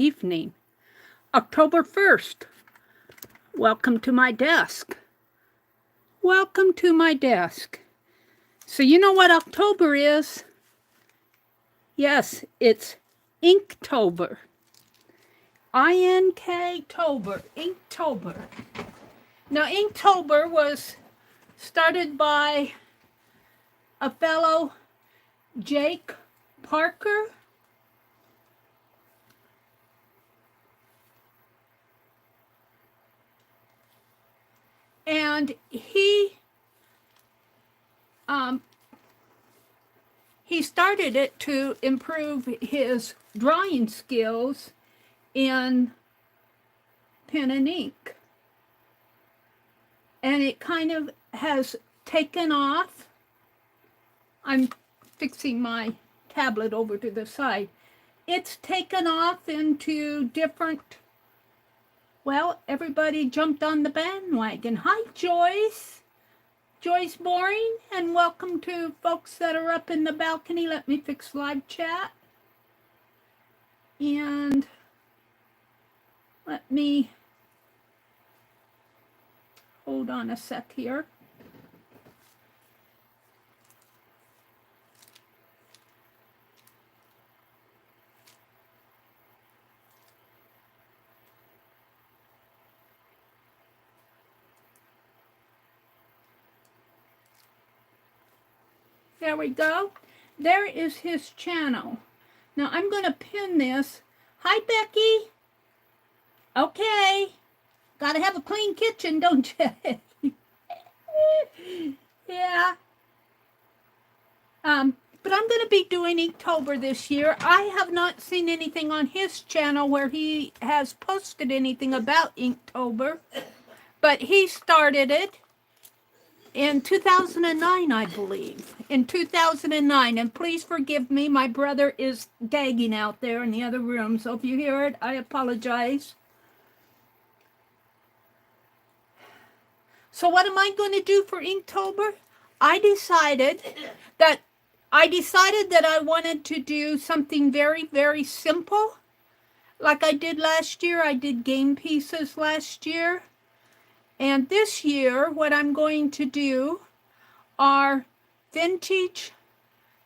evening. October 1st. Welcome to my desk. Welcome to my desk. So you know what October is? Yes, it's Inktober. I-N-K-Tober, Inktober. Now, Inktober was started by a fellow, Jake Parker. And he started it to improve his drawing skills in pen and ink. And it kind of has taken off. I'm fixing my tablet over to the side. It's taken off into different, well, everybody jumped on the bandwagon. Hi, Joyce. Joyce Boring, and welcome to folks that are up in the balcony. Let me fix live chat. And let me hold on a sec here. There we go. There is his channel. Now I'm going to pin this. Hi, Becky. Okay. Got to have a clean kitchen, don't you? Yeah. But I'm going to be doing Inktober this year. I have not seen anything on his channel where he has posted anything about Inktober, but he started it in 2009, I believe. In 2009, and please forgive me, my brother is gagging out there in the other room, so if you hear it, I apologize. So what am I going to do for Inktober? I decided that I wanted to do something very, very simple. Like I did last year. I did game pieces last year. And this year, what I'm going to do are vintage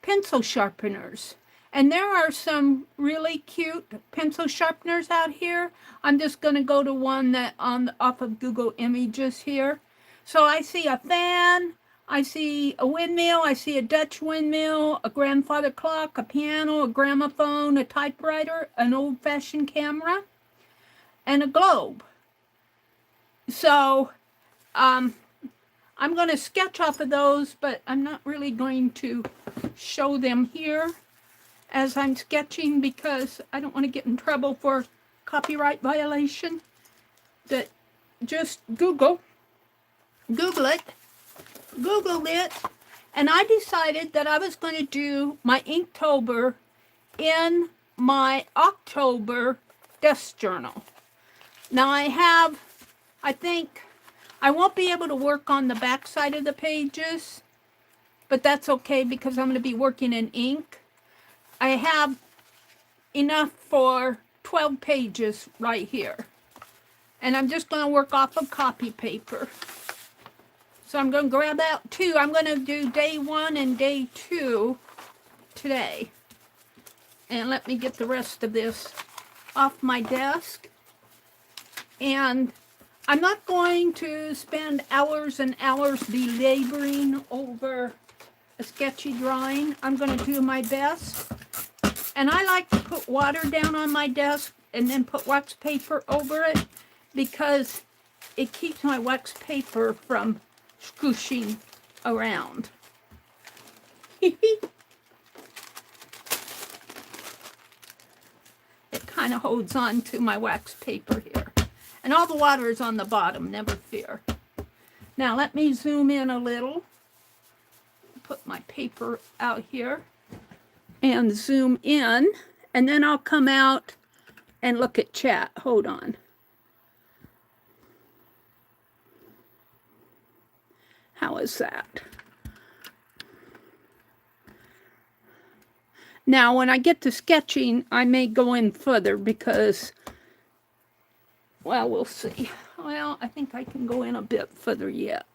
pencil sharpeners. And there are some really cute pencil sharpeners out here. I'm just going to go to one that off of Google Images here. So I see a fan, I see a windmill, I see a Dutch windmill, a grandfather clock, a piano, a gramophone, a typewriter, an old-fashioned camera, and a globe. So I'm going to sketch off of those, but I'm not really going to show them here as I'm sketching because I don't want to get in trouble for copyright violation. That just Google it, and I decided that I was going to do my Inktober in my October desk journal. Now I think I won't be able to work on the back side of the pages, but that's okay because I'm going to be working in ink. I have enough for 12 pages right here. And I'm just going to work off of copy paper. So I'm going to grab out two. I'm going to do day 1 and day 2 today. And let me get the rest of this off my desk. And I'm not going to spend hours and hours belaboring over a sketchy drawing. I'm going to do my best. And I like to put water down on my desk and then put wax paper over it because it keeps my wax paper from squishing around. It kind of holds on to my wax paper here. And all the water is on the bottom, never fear. Now let me zoom in a little. Put my paper out here and zoom in. And then I'll come out and look at chat. Hold on. How is that? Now, when I get to sketching, I may go in further because, well, we'll see. Well, I think I can go in a bit further yet.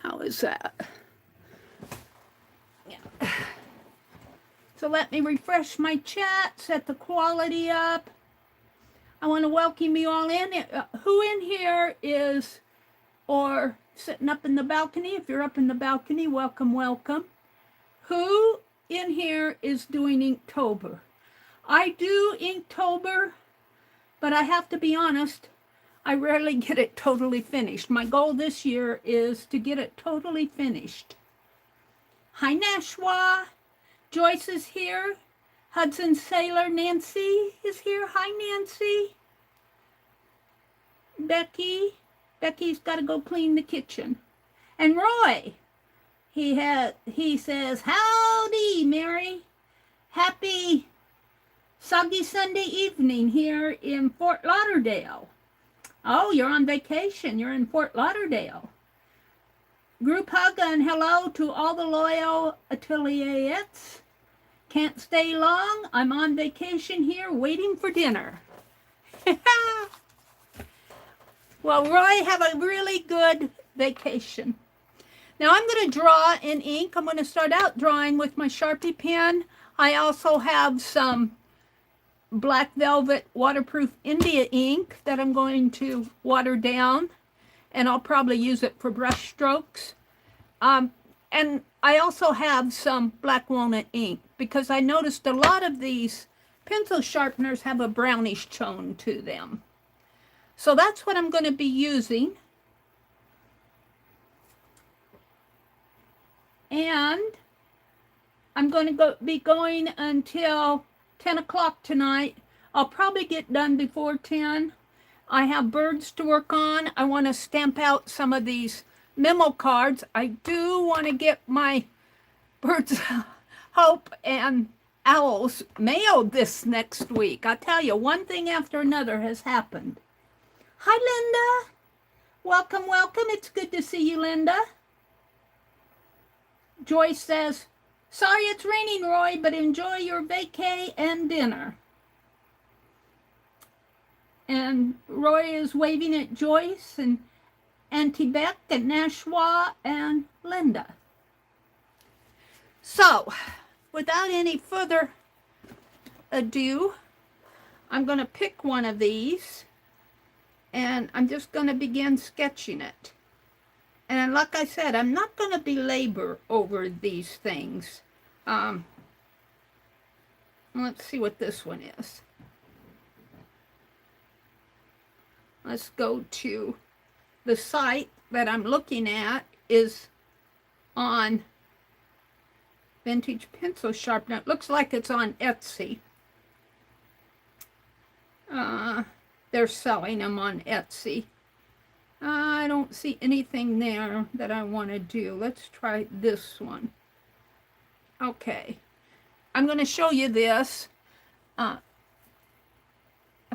How is that? Yeah. So let me refresh my chat, set the quality up. I want to welcome you all in. Who in here is, or sitting up in the balcony? If you're up in the balcony, welcome, welcome. Who in here is doing Inktober? I do Inktober, but I have to be honest, I rarely get it totally finished. My goal this year is to get it totally finished. Hi, Nashwa. Joyce is here. Hudson Sailor Nancy is here. Hi, Nancy. Becky's got to go clean the kitchen. And Roy, he says, howdy, Meri. Happy soggy Sunday evening here in Fort Lauderdale. Oh, you're on vacation. You're in Fort Lauderdale. Group hug and hello to all the loyal ateliers. Can't stay long. I'm on vacation here waiting for dinner. Well, Roy, have a really good vacation. Now I'm going to draw in ink. I'm going to start out drawing with my Sharpie pen. I also have some black velvet waterproof India ink that I'm going to water down, and I'll probably use it for brush strokes. And I also have some black walnut ink because I noticed a lot of these pencil sharpeners have a brownish tone to them. So that's what I'm going to be using. And I'm going to be going until 10 o'clock tonight. I'll probably get done before 10. I have birds to work on. I want to stamp out some of these memo cards. I do want to get my Birds Hope and Owls mailed this next week. I tell you, one thing after another has happened. Hi, Linda. Welcome, welcome. It's good to see you, Linda. Joyce says, sorry it's raining, Roy, but enjoy your vacay and dinner. And Roy is waving at Joyce and Auntie Beck and Nashwa and Linda. So, without any further ado, I'm going to pick one of these and I'm just going to begin sketching it. And like I said, I'm not going to belabor over these things. Let's see what this one is. Let's go to the site that I'm looking at is on Vintage Pencil Sharpener. It looks like it's on Etsy. They're selling them on Etsy. I don't see anything there that I want to do. Let's try this one. Okay. I'm going to show you this. I'm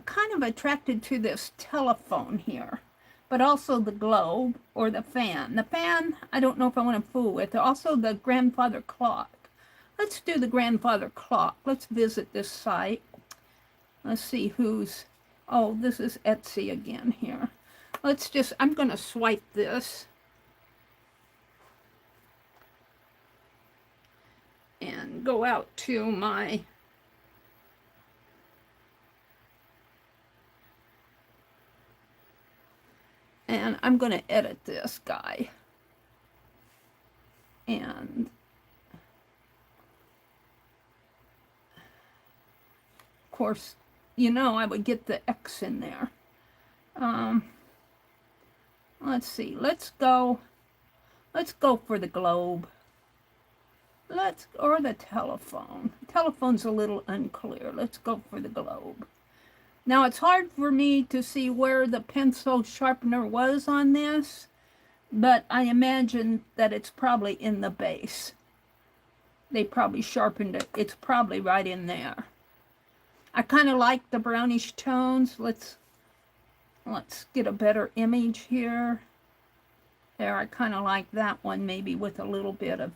kind of attracted to this telephone here, but also the globe or the fan. The fan, I don't know if I want to fool with. Also the grandfather clock. Let's do the grandfather clock. Let's visit this site. Let's see who's... Oh, this is Etsy again here. Let's just... I'm going to swipe this. And go out to my... And I'm going to edit this guy. And of course, you know, I would get the X in there. Let's see. Let's go for the globe. Or the telephone. The telephone's a little unclear. Let's go for the globe. Now, it's hard for me to see where the pencil sharpener was on this, but I imagine that it's probably in the base. They probably sharpened it. It's probably right in there. I kind of like the brownish tones. Let's get a better image here. There, I kind of like that one, maybe with a little bit of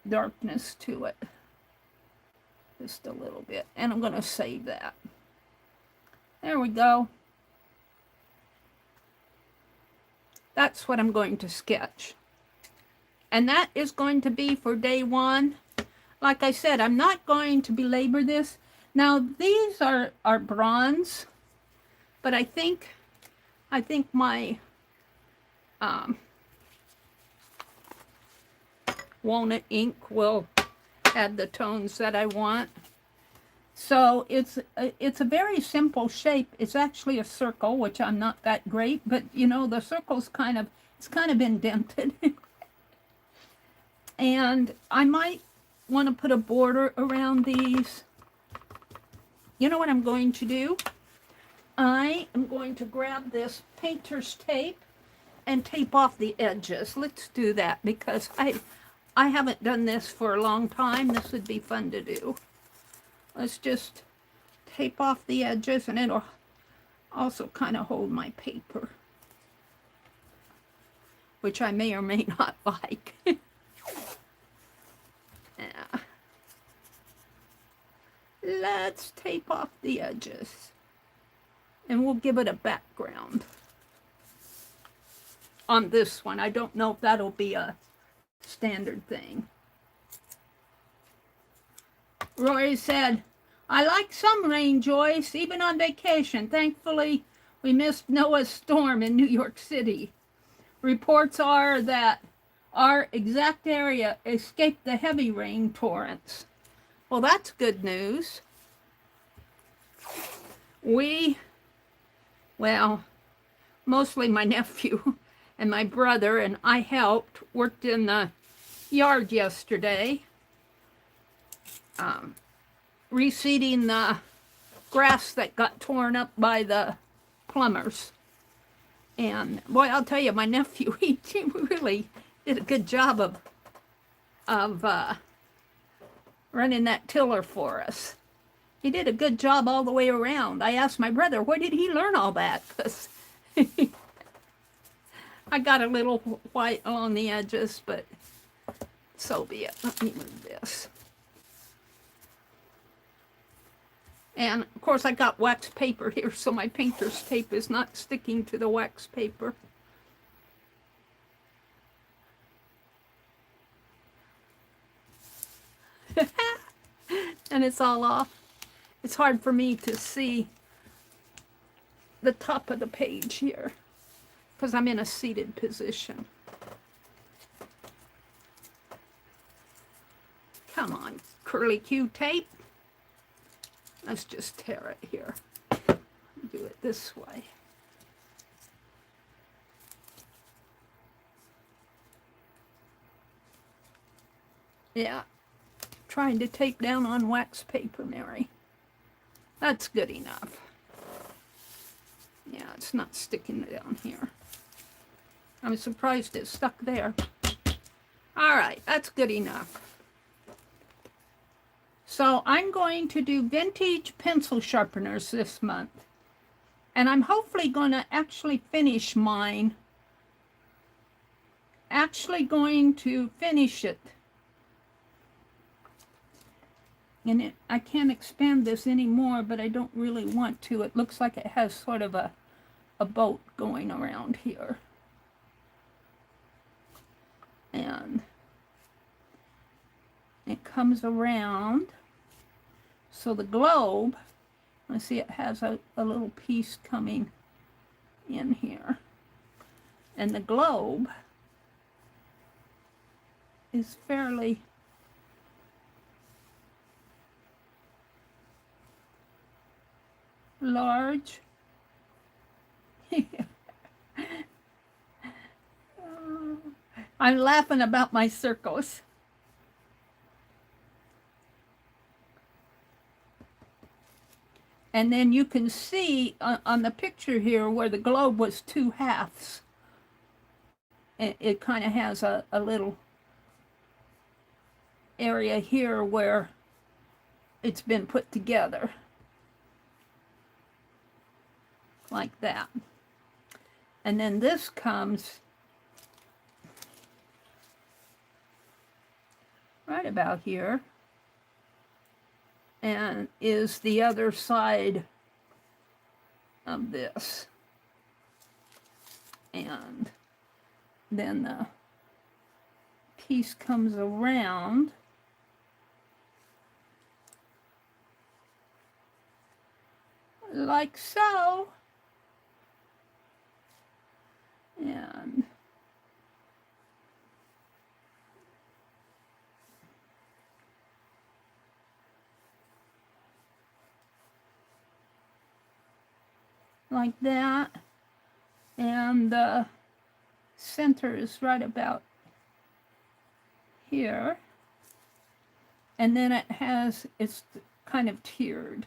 darkness to it. Just a little bit. And I'm going to save that. There we go. That's what I'm going to sketch. And that is going to be for day one. Like I said, I'm not going to belabor this. Now, these are bronze, but I think my walnut ink will add the tones that I want. So it's a very simple shape. It's actually a circle, which I'm not that great, but you know, the circle's kind of indented. And I might want to put a border around these. You know what I'm going to do? I am going to grab this painter's tape and tape off the edges. Let's do that because I haven't done this for a long time. This would be fun to do. Let's just tape off the edges, and it'll also kind of hold my paper, which I may or may not like. Yeah. Let's tape off the edges, and we'll give it a background on this one. I don't know if that'll be a standard thing. Rory said, I like some rain, Joyce, even on vacation. Thankfully, we missed Noah's storm in New York City. Reports are that our exact area escaped the heavy rain torrents. Well, that's good news. Well, mostly my nephew and my brother, and I helped, worked in the yard yesterday. Reseeding the grass that got torn up by the plumbers. And boy, I'll tell you, my nephew, he really did a good job of running that tiller for us. He did a good job all the way around. I asked my brother, where did he learn all that? Because I got a little white along the edges, but so be it. Let me move this. And of course I got wax paper here, so my painter's tape is not sticking to the wax paper. And it's all off. It's hard for me to see the top of the page here because I'm in a seated position. Come on, curly Q tape. Let's just tear it here. Do it this way. Yeah, trying to tape down on wax paper, Mary. That's good enough. Yeah, it's not sticking down here. I'm surprised it stuck there. All right, that's good enough. So I'm going to do vintage pencil sharpeners this month. And I'm hopefully going to actually finish mine. Going to finish it. And I can't expand this anymore, but I don't really want to. It looks like it has sort of a boat going around here. And it comes around. So the globe, let's see, it has a little piece coming in here. And the globe is fairly large. I'm laughing about my circles. And then you can see on the picture here where the globe was two halves. It kind of has a little area here where it's been put together. Like that. And then this comes right about here and is the other side of this. And then the piece comes around like so. And like that. And the center is right about here. And then it has, it's kind of tiered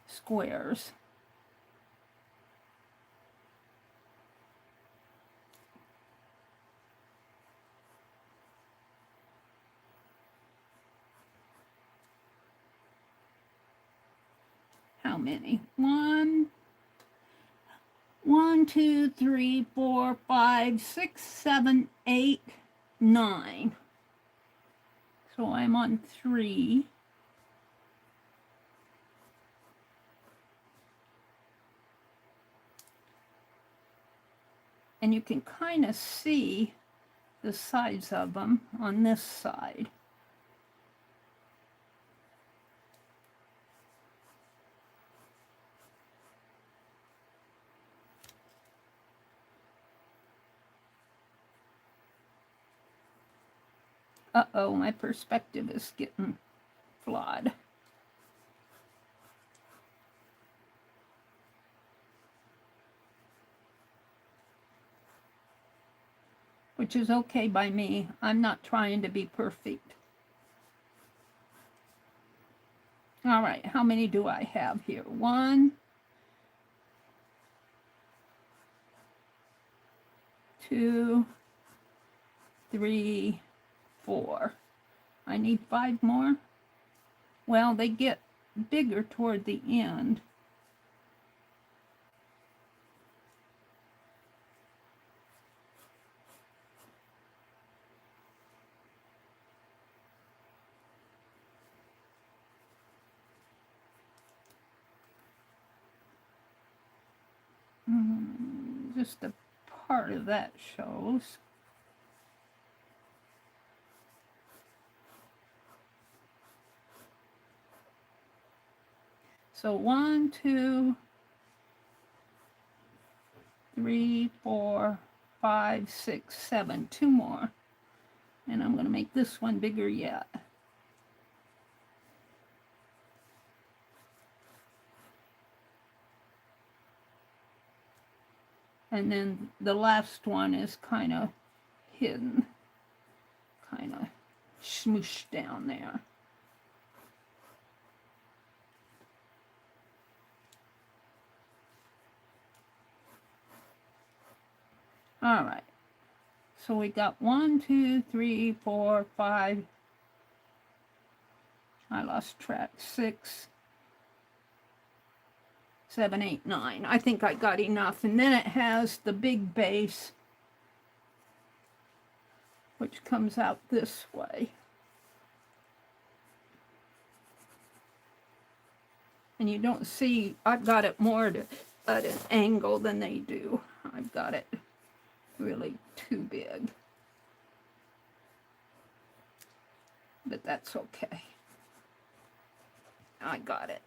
squares. How many? 1, 2, 3, 4, 5, 6, 7, 8, 9. So I'm on 3. And you can kind of see the sides of them on this side. Uh-oh, my perspective is getting flawed. Which is okay by me. I'm not trying to be perfect. All right, how many do I have here? 1, 2, 3, 4. I need 5 more. Well, they get bigger toward the end. Just a part of that shows. So 1, 2, 3, 4, 5, 6, 7. 2 more. And I'm going to make this one bigger yet. And then the last one is kind of hidden, kind of smooshed down there. All right. So we got 1, 2, 3, 4, 5. I lost track. 6, 7, 8, 9. I think I got enough. And then it has the big base, which comes out this way. And you don't see, I've got it more at an angle than they do. I've got it really too big. But that's okay. I got it.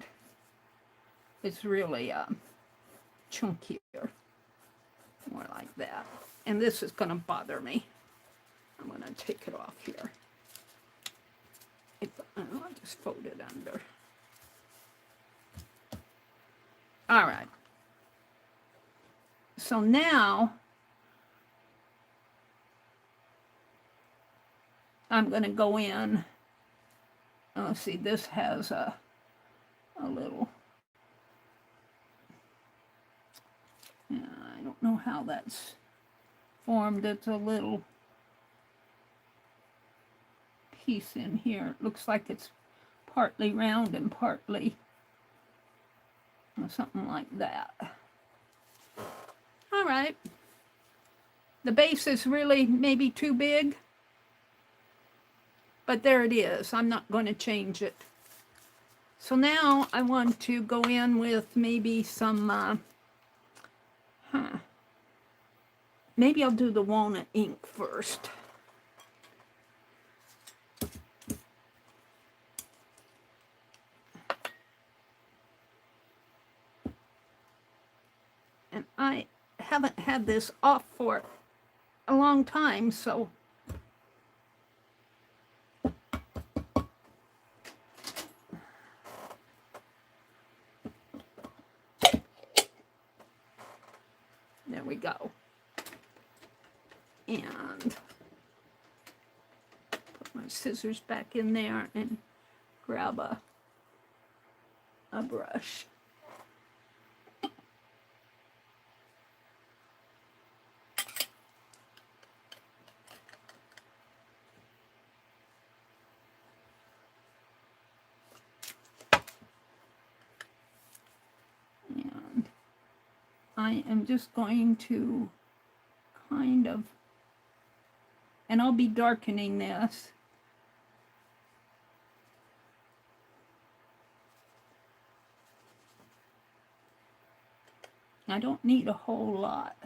It's really chunkier. More like that. And this is going to bother me. I'm going to take it off here. I'll just fold it under. All right. So now I'm going to go in. Oh, see, this has a little. I don't know how that's formed. It's a little piece in here. It looks like it's partly round and partly Something like that. All right. The base is really maybe too big, but there it is. I'm not going to change it. So now I want to go in with maybe some, maybe I'll do the walnut ink first. And I haven't had this off for a long time, so there we go. And put my scissors back in there and grab a brush. And I am just going to kind of, and I'll be darkening this. I don't need a whole lot.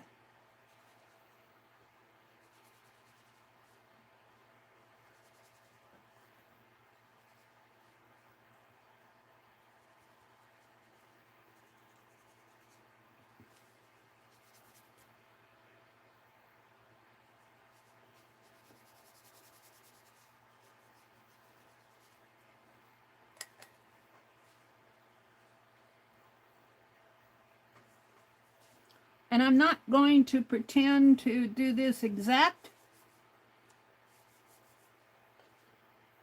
And I'm not going to pretend to do this exact,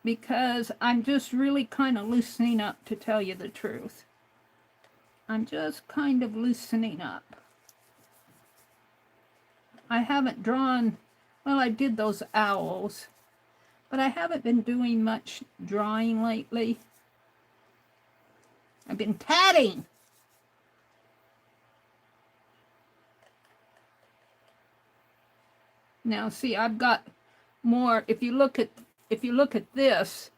because I'm just really kind of loosening up, to tell you the truth. I'm just kind of loosening up. I haven't drawn, well, I did those owls, but I haven't been doing much drawing lately. I've been tatting. Now see, I've got more. If you look at this,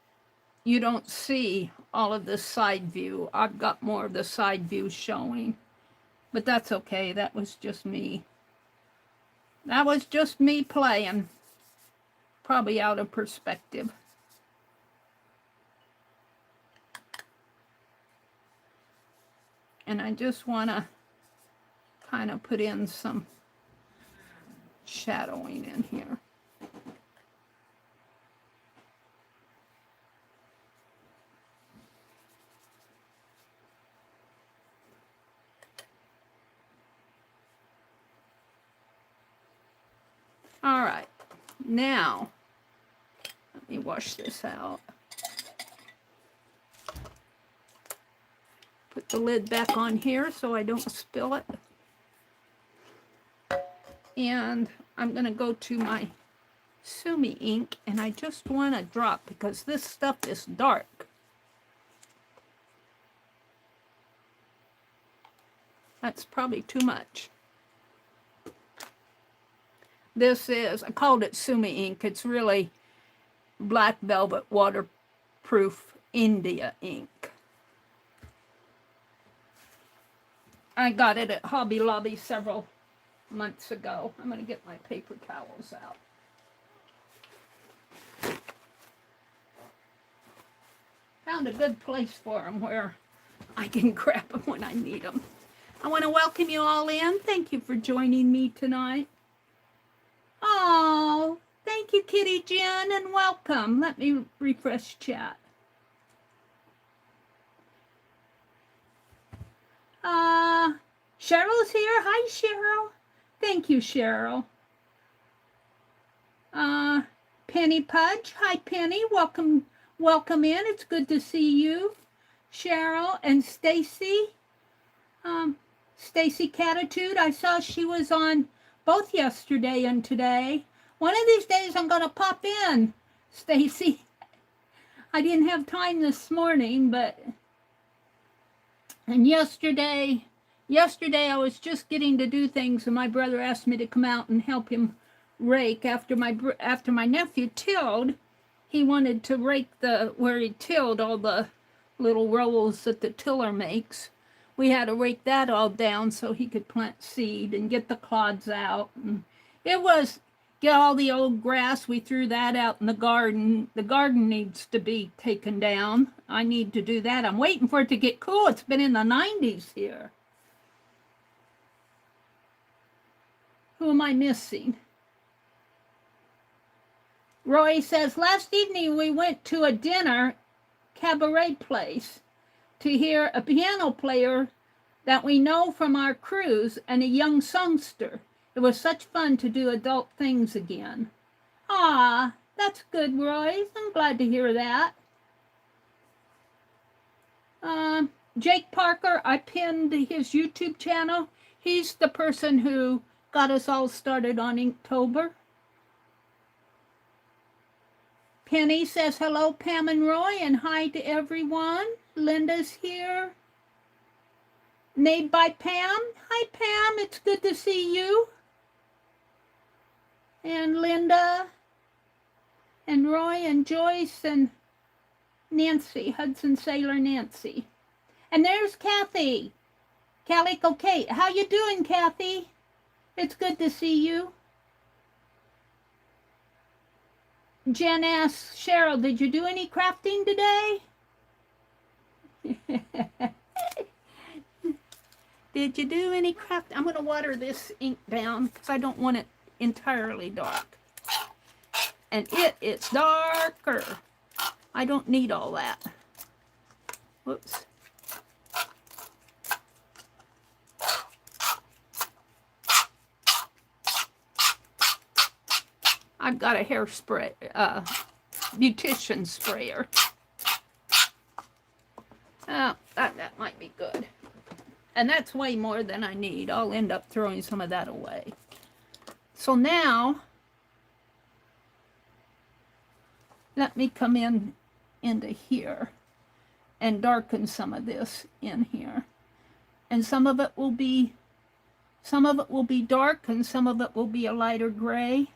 you don't see all of the side view. I've got more of the side view showing. But that's okay. That was just me. That was just me playing. Probably out of perspective. And I just want to kind of put in some shadowing in here. All right, now let me wash this out. Put the lid back on here so I don't spill it. And I'm going to go to my Sumi ink, and I just want to drop, because this stuff is dark. That's probably too much. This is, I called it Sumi ink. It's really black velvet waterproof India ink. I got it at Hobby Lobby several months ago. I'm going to get my paper towels out. Found a good place for them where I can grab them when I need them. I want to welcome you all in. Thank you for joining me tonight. Oh, thank you, Kitty Jen, and welcome. Let me refresh chat. Cheryl's here. Hi, Cheryl. Thank you, Cheryl. Penny Pudge. Hi, Penny. Welcome in. It's good to see you. Cheryl and Stacy. Stacy Catitude. I saw she was on both yesterday and today. One of these days I'm going to pop in, Stacy. I didn't have time this morning, but And yesterday I was just getting to do things, and my brother asked me to come out and help him rake after my nephew tilled. He wanted to rake where he tilled all the little rolls that the tiller makes. We had to rake that all down so he could plant seed and get the clods out. And it was get all the old grass. We threw that out in the garden. The garden needs to be taken down. I need to do that. I'm waiting for it to get cool. It's been in the 90s here. Who am I missing? Roy says, last evening we went to a dinner cabaret place to hear a piano player that we know from our cruise and a young songster. It was such fun to do adult things again. Ah, that's good, Roy. I'm glad to hear that. Jake Parker, I pinned his YouTube channel. He's the person who got us all started on Inktober. Penny says, hello, Pam and Roy, and hi to everyone. Linda's here. Made by Pam. Hi, Pam. It's good to see you. And Linda, and Roy, and Joyce, and Nancy, Hudson Sailor Nancy. And there's Kathy, Calico Kate. How you doing, Kathy? It's good to see you. Jen asks, Cheryl, did you do any crafting today? Did you do any craft? I'm going to water this ink down because I don't want it entirely dark. And it is darker. I don't need all that. Whoops. I've got a hairspray, beautician sprayer. Oh, that might be good. And that's way more than I need. I'll end up throwing some of that away. So now, let me come into here and darken some of this in here. And some of it will be dark and some of it will be a lighter gray.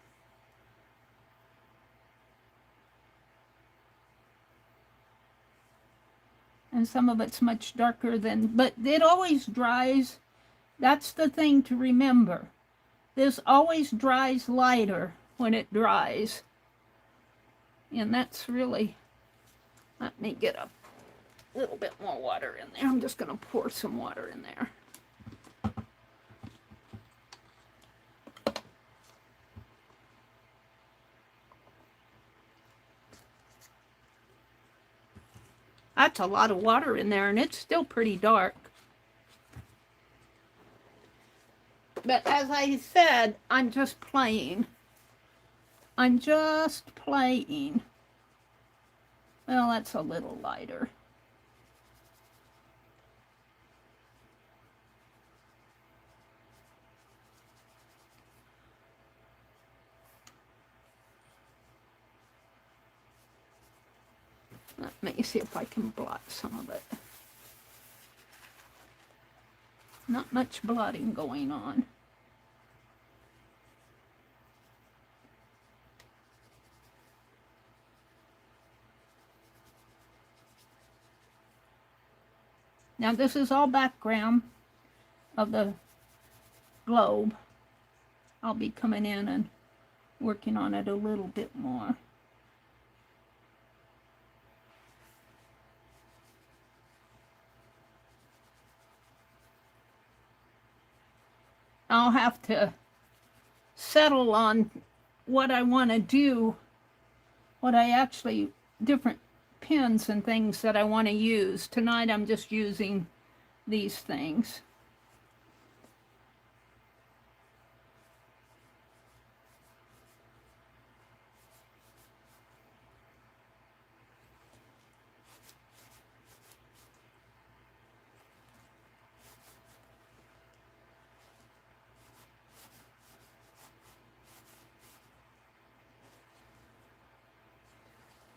And some of it's much darker than, but it always dries. That's the thing to remember. This always dries lighter when it dries. And that's really, let me get a little bit more water in there. I'm just going to pour some water in there. That's a lot of water in there, and it's still pretty dark. But as I said, I'm just playing. I'm just playing. Well, that's a little lighter. Let me see if I can blot some of it. Not much blotting going on. Now this is all background of the globe. I'll be coming in and working on it a little bit more. I'll have to settle on what I want to do, different pens and things that I want to use. Tonight I'm just using these things.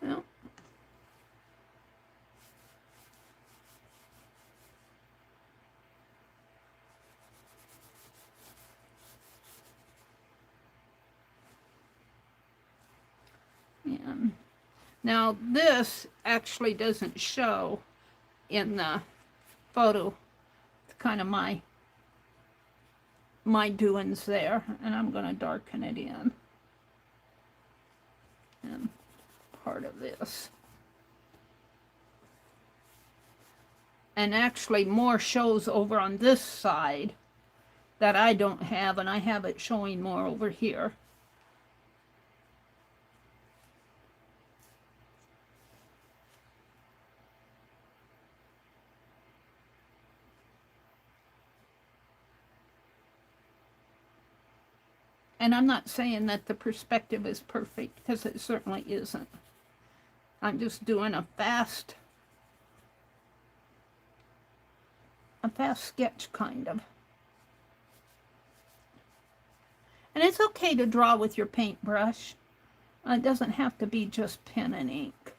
Well, Now this actually doesn't show in the photo. It's kind of my doings there, and I'm going to darken it in. And part of this. And actually more shows over on this side that I don't have, and I have it showing more over here. And I'm not saying that the perspective is perfect, because it certainly isn't. I'm just doing a fast sketch, kind of. And it's okay to draw with your paintbrush. It doesn't have to be just pen and ink.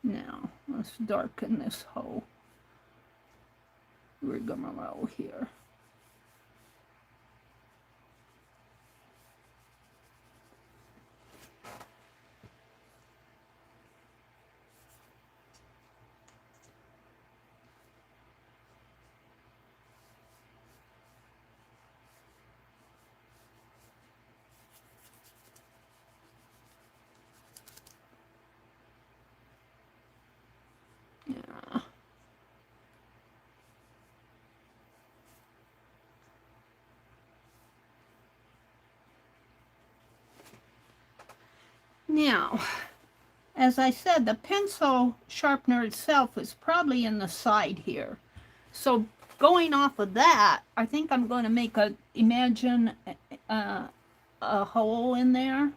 Now, let's darken this whole rigmarole here. Yeah. Now, as I said, the pencil sharpener itself is probably in the side here. So going off of that, I think I'm going to make imagine a hole in there.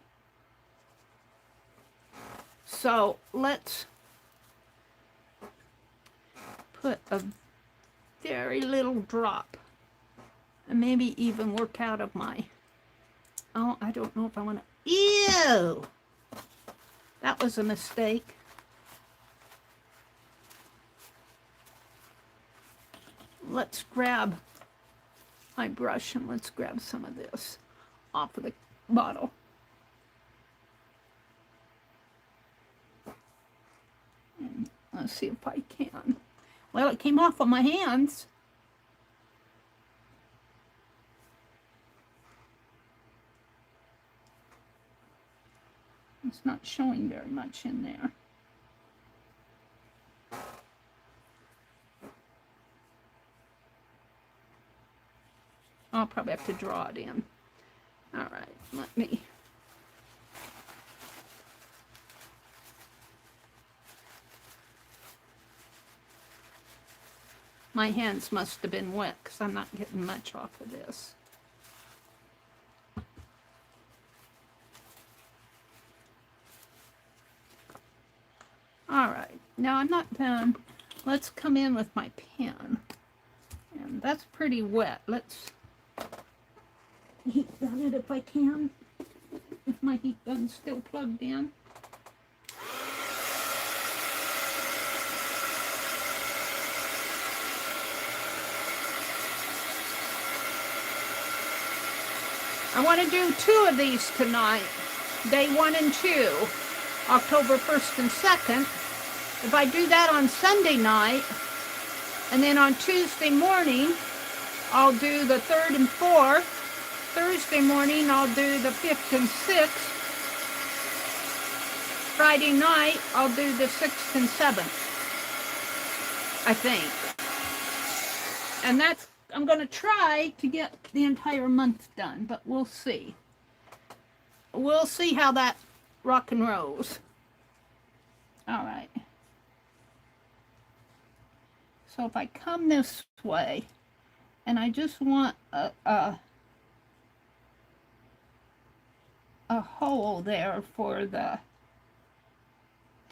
So let's put a very little drop, and maybe even work out of my, oh, I don't know if I want to, ew! That was a mistake. Let's grab my brush and let's grab some of this off of the bottle. And let's see if I can. Well, it came off of my hands. It's not showing very much in there. I'll probably have to draw it in. All right, let me. My hands must have been wet because I'm not getting much off of this. All right, now I'm not done. Let's come in with my pen. And that's pretty wet. Let's heat gun it if I can. If my heat gun's still plugged in. I want to do 2 of these tonight, day 1 and 2, October 1st and 2nd. If I do that on Sunday night, and then on Tuesday morning, I'll do the 3rd and 4th. Thursday morning, I'll do the 5th and 6th. Friday night, I'll do the 6th and 7th, I think. And that's, I'm going to try to get the entire month done, but we'll see. We'll see how that rock and rolls. All right. So if I come this way, and I just want a hole there for the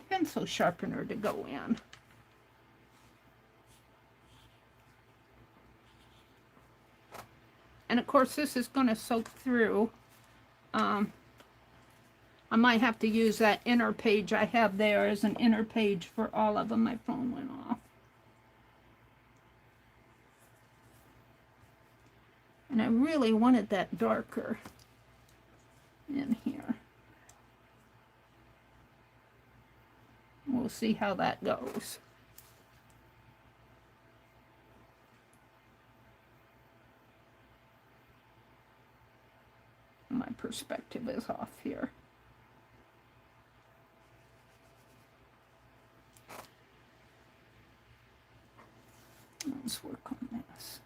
pencil sharpener to go in. And of course this is going to soak through. I might have to use that inner page I have there as an inner page for all of them. My phone went off. And I really wanted that darker. in here. We'll see how that goes. My perspective is off here. Let's work on this.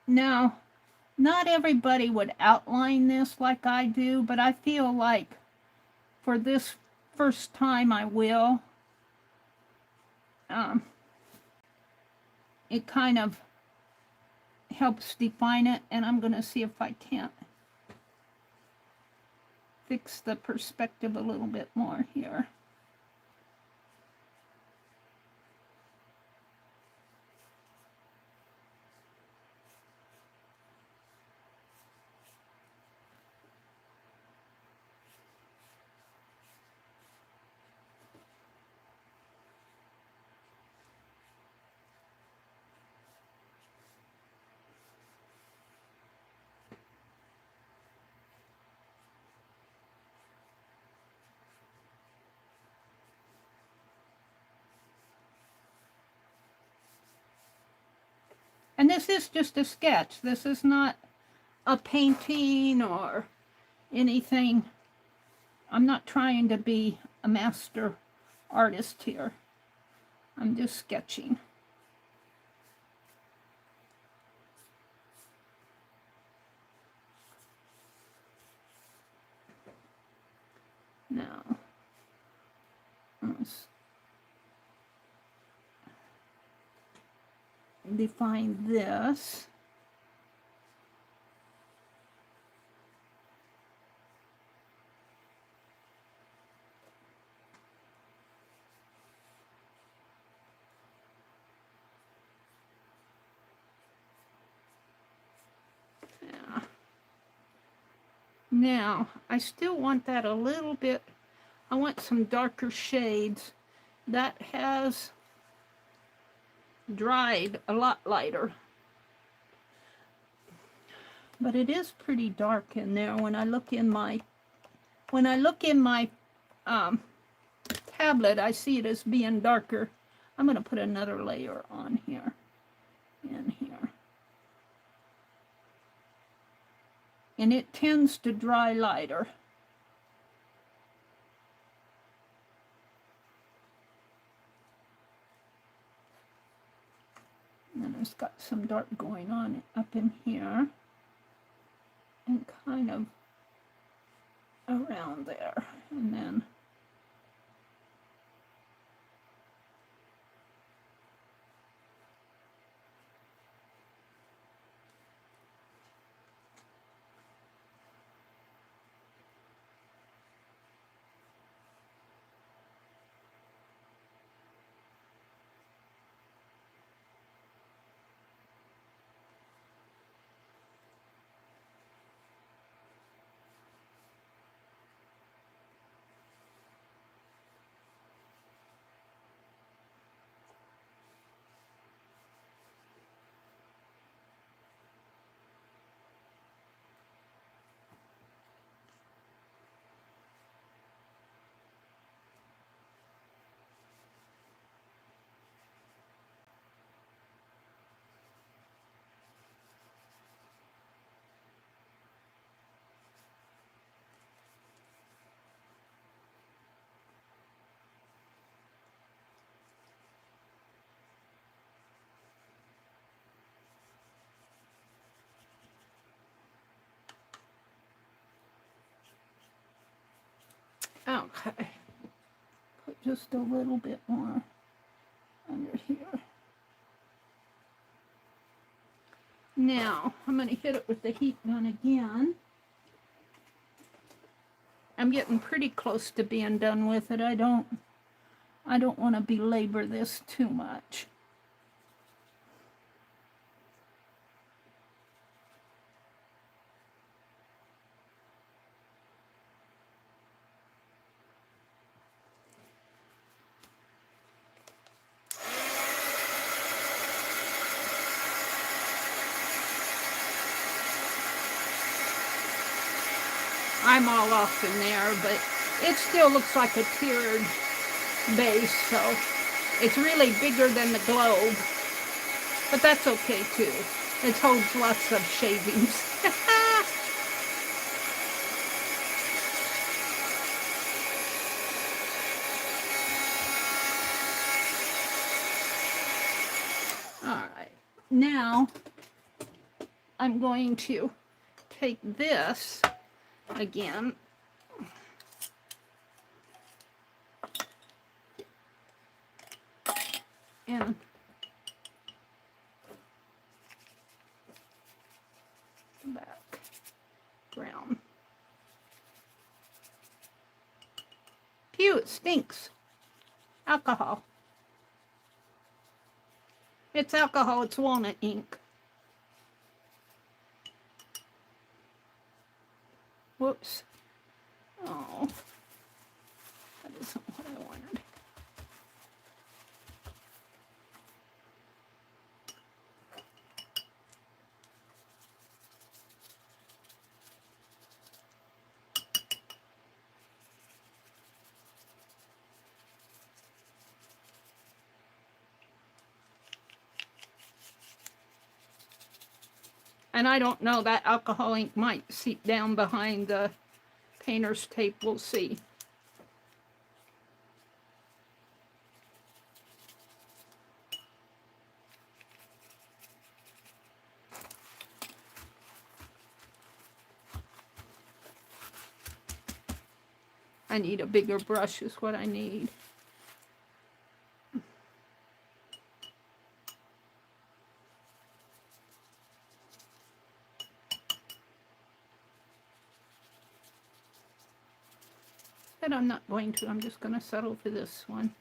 Now, not everybody would outline this like I do, but I feel like for this first time I will. It kind of helps define it, and I'm going to see if I can't fix the perspective a little bit more here. And this is just a sketch. This is not a painting or anything. I'm not trying to be a master artist here. I'm just sketching. Now, let's define this. Yeah. Now, I still want that a little bit. I want some darker shades. That has dried a lot lighter. But it is pretty dark in there when I look in my tablet. I see it as being darker. I'm going to put another layer on here, in here. And it tends to dry lighter. And then it's got some dark going on up in here. And kind of around there. And then okay, put just a little bit more under here. Now, I'm going to hit it with the heat gun again. I'm getting pretty close to being done with it. I don't I don't want to belabor this too much. I'm all off in there, but it still looks like a tiered base, so it's really bigger than the globe. But that's okay too. It holds lots of shavings. Alright, now I'm going to take this again and background. Phew, it stinks. Alcohol. It's alcohol, it's walnut ink. Whoops. Oh, that isn't what I wanted. And I don't know, that alcohol ink might seep down behind the painter's tape. We'll see. I need a bigger brush is what I need. But I'm not going to. I'm just going to settle for this one.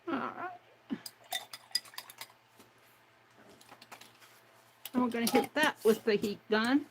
All right. And we're going to hit that with the heat gun.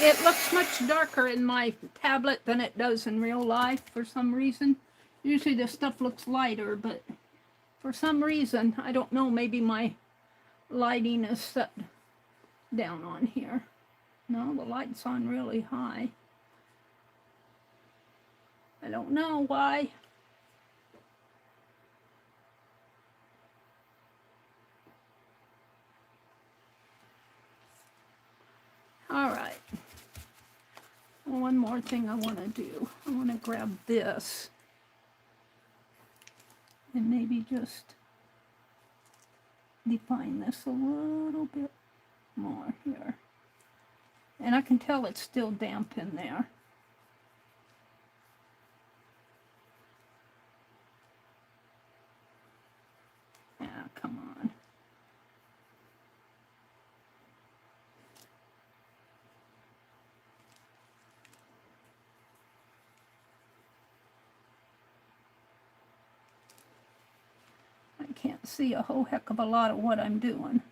It looks much darker in my tablet than it does in real life for some reason. Usually this stuff looks lighter, but for some reason, I don't know, maybe my lighting is set down on here. No, the light's on really high. I don't know why. All right. One more thing I want to do. I want to grab this and maybe just define this a little bit more here. And I can tell it's still damp in there. Yeah, come on. I can't see a whole heck of a lot of what I'm doing.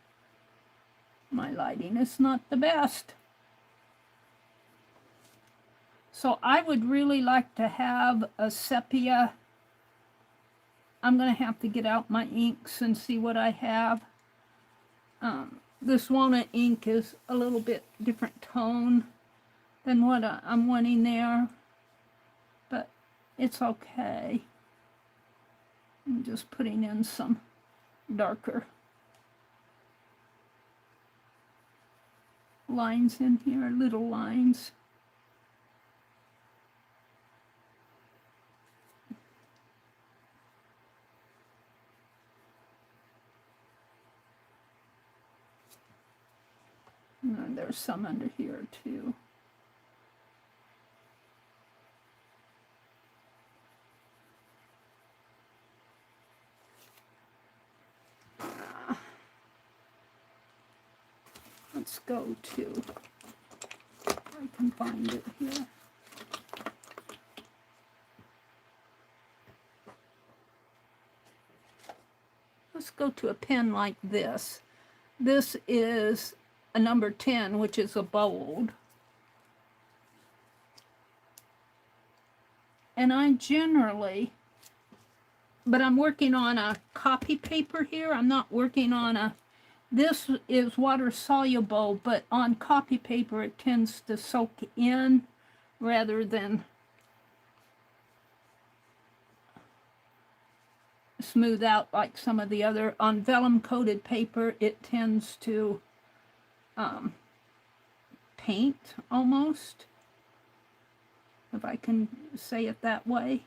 My lighting is not the best. So I would really like to have a sepia. I'm going to have to get out my inks and see what I have. This walnut ink is a little bit different tone than what I'm wanting there, but it's okay. I'm just putting in some darker lines in here, little lines. And there's some under here too. Let's go to, I can find it here. Let's go to a pen like this. This is a number 10, which is a bold. And I generally, but I'm working on a copy paper here. I'm not working on a, this is water soluble, but on copy paper it tends to soak in rather than smooth out like some of the other. On vellum coated paper it tends to paint almost, if I can say it that way.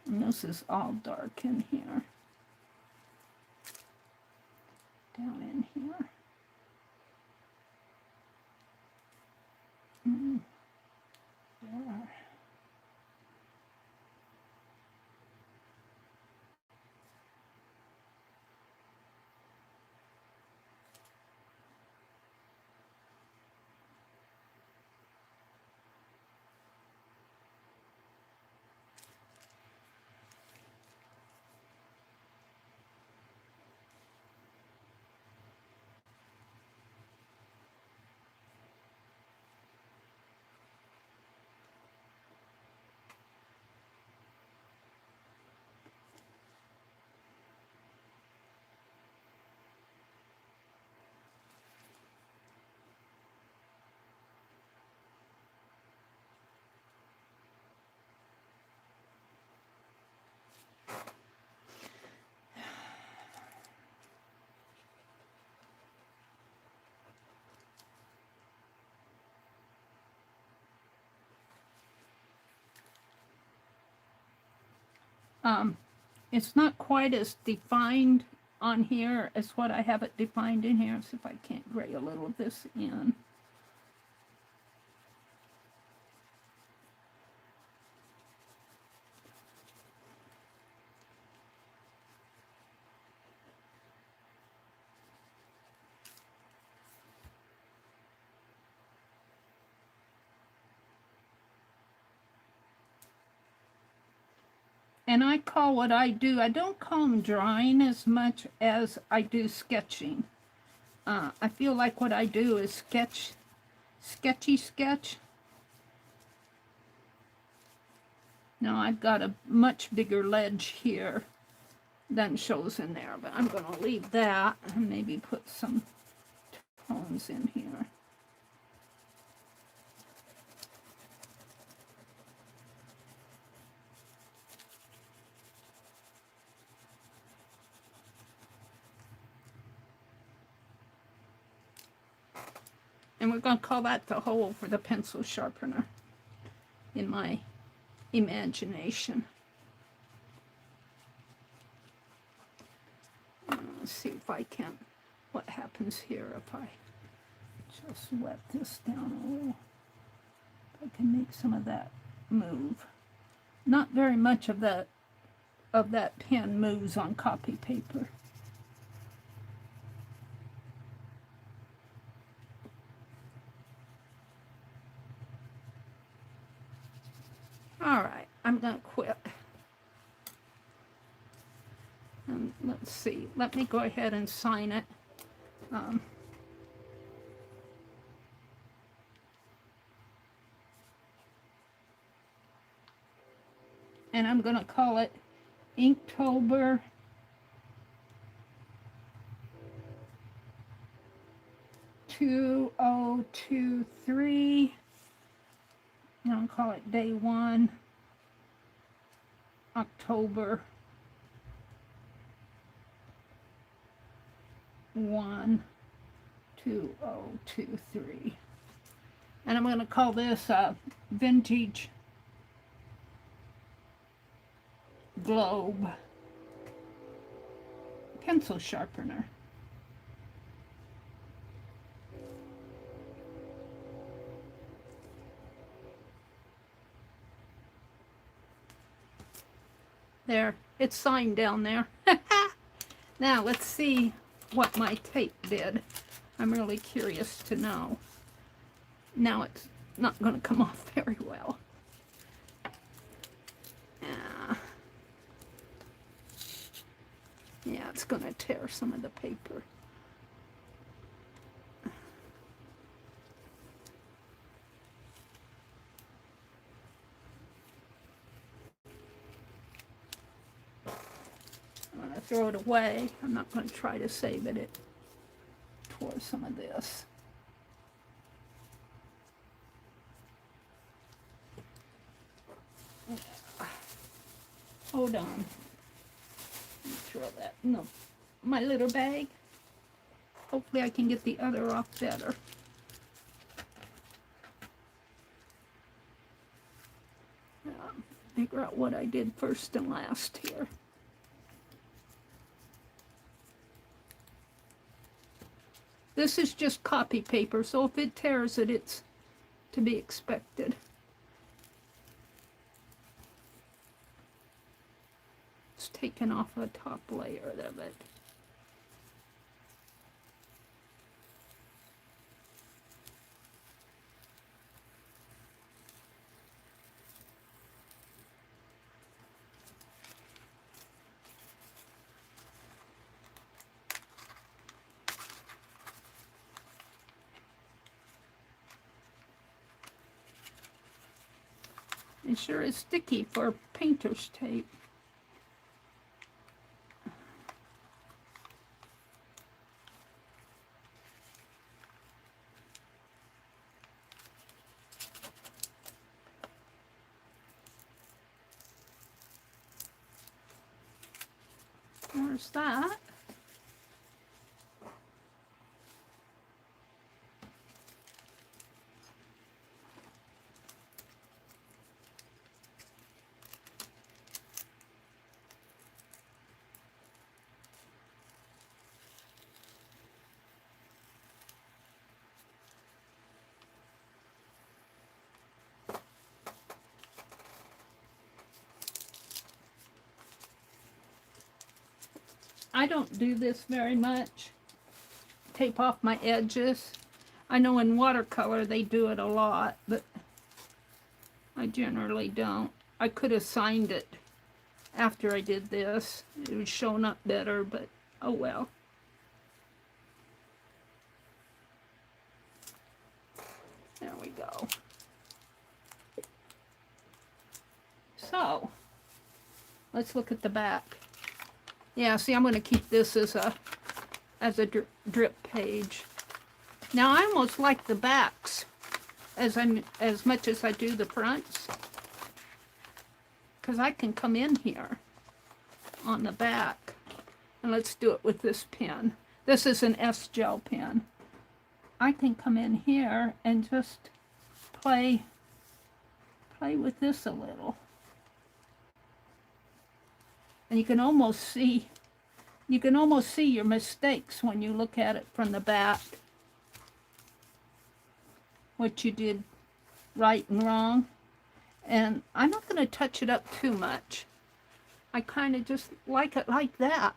And this is all dark in here. Down in here. There. It's not quite as defined on here as what I have it defined in here. See if I can't gray a little of this in. And I call what I do, I don't call them drawing as much as I do sketching. I feel like what I do is sketchy sketch. Now I've got a much bigger ledge here than shows in there, but I'm going to leave that and maybe put some tones in here. And we're going to call that the hole for the pencil sharpener in my imagination. Let's see if I can, what happens here if I just wet this down a little. If I can make some of that move. Not very much of that pen moves on copy paper. All right, I'm gonna quit. And let's see, let me go ahead and sign it. And I'm gonna call it Inktober 2023. I'm gonna call it day 1, October 1, 2023. And I'm gonna call this Vintage Globe pencil sharpener. There, it's signed down there. Now let's see what my tape did. I'm really curious to know. Now it's not going to come off very well. Yeah, it's going to tear some of the paper. I'm going to throw it away. I'm not going to try to save it. It tore some of this. Hold on. Throw that in my little bag. Hopefully I can get the other off better. Figure out what I did first and last here. This is just copy paper, so if it tears it, it's to be expected. It's taken off the top layer of it. It sure is sticky for painter's tape. There's that. I don't do this very much. Tape off my edges. I know in watercolor they do it a lot, but I generally don't. I could have signed it after I did this. It would shown up better, but oh well. There we go. So, let's look at the back. Yeah, see, I'm going to keep this as a drip page. Now, I almost like the backs as much as I do the fronts, because I can come in here on the back, and let's do it with this pen. This is an S-Gel pen. I can come in here and just play with this a little. And you can almost see You can almost see your mistakes when you look at it from the back. What you did right and wrong. And I'm not going to touch it up too much. I kind of just like it like that.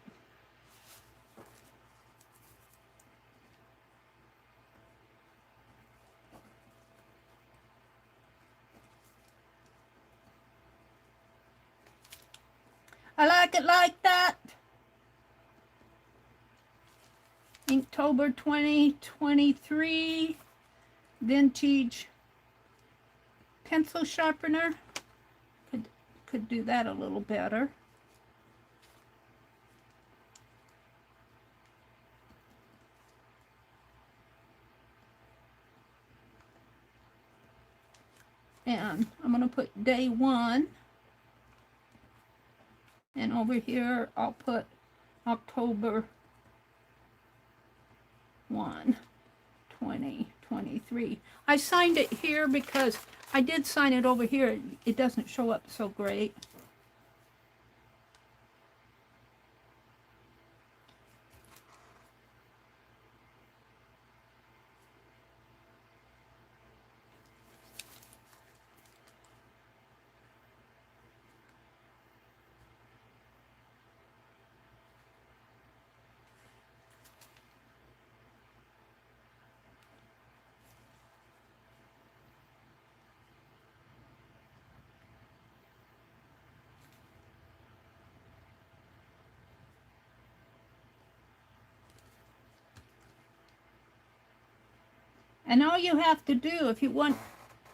I like it like that. Inktober 2023 vintage pencil sharpener. Could do that a little better. And I'm going to put day 1. And over here I'll put October 1, 2023. I signed it here because I did sign it over here. It doesn't show up so great. And all you have to do if you want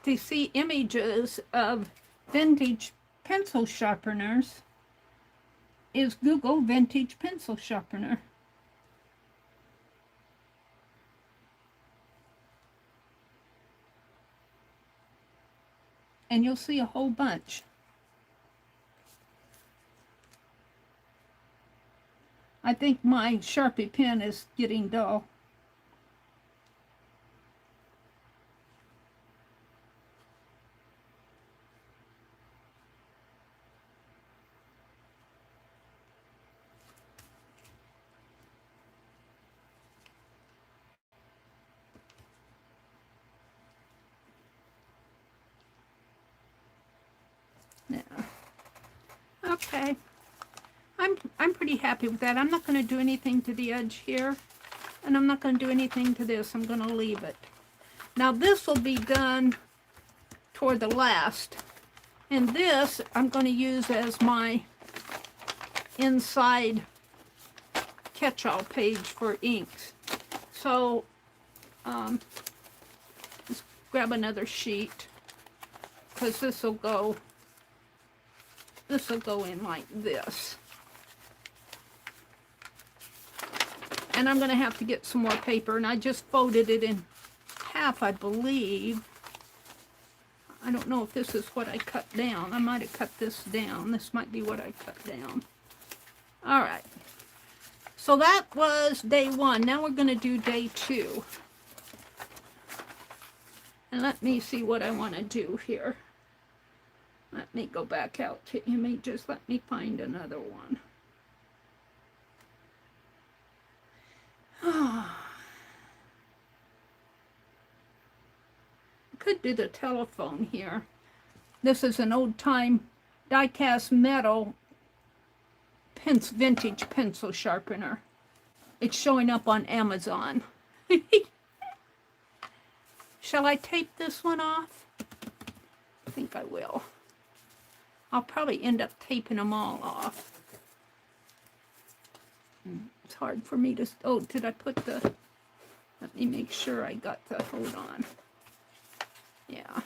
to see images of vintage pencil sharpeners is Google vintage pencil sharpener. And you'll see a whole bunch. I think my Sharpie pen is getting dull. Yeah. Okay. I'm pretty happy with that. I'm not going to do anything to the edge here. And I'm not going to do anything to this. I'm going to leave it. Now this will be done toward the last. And this I'm going to use as my inside catch-all page for inks. So just grab another sheet because this will go in like this. And I'm going to have to get some more paper, and I just folded it in half, I believe. I don't know if this is what I cut down. I might have cut this down. This might be what I cut down. All right. So that was day 1. Now we're going to do day 2. And let me see what I want to do here. Let me go back out to images. Let me find another one. Could do the telephone here. This is an old-time die-cast metal vintage pencil sharpener. It's showing up on Amazon. Shall I tape this one off? I think I will. I'll probably end up taping them all off. It's hard for me to... Oh, did I put the... Let me make sure I got the... Hold on. Yeah.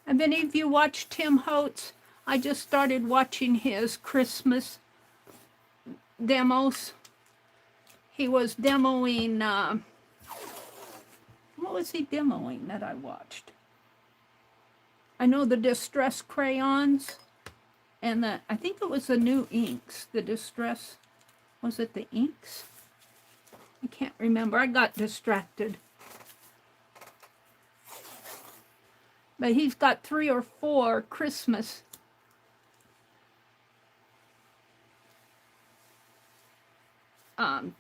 Have any of you watched Tim Holtz? I just started watching his Christmas demos. He was demoing, what was he demoing that I watched? I know the Distress crayons, and I think it was the new inks, the Distress Was it the inks? I can't remember. I got distracted. But he's got 3 or 4 Christmas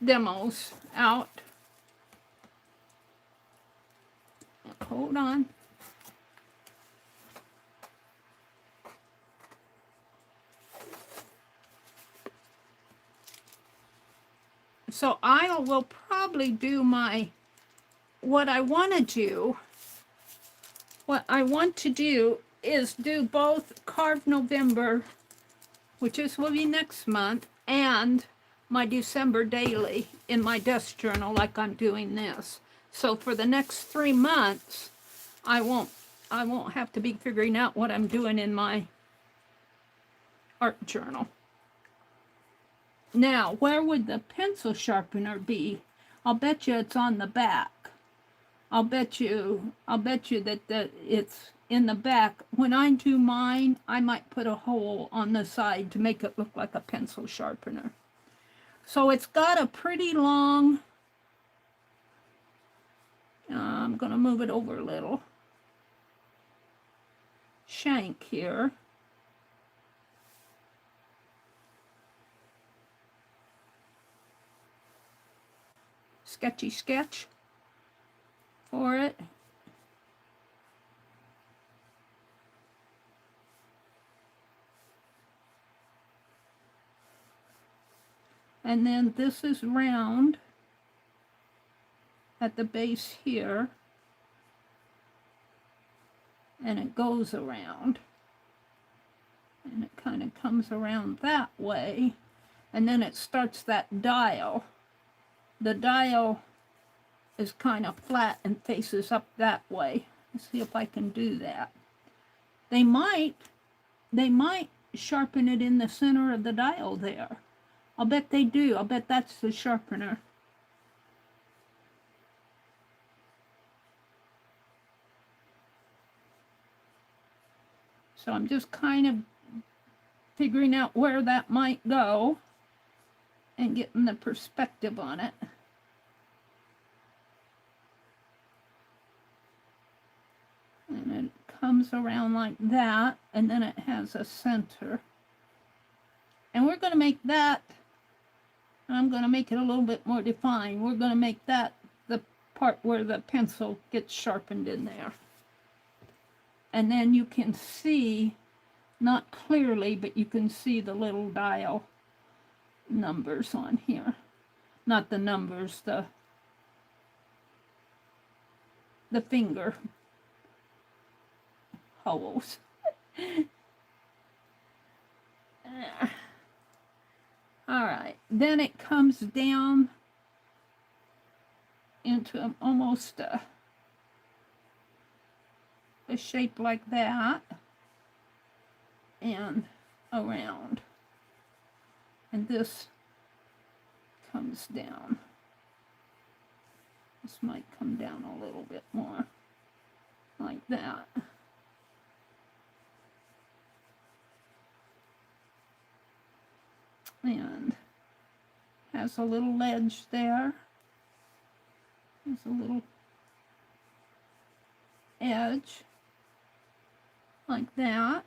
demos out. Hold on. So I will probably do what I want to do is do both Carve November, which will be next month, and my December daily in my desk journal like I'm doing this. So for the next 3 months, I won't have to be figuring out what I'm doing in my art journal. Now, where would the pencil sharpener be? I'll bet you it's on the back. I'll bet you that it's in the back. When I do mine, I might put a hole on the side to make it look like a pencil sharpener. So it's got a pretty long, I'm going to move it over a little, shank here. Sketchy sketch for it. And then this is round at the base here. And it goes around. And it kind of comes around that way. And then it starts that dial. The dial is kind of flat and faces up that way. Let's see if I can do that. They might sharpen it in the center of the dial there. I'll bet they do. I'll bet that's the sharpener. So I'm just kind of figuring out where that might go and getting the perspective on it. And it comes around like that, and then it has a center. And we're going to make that, I'm going to make it a little bit more defined. We're going to make that the part where the pencil gets sharpened in there. And then you can see, not clearly, but you can see the little dial numbers on here. Not the numbers, the finger holes. All right, then it comes down into almost a shape like that and around. And this comes down. This might come down a little bit more like that. And has a little ledge there. There's a little edge like that.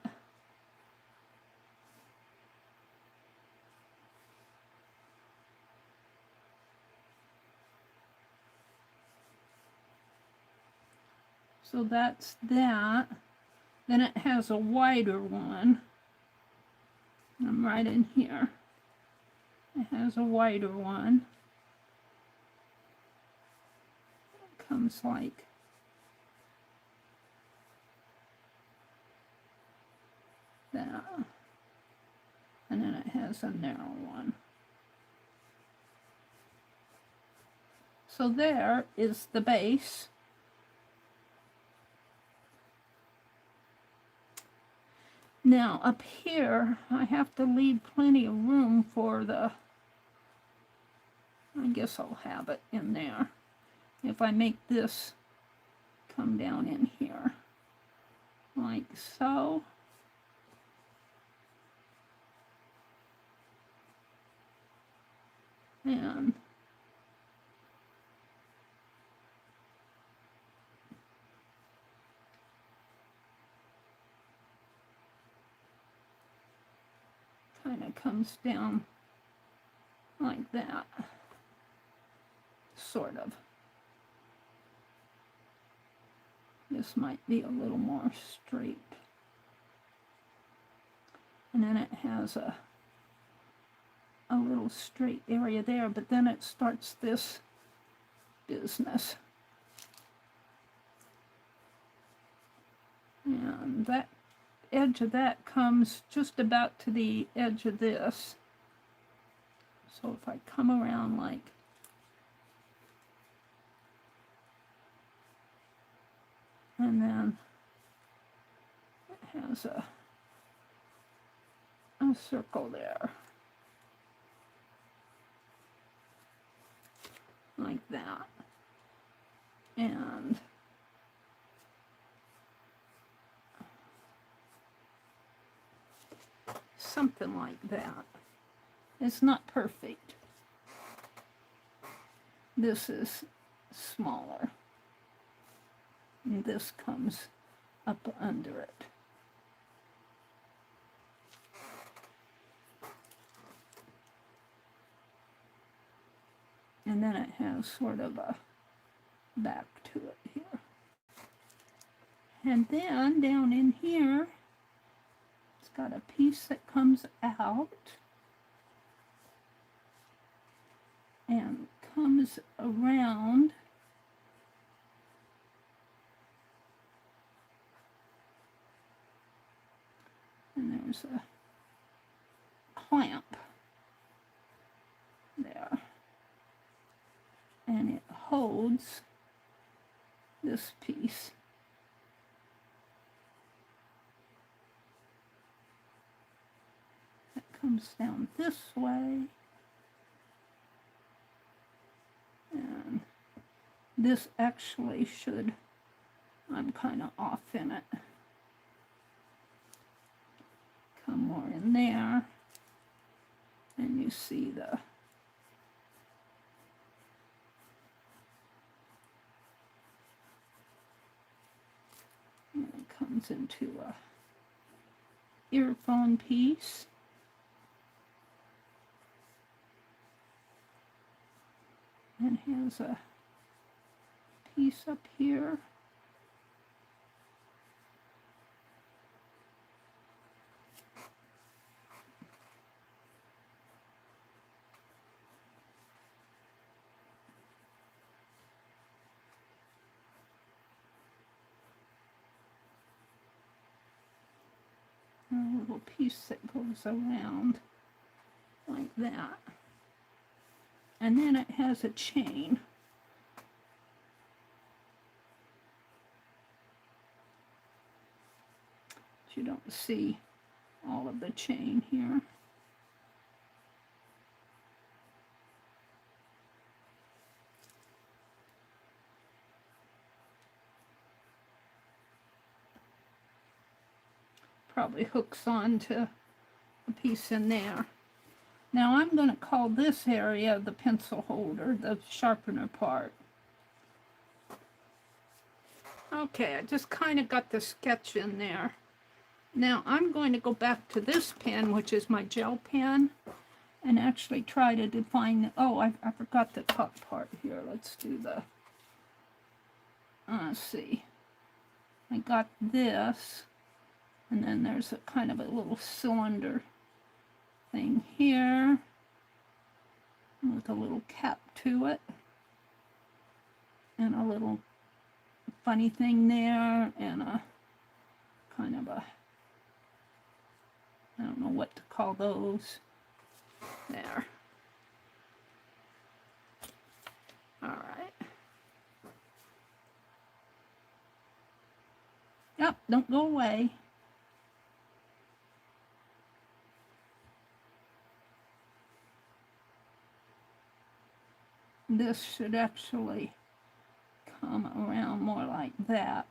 So that's that. Then it has a wider one. I'm right in here. It has a wider one. It comes like that. And then it has a narrow one. So there is the base. Now up here, I have to leave plenty of room for the, I guess I'll have it in there. If I make this come down in here, like so. And kind of comes down like that, sort of. This might be a little more straight. And then it has a little straight area there, but then it starts this business. And that edge of that comes just about to the edge of this. So if I come around like and then it has a circle there. Like that. And something like that. It's not perfect. This is smaller. And this comes up under it. And then it has sort of a back to it here. And then down in here, it's got a piece that comes out and comes around. And there's a clamp there. And it holds this piece. It comes down this way. And this actually should, I'm kind of off in it. Come more in there. And you see the and it comes into a earphone piece. And has a piece up here. A little piece that goes around like that. And then it has a chain. But you don't see all of the chain here. Probably hooks onto a piece in there. Now I'm going to call this area the pencil holder, the sharpener part. Okay, I just kind of got the sketch in there. Now I'm going to go back to this pen, which is my gel pen, and actually try to define, oh, I forgot the top part here. Let's do the, let's see. I got this, and then there's a kind of a little cylinder thing here with a little cap to it and a little funny thing there and a kind of a, I don't know what to call those there. All right. Yep, don't go away. This should actually come around more like that.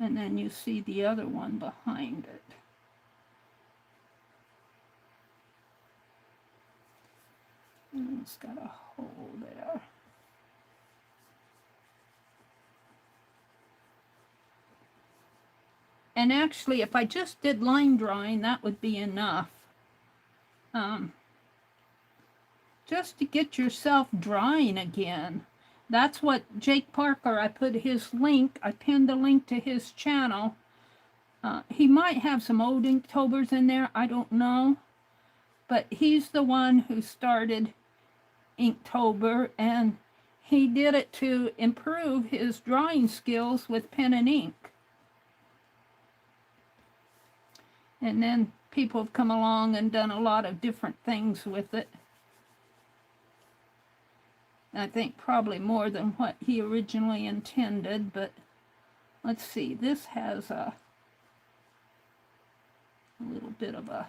And then you see the other one behind it. And it's got a hole there. And actually, if I just did line drawing, that would be enough. Just to get yourself drawing again. That's what Jake Parker, I put his link, I pinned the link to his channel. He might have some old Inktober's in there, I don't know. But he's the one who started Inktober, and he did it to improve his drawing skills with pen and ink. And then people have come along and done a lot of different things with it. I think probably more than what he originally intended, but let's see, this has a little bit of a,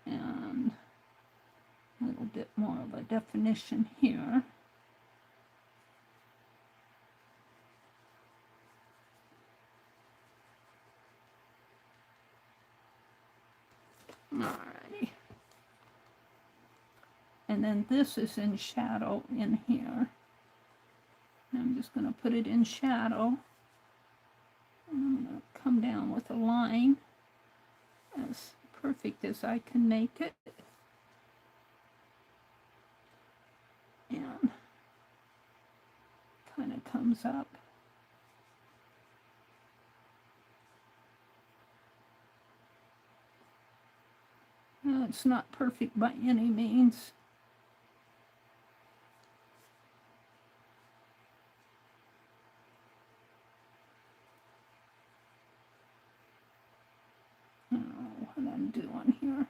and a little bit more of a definition here. Alrighty. And then this is in shadow in here. I'm just going to put it in shadow. And I'm going to come down with a line as perfect as I can make it. And kind of comes up. It's not perfect by any means. I don't know what I'm doing here.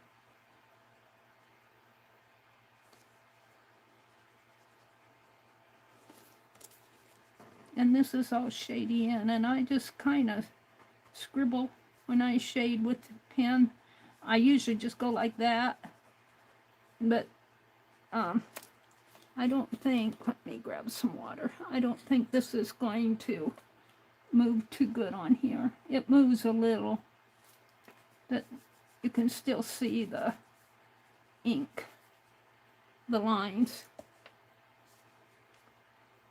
And this is all shady in, and I just kind of scribble when I shade with the pen. I usually just go like that, but I don't think, let me grab some water, I don't think this is going to move too good on here. It moves a little, but you can still see the ink, the lines.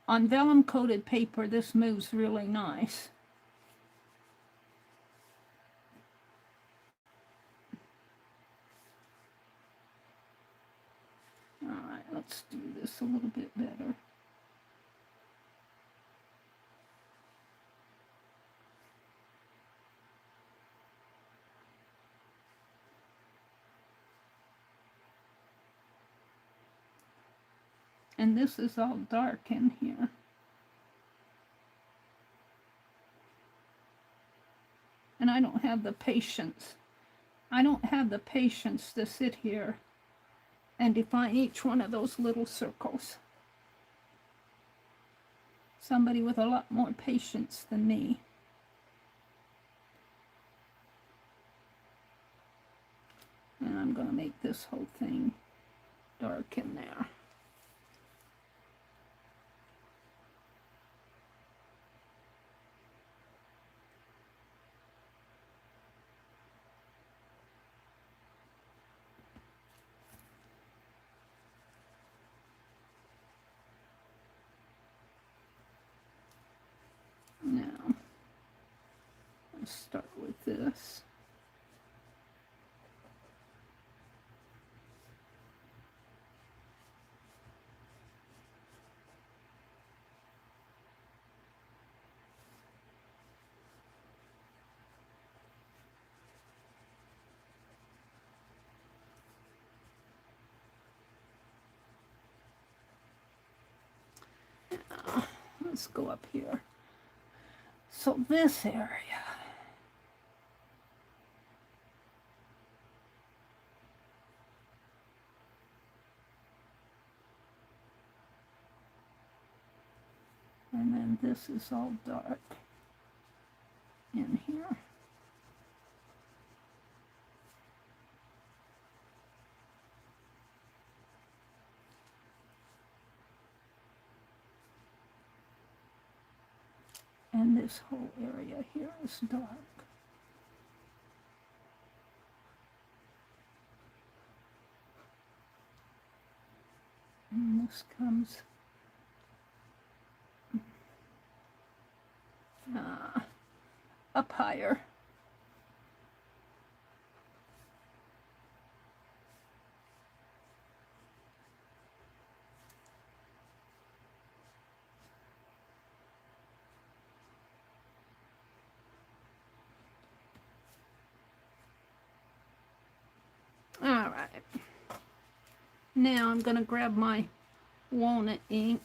On vellum coated paper, this moves really nice. All right, let's do this a little bit better. And this is all dark in here. And I don't have the patience. I don't have the patience to sit here and define each one of those little circles. Somebody with a lot more patience than me. And I'm going to make this whole thing dark in there. Now, let's start with this. Now, let's go up here. So this area, and then this is all dark in here. And this whole area here is dark. And this comes up higher. All right. Now I'm going to grab my walnut ink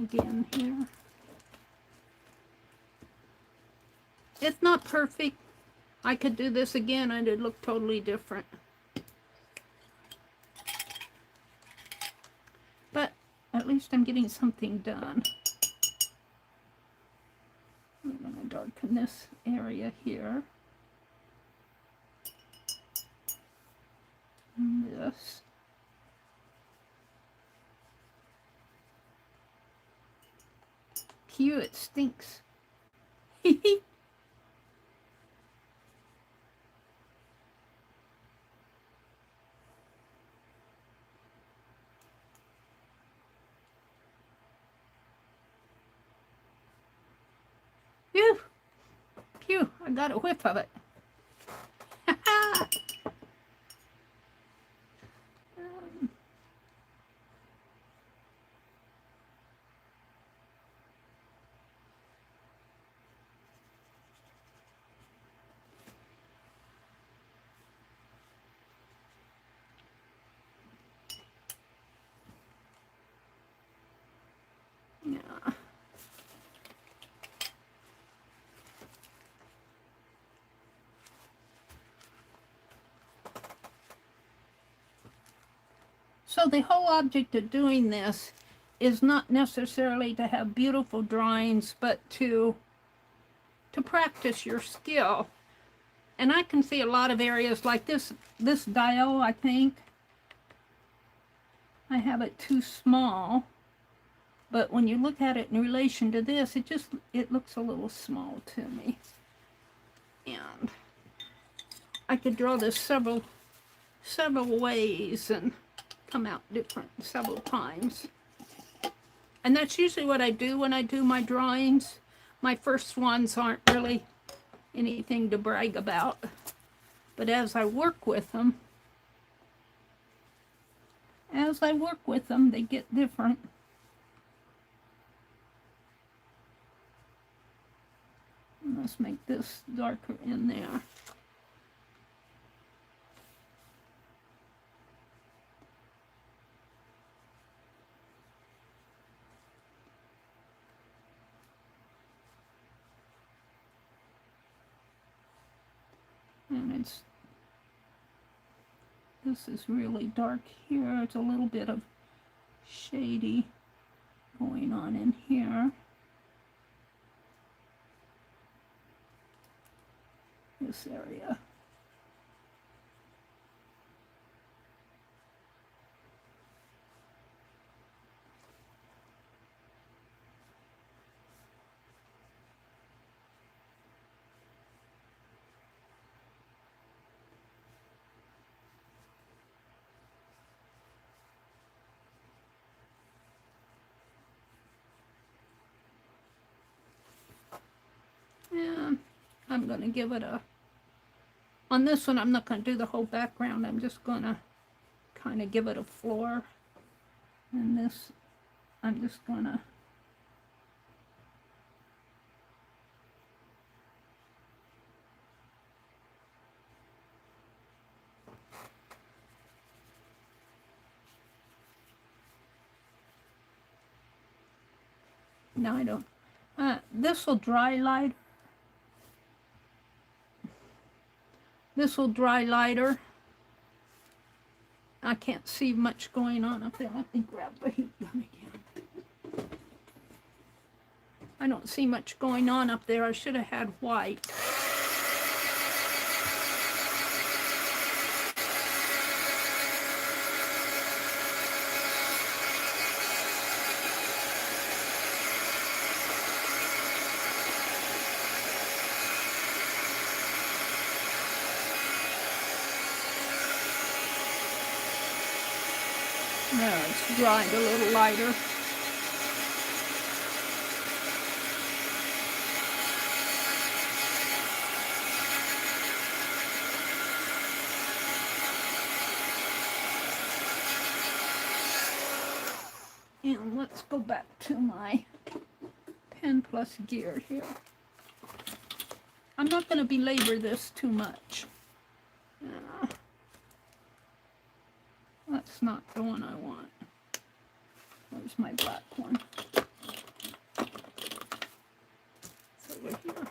again here. It's not perfect. I could do this again and it'd look totally different. But at least I'm getting something done. I'm going to darken this area here. And this. Phew, it stinks. Phew, phew, I got a whiff of it. Yeah. So the whole object of doing this is not necessarily to have beautiful drawings, but to practice your skill. And I can see a lot of areas like this dial, I think. I have it too small. But when you look at it in relation to this, it looks a little small to me. And I could draw this several ways and come out different several times. And that's usually what I do when I do my drawings. My first ones aren't really anything to brag about. But as I work with them, they get different. Let's make this darker in there. And this is really dark here. It's a little bit of shady going on in here. This area. And I'm going to give it a, on this one I'm not going to do the whole background, I'm just going to kind of give it a floor. And this, I'm just going to no, I don't. This will dry light. This will dry lighter. I can't see much going on up there. Let me grab the heat gun again. I don't see much going on up there. I should have had white. Now it's dried a little lighter. And let's go back to my pen plus gear here. I'm not going to belabor this too much. That's not the one I want. Where's my black one? It's over here.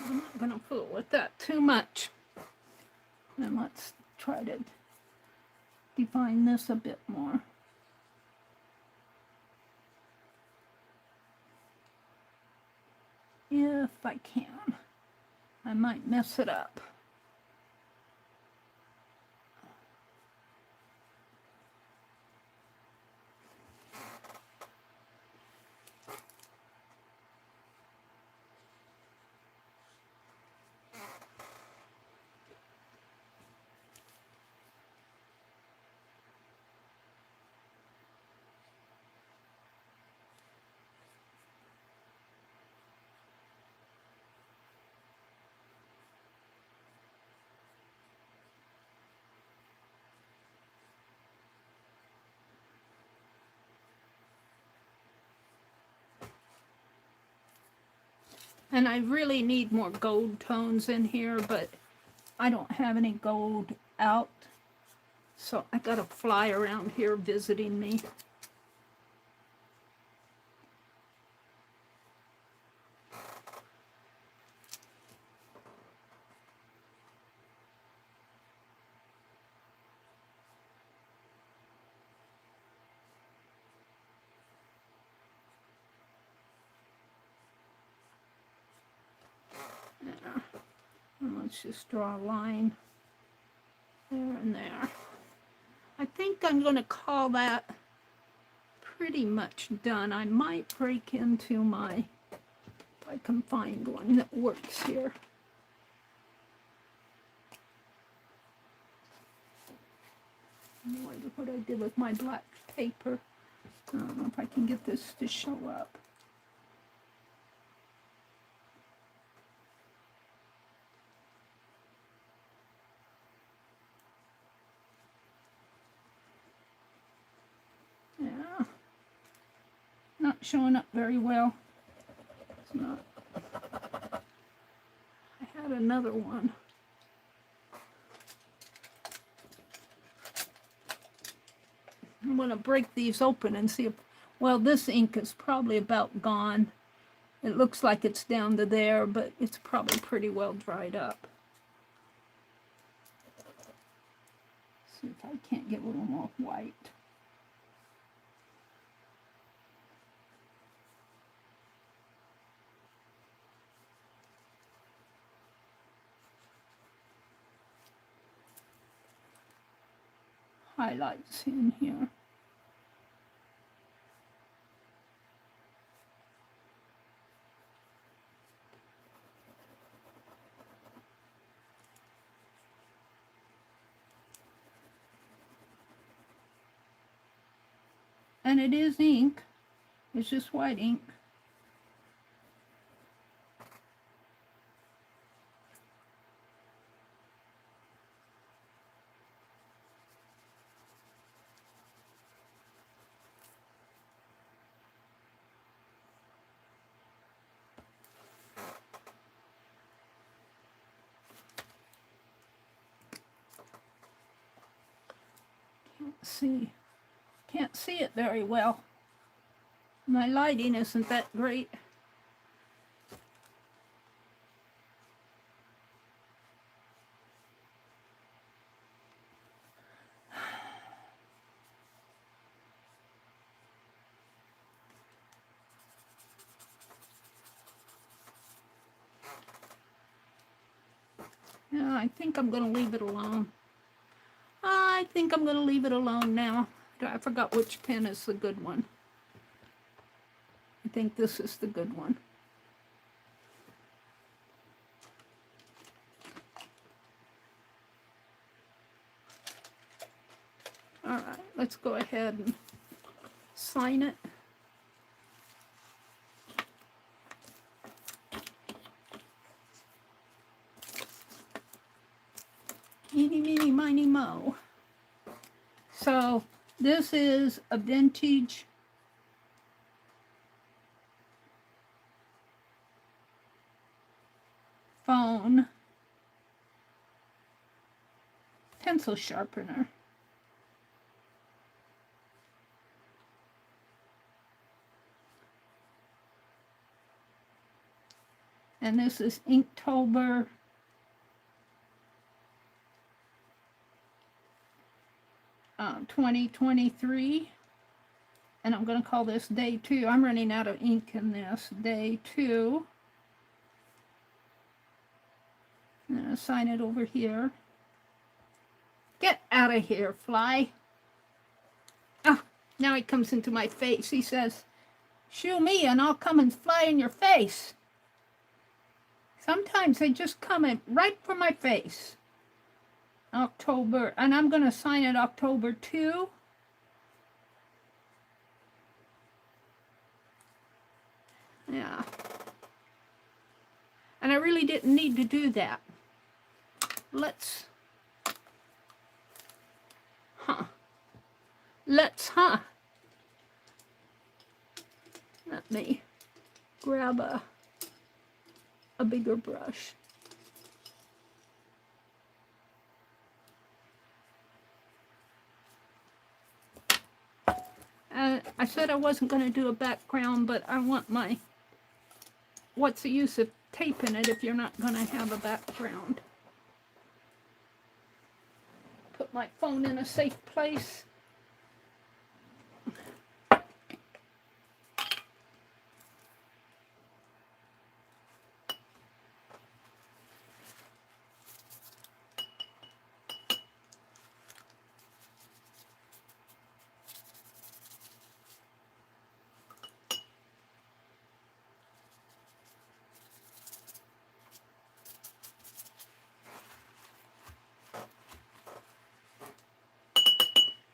I'm not going to fool with that too much. And let's try to define this a bit more. If I can. I might mess it up. And I really need more gold tones in here, but I don't have any gold out. So I got a fly around here visiting me. There. And let's just draw a line there and there. I think I'm going to call that pretty much done. I might break into my, if I can find one that works here. What I did with my black paper. I don't know if I can get this to show up. showing up very well. It's not. I had another one. I'm going to break these open and see if, well, this ink is probably about gone. It looks like it's down to there, but it's probably pretty well dried up. See if I can't get a little more white. Highlights in here. And it is ink. It's just white ink. Can't see it very well. My lighting isn't that great. Yeah, I think I'm going to leave it alone. I think I'm going to leave it alone now. I forgot which pen is the good one. I think this is the good one. All right, let's go ahead and sign it. Eeny, meeny, miny, mo. So this is a vintage phone pencil sharpener. And this is Inktober 2023. And I'm going to call this day 2. I'm running out of ink in this. Day 2. I'm going to sign it over here. Get out of here, fly. Oh, now he comes into my face. He says, shoo me and I'll come and fly in your face. Sometimes they just come in right for my face. October, and I'm going to sign it October 2. Yeah. And I really didn't need to do that. Let's, let me grab a bigger brush. I said I wasn't going to do a background, but I want my, what's the use of taping it if you're not going to have a background? Put my phone in a safe place.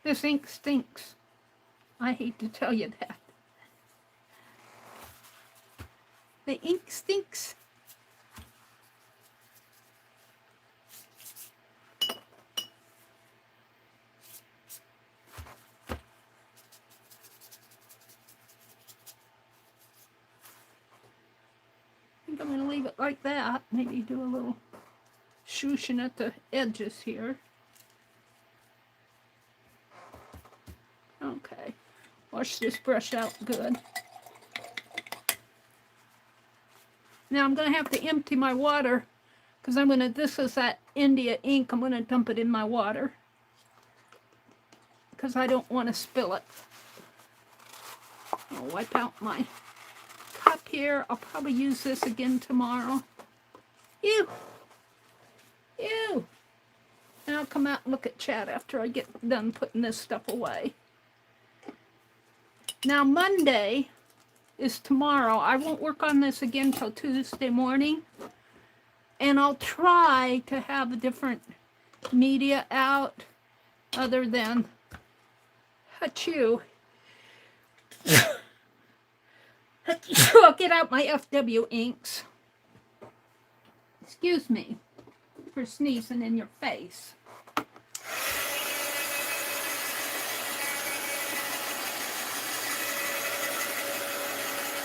This ink stinks. I hate to tell you that. The ink stinks. think I'm going to leave it like that. Maybe do a little swooshing at the edges here. Okay. Wash this brush out good. Now I'm going to have to empty my water because this is that India ink. I'm going to dump it in my water because I don't want to spill it. I'll wipe out my cup here. I'll probably use this again tomorrow. Ew. Ew. And I'll come out and look at chat after I get done putting this stuff away. Now Monday is tomorrow. I won't work on this again till Tuesday morning. And I'll try to have a different media out other than Achoo. I'll get out my FW inks. Excuse me for sneezing in your face.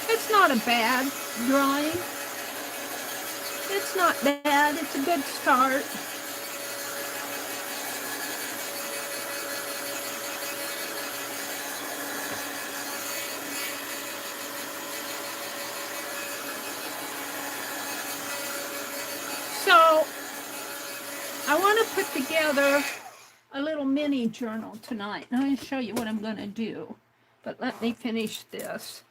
It's not a bad drawing. It's not bad. It's a good start. So, I want to put together a little mini journal tonight. And I'm going to show you what I'm going to do. But let me finish this.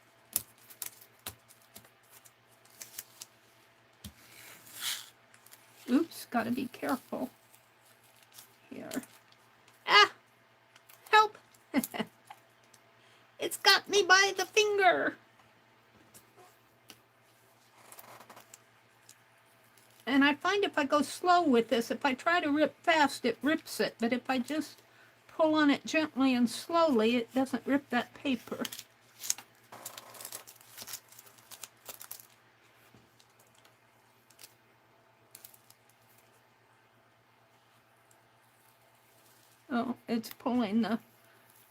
Oops, gotta be careful here. Ah! Help! It's got me by the finger. And I find if I go slow with this, if I try to rip fast, it rips it. But if I just pull on it gently and slowly, it doesn't rip that paper. Oh, it's pulling the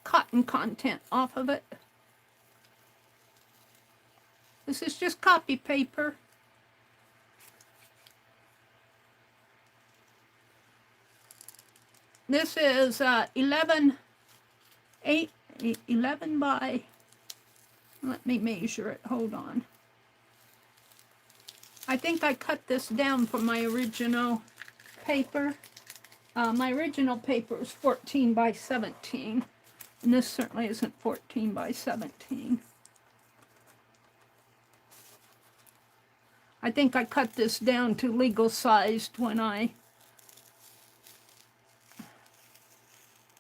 cotton content off of it. This is just copy paper. This is 11 by, let me measure it, hold on. I think I cut this down from my original paper. My original paper was 14 by 17, and this certainly isn't 14 by 17. I think I cut this down to legal sized when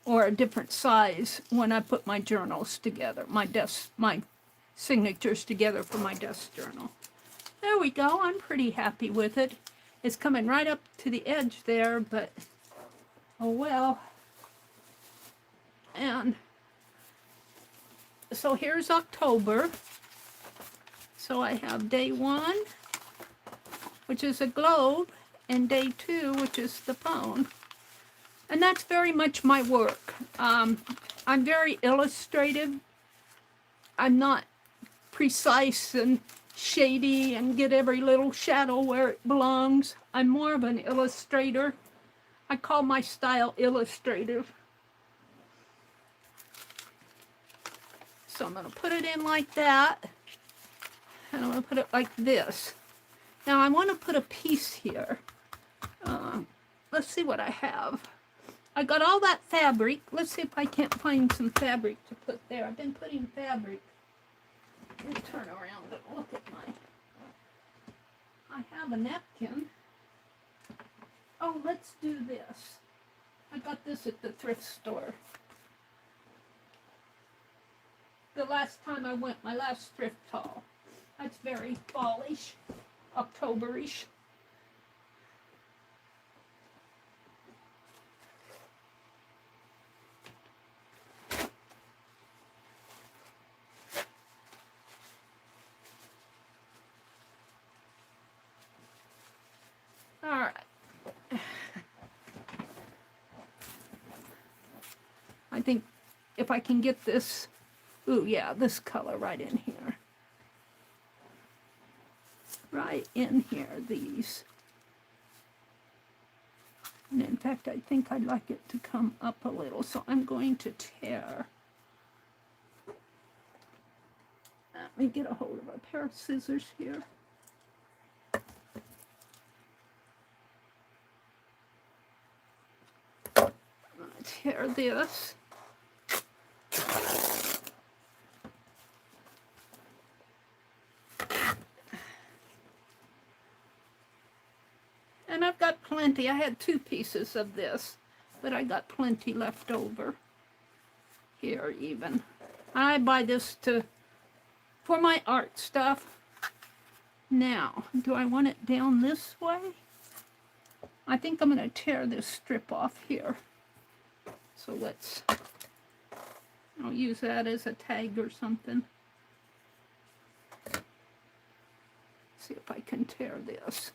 or a different size when I put my journals together, my signatures together for my desk journal. There we go. I'm pretty happy with it. It's coming right up to the edge there, but oh well. And so here's October. So I have day 1, which is a globe, and day 2, which is the phone. And that's very much my work. I'm very illustrative. I'm not precise and shady and get every little shadow where it belongs. I'm more of an illustrator. I call my style illustrative. So I'm going to put it in like that. And I'm going to put it like this. Now I want to put a piece here. Let's see what I have. I got all that fabric. Let's see if I can't find some fabric to put there. I've been putting fabric. Let me turn around and look at I have a napkin. Oh, let's do this. I got this at the thrift store. The last time I went, my last thrift haul. That's very fallish, Octoberish. All right. I think if I can get this, ooh, yeah, this color right in here. right in here, these. And in fact, I think I'd like it to come up a little, so I'm going to tear. Let me get a hold of a pair of scissors here. Tear this. And I've got plenty. I had 2 pieces of this, but I got plenty left over here even. I buy this for my art stuff. Now, do I want it down this way? I think I'm going to tear this strip off here. So I'll use that as a tag or something. See if I can tear this.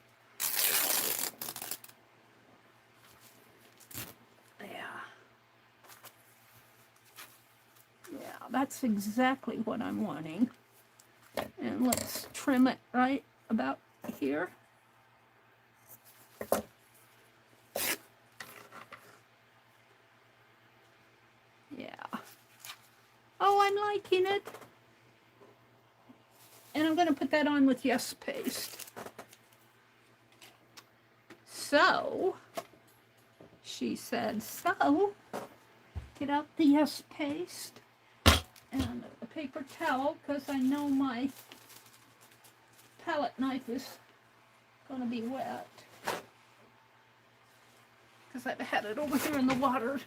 Yeah, that's exactly what I'm wanting. And let's trim it right about here. Yeah. Oh, I'm liking it. And I'm going to put that on with Yes Paste. So, she said, so, get out the Yes Paste and a paper towel, because I know my palette knife is going to be wet. Because I've had it over here in the water.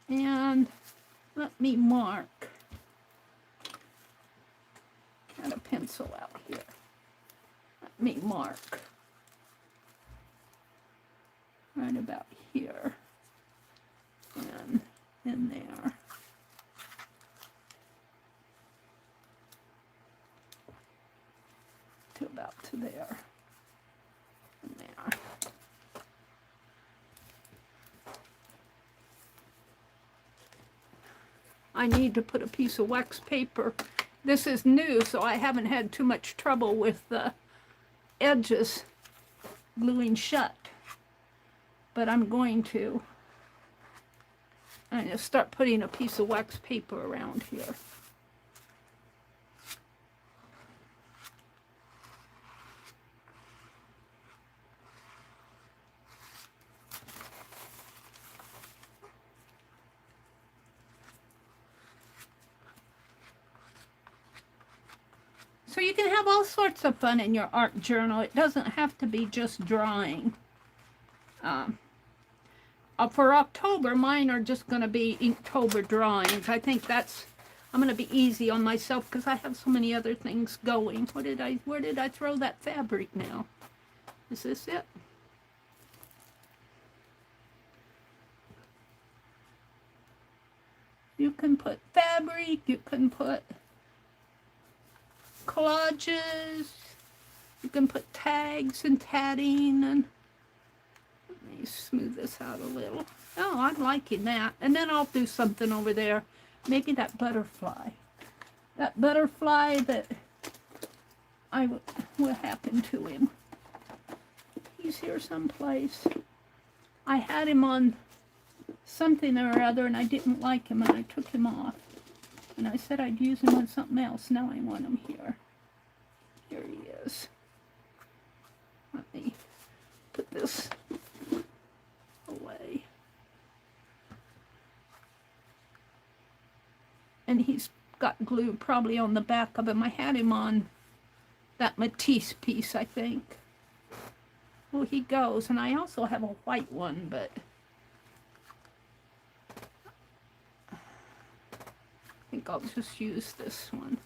And let me mark. Got a pencil out here. Let me mark. Right about here. And in there. To about to there. And there. I need to put a piece of wax paper. This is new, so I haven't had too much trouble with the edges gluing shut. But I'm going to start putting a piece of wax paper around here. So you can have all sorts of fun in your art journal. It doesn't have to be just drawing. For October, mine are just going to be Inktober drawings. I think I'm going to be easy on myself because I have so many other things going. Where did I throw that fabric now? Is this it? You can put fabric, you can put collages, you can put tags and tatting, and let me smooth this out a little. Oh, I'm liking that. And then I'll do something over there. Maybe that butterfly. That butterfly that what happened to him? He's here someplace. I had him on something or other and I didn't like him and I took him off. And I said I'd use him on something else. Now I want him here. Here he is. Let me put this away. And he's got glue probably on the back of him. I had him on that Matisse piece, I think. Well, he goes. And I also have a white one, but I think I'll just use this one.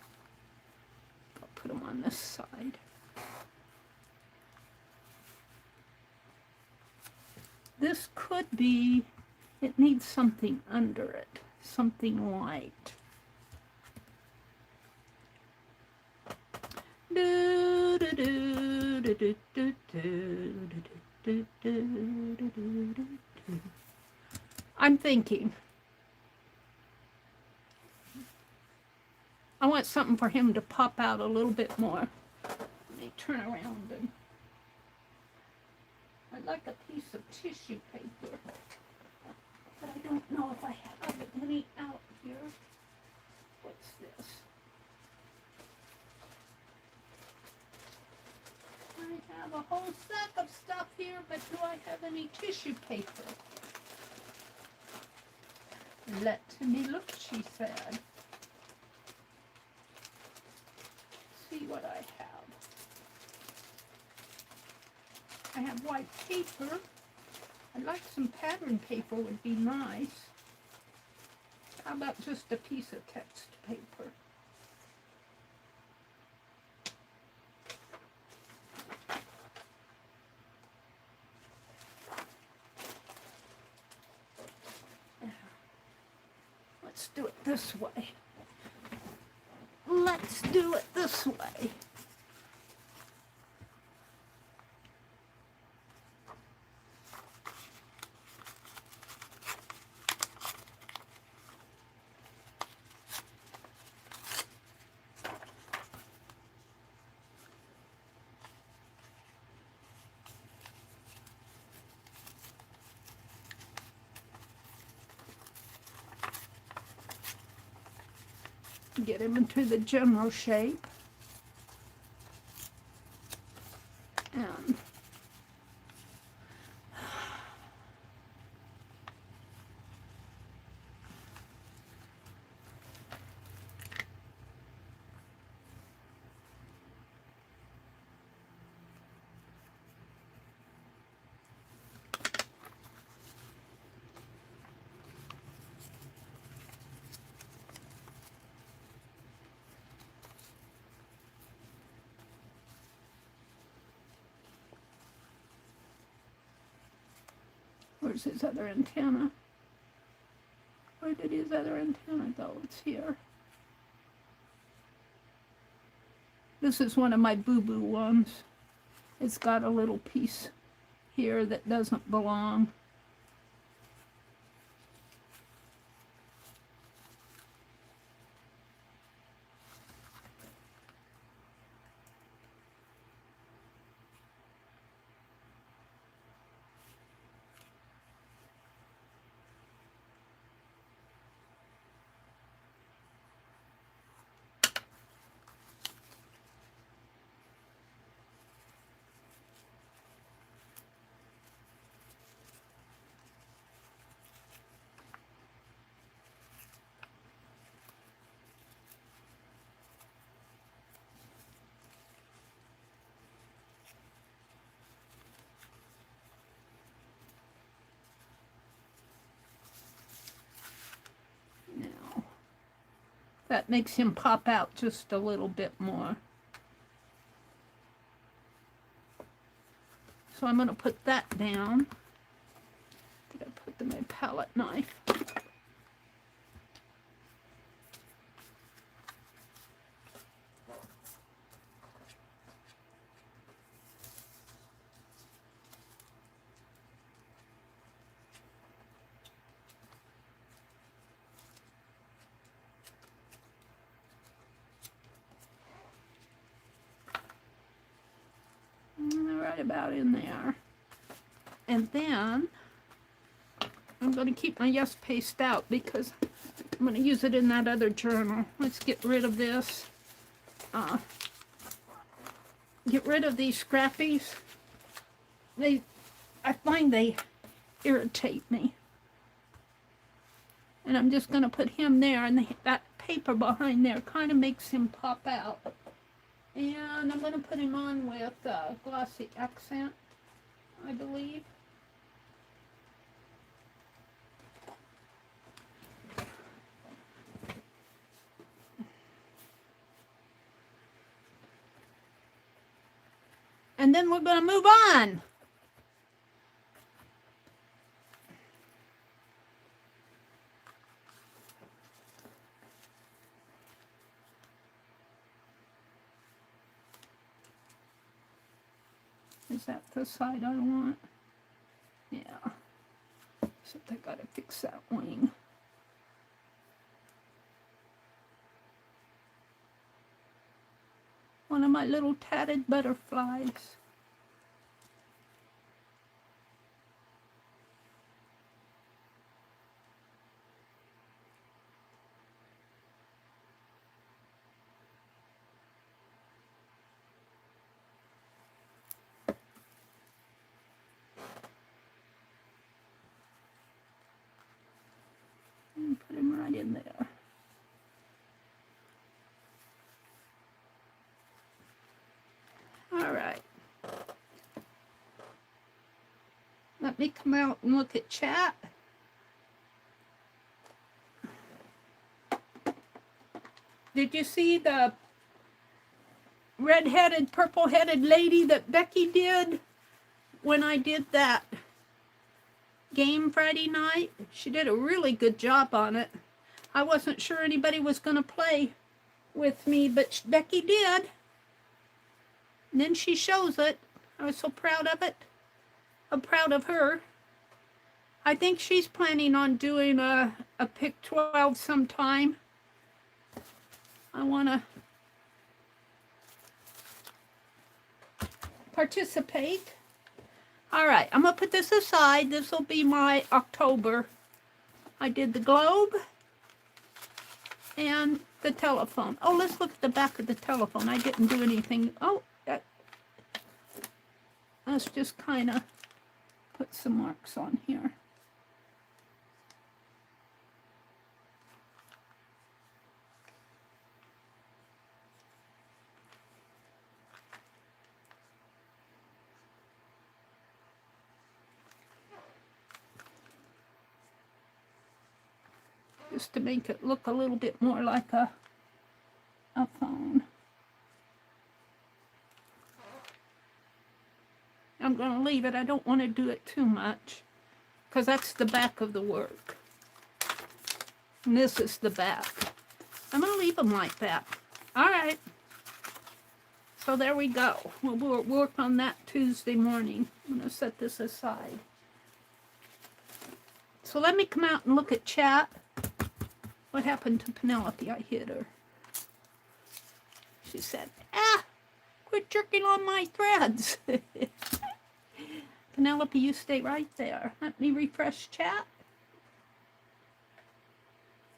I'll put them on this side. This could be, it needs something under it, something light. Do, do, do, do, do, do, do, do. I'm thinking. I want something for him to pop out a little bit more. Let me turn around and I'd like a piece of tissue paper, but I don't know if I have any out here. What's this? I have a whole sack of stuff here, but do I have any tissue paper? Let me look, she said. See what I have. I have white paper. I'd like some pattern paper, would be nice. How about just a piece of text paper? Let's do it this way. Let's do it this way. Get him into the general shape. And where's his other antenna? Where did his other antenna go? It's here. This is one of my boo-boo ones. It's got a little piece here that doesn't belong. That makes him pop out just a little bit more. So I'm going to put that down. I think I put my palette knife. Right about in there. And then I'm going to keep my yes paste out because I'm going to use it in that other journal. Let's get rid of this. Get rid of these scrappies. I find they irritate me. And I'm just going to put him there, and that paper behind there kind of makes him pop out. And I'm going to put him on with glossy accent, I believe. And then we're going to move on. Is that the side I want? Except I gotta fix that wing. One of my little tatted butterflies. And put him right in there. All right. Let me come out and look at chat. Did you see the red-headed, purple-headed lady that Becky did when I did that game Friday night? She did a really good job on it. I wasn't sure anybody was going to play with me, but Becky did. And then she shows it. I was so proud of it. I'm proud of her. I think she's planning on doing a pick 12 sometime. I want to participate. All right, I'm going to put this aside. This will be my October. I did the globe and the telephone. Oh, let's look at the back of the telephone. I didn't do anything. Oh, let's just kind of put some marks on here. Just to make it look a little bit more like a phone. I'm going to leave it. I don't want to do it too much because that's the back of the work. And this is the back. I'm going to leave them like that. All right. So there we go. We'll work on that Tuesday morning. I'm going to set this aside. So let me come out and look at chat. What happened to Penelope? I hit her. She said, quit jerking on my threads. Penelope, you stay right there. Let me refresh chat.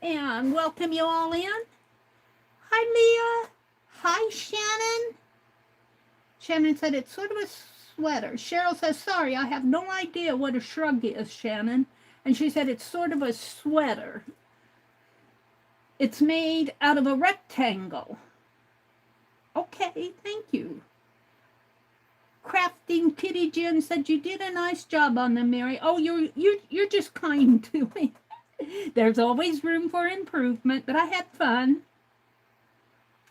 And welcome you all in. Hi, Leah. Hi, Shannon. Shannon said it's sort of a sweater. Cheryl says, sorry, I have no idea what a shrug is, Shannon. And she said it's sort of a sweater. It's made out of a rectangle. Okay, thank you. Crafting Kitty Jen said you did a nice job on them, Mary. Oh, you're just kind to me. There's always room for improvement, but I had fun.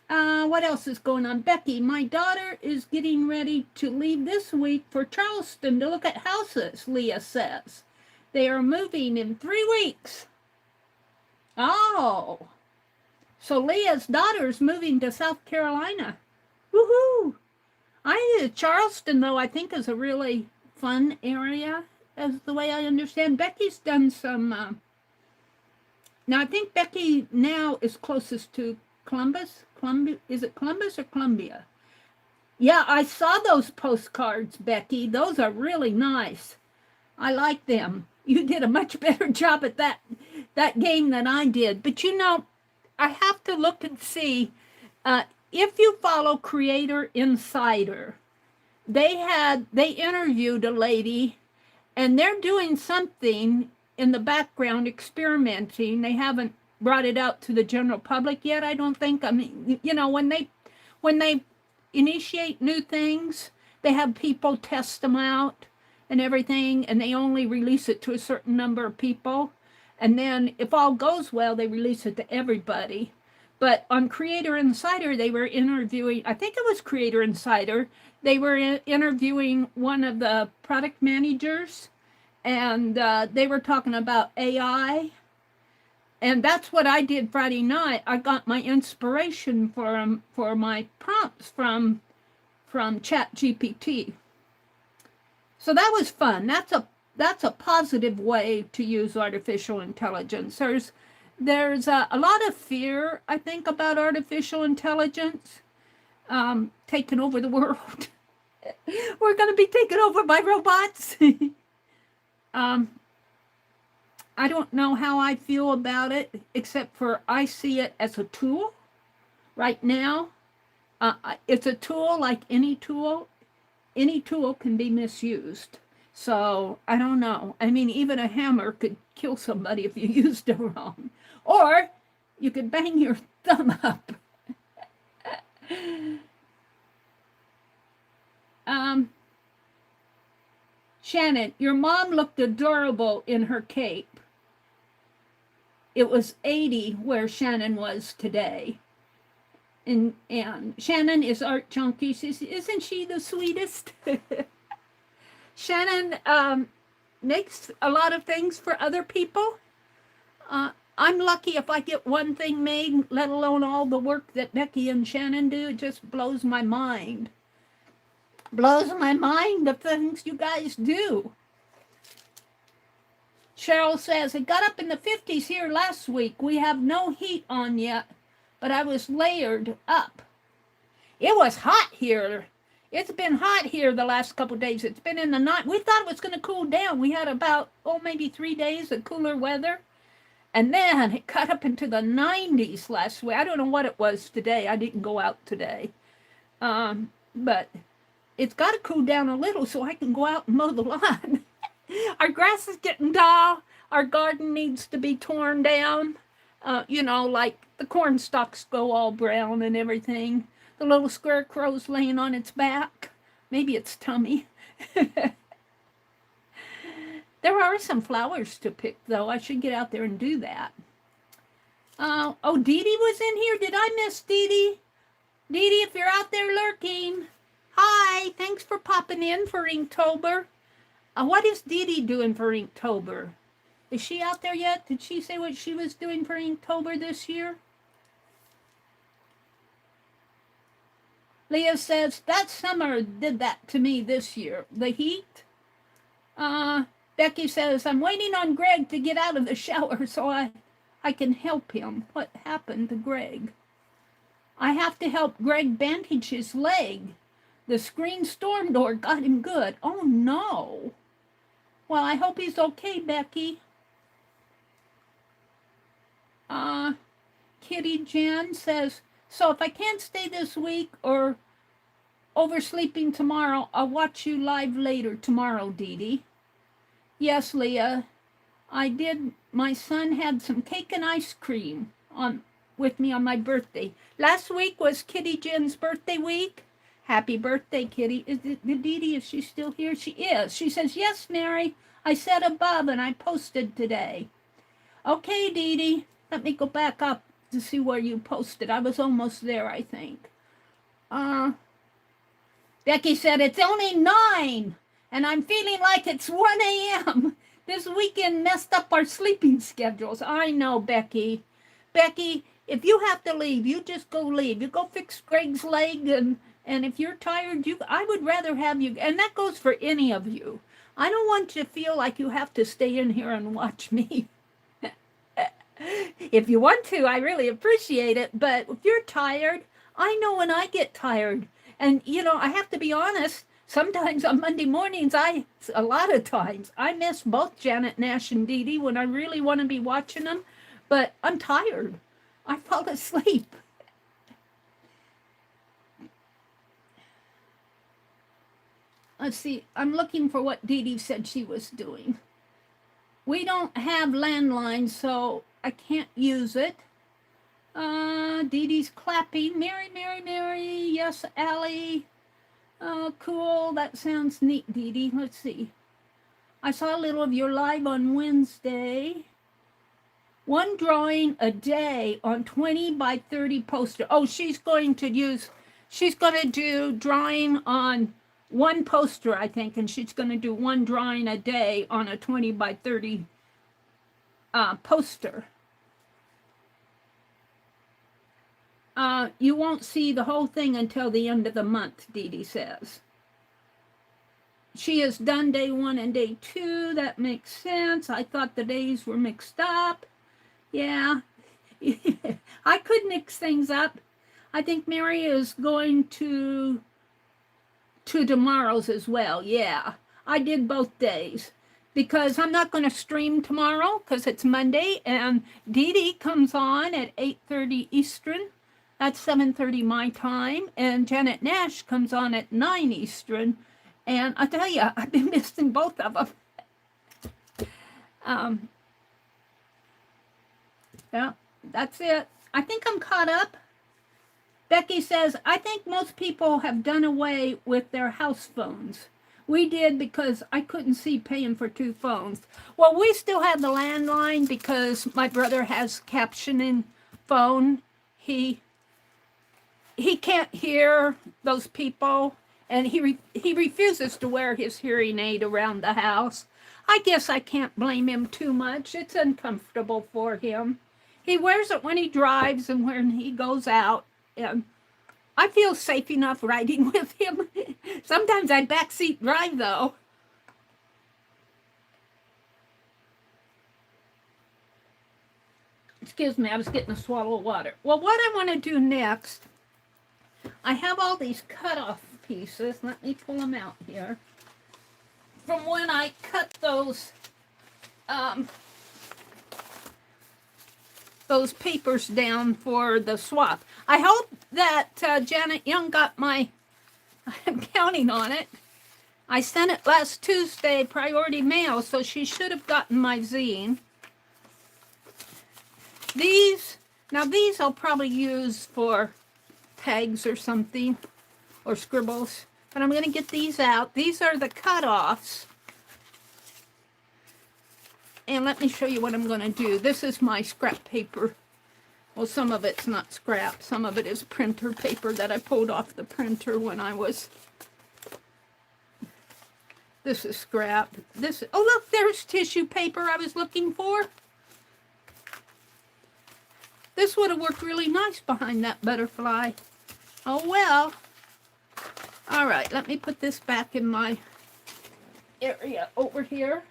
What else is going on? Becky, my daughter is getting ready to leave this week for Charleston to look at houses, Leah says. They are moving in 3 weeks. Oh. So Leah's daughter's moving to South Carolina. Woohoo! Charleston, though, I think is a really fun area, as the way I understand. Becky's done some... now, I think Becky now is closest to Columbus. Is it Columbus or Columbia? Yeah, I saw those postcards, Becky. Those are really nice. I like them. You did a much better job at that game than I did. But you know, I have to look and see... if you follow Creator Insider, they interviewed a lady, and they're doing something in the background, experimenting. They haven't brought it out to the general public yet, I don't think. I mean, you know, when they initiate new things, they have people test them out and everything, and they only release it to a certain number of people. And then if all goes well, they release it to everybody. But on Creator Insider, they were interviewing, I think it was Creator Insider, they were interviewing one of the product managers, and they were talking about AI. And that's what I did Friday night. I got my inspiration for my prompts from ChatGPT. So that was fun. That's a that's a positive way to use artificial intelligence. There's a lot of fear, I think, about artificial intelligence taking over the world. We're going to be taken over by robots. um, I don't know how I feel about it, except for I see it as a tool right now. It's a tool like any tool. Any tool can be misused. So I don't know. I mean, even a hammer could kill somebody if you used it wrong. Or you could bang your thumb up. Shannon, your mom looked adorable in her cape. It was 80 where Shannon was today. And Shannon is art junkie. Isn't she the sweetest? Shannon makes a lot of things for other people. I'm lucky if I get one thing made, let alone all the work that Becky and Shannon do. It just blows my mind. Blows my mind the things you guys do. Cheryl says, it got up in the 50s here last week. We have no heat on yet, but I was layered up. It was hot here. It's been hot here the last couple of days. It's been in the night. We thought it was going to cool down. We had about, maybe 3 days of cooler weather. And then it got up into the 90s last week. I don't know what it was today. I didn't go out today. But it's got to cool down a little so I can go out and mow the lawn. Our grass is getting tall. Our garden needs to be torn down. Like the corn stalks go all brown and everything. The little scarecrow's laying on its back. Maybe its tummy. There are some flowers to pick, though. I should get out there and do that. Dee Dee was in here. Did I miss Dee Dee? Dee Dee, if you're out there lurking, hi. Thanks for popping in for Inktober. What is Dee Dee doing for Inktober? Is she out there yet? Did she say what she was doing for Inktober this year? Leah says, that summer did that to me this year. The heat. Becky says, I'm waiting on Greg to get out of the shower so I can help him. What happened to Greg? I have to help Greg bandage his leg. The screen storm door got him good. Oh, no. Well, I hope he's okay, Becky. Kitty Jan says, so if I can't stay this week or oversleeping tomorrow, I'll watch you live later tomorrow, Dee Dee. Yes, Leah, I did. My son had some cake and ice cream with me on my birthday. Last week was Kitty Jen's birthday week. Happy birthday, Kitty. Dee Dee, is she still here? She is. She says, yes, Mary, I said above and I posted today. Okay, Dee Dee, let me go back up to see where you posted. I was almost there, I think. Becky said, it's only 9. And I'm feeling like it's 1 a.m. This weekend messed up our sleeping schedules. I know, Becky. Becky, if you have to leave, you just go leave. You go fix Greg's leg, and if you're tired, I would rather have you. And that goes for any of you. I don't want you to feel like you have to stay in here and watch me. If you want to, I really appreciate it. But if you're tired, I know when I get tired. And, I have to be honest. Sometimes on Monday mornings, a lot of times, I miss both Janet Nash and Dee Dee when I really want to be watching them, but I'm tired. I fall asleep. Let's see, I'm looking for what Dee Dee said she was doing. We don't have landlines, so I can't use it. Dee Dee's clapping. Mary, yes, Allie. Oh, cool. That sounds neat, Dee Dee. Let's see. I saw a little of your live on Wednesday. 1 drawing a day on 20 by 30 poster. Oh, she's going to do drawing on 1 poster, I think, and she's going to do 1 drawing a day on a 20 by 30 poster. You won't see the whole thing until the end of the month, Dee Dee says. she has done day 1 and day 2. That makes sense. I thought the days were mixed up. Yeah, I could mix things up. I think Meri is going to tomorrow's as well. Yeah, I did both days because I'm not going to stream tomorrow because it's Monday, and Dee Dee comes on at 8:30 Eastern. That's 7:30 my time, and Janet Nash comes on at 9 Eastern. And I tell you, I've been missing both of them. Yeah, that's it. I think I'm caught up. Becky says, I think most people have done away with their house phones. We did because I couldn't see paying for 2 phones. Well, we still have the landline because my brother has captioning phone. He can't hear those people, and he refuses to wear his hearing aid around the house. I guess I can't blame him too much. It's uncomfortable for him. He wears it when he drives and when he goes out, and I feel safe enough riding with him. Sometimes I backseat drive, though. Excuse me, I was getting a swallow of water. Well, what I want to do next, I have all these cut-off pieces. Let me pull them out here. From when I cut those papers down for the swap. I hope that Janet Young got my, I'm counting on it. I sent it last Tuesday, priority mail, so she should have gotten my zine. These I'll probably use for tags or something, or scribbles. But I'm going to get these out. These are the cut-offs. And let me show you what I'm going to do. This is my scrap paper. Well, some of it's not scrap. Some of it is printer paper that I pulled off the printer when I was... This is scrap. Oh, look, there's tissue paper I was looking for. This would have worked really nice behind that butterfly. Oh, well. All right, let me put this back in my area over here.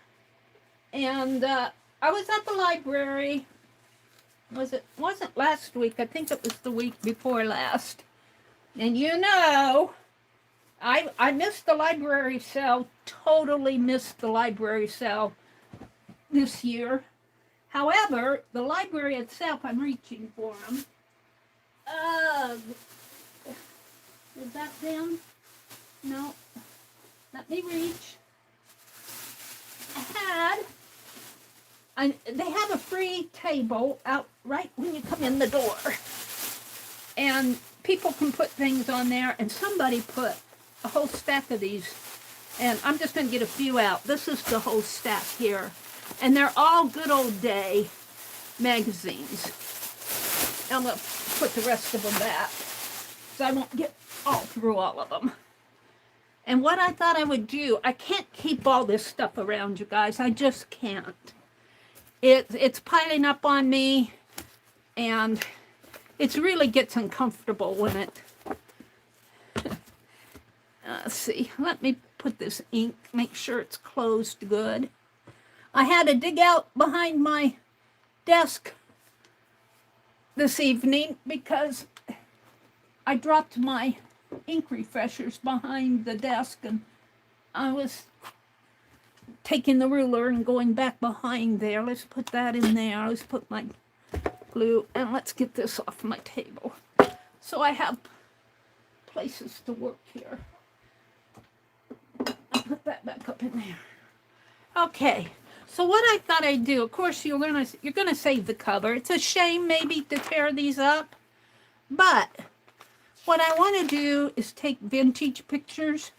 And I was at the library. Wasn't last week. I think it was the week before last. And you know, I missed the library sale. Totally missed the library sale this year. However, the library itself, I'm reaching for them. Is that them? No. Let me reach. They have a free table out right when you come in the door. And people can put things on there, and somebody put a whole stack of these. And I'm just going to get a few out. This is the whole stack here. And they're all good old day magazines. I'm going to put the rest of them back, so I won't get all through all of them. And what I thought I would do, I can't keep all this stuff around, you guys. I just can't. It's piling up on me, and it really gets uncomfortable when it... Let's see. Let me put this ink, make sure it's closed good. I had to dig out behind my desk this evening because I dropped my ink refreshers behind the desk, and I was taking the ruler and going back behind there. Let's put that in there. Let's put my glue, and let's get this off my table so I have places to work here. I'll put that back up in there. Okay, so what I thought I'd do, of course you're gonna save the cover. It's a shame maybe to tear these up, but what I want to do is take vintage pictures.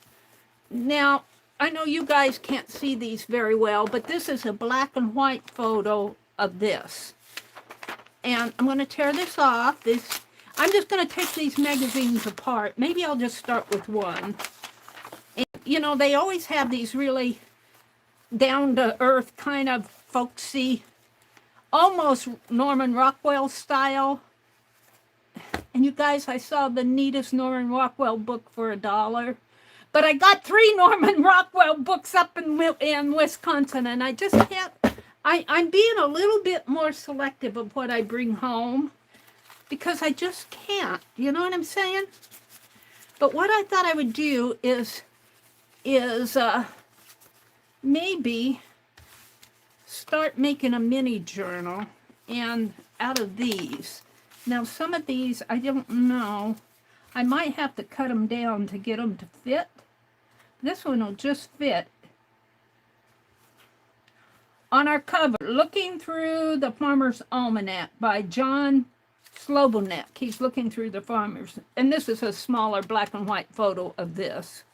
Now, I know you guys can't see these very well, but this is a black and white photo of this. And I'm going to tear this off. I'm just going to take these magazines apart. Maybe I'll just start with one. And, you know, they always have these really down-to-earth kind of folksy, almost Norman Rockwell style. And you guys, I saw the neatest Norman Rockwell book for $1. But I got 3 Norman Rockwell books up in Wisconsin, and I just can't. I'm being a little bit more selective of what I bring home because I just can't. You know what I'm saying? But what I thought I would do is maybe start making a mini journal and out of these. Now some of these I don't know. I might have to cut them down to get them to fit. This one will just fit. On our cover, Looking Through the Farmer's Almanac by John Slobonek. He's looking through the farmers. And this is a smaller black and white photo of this.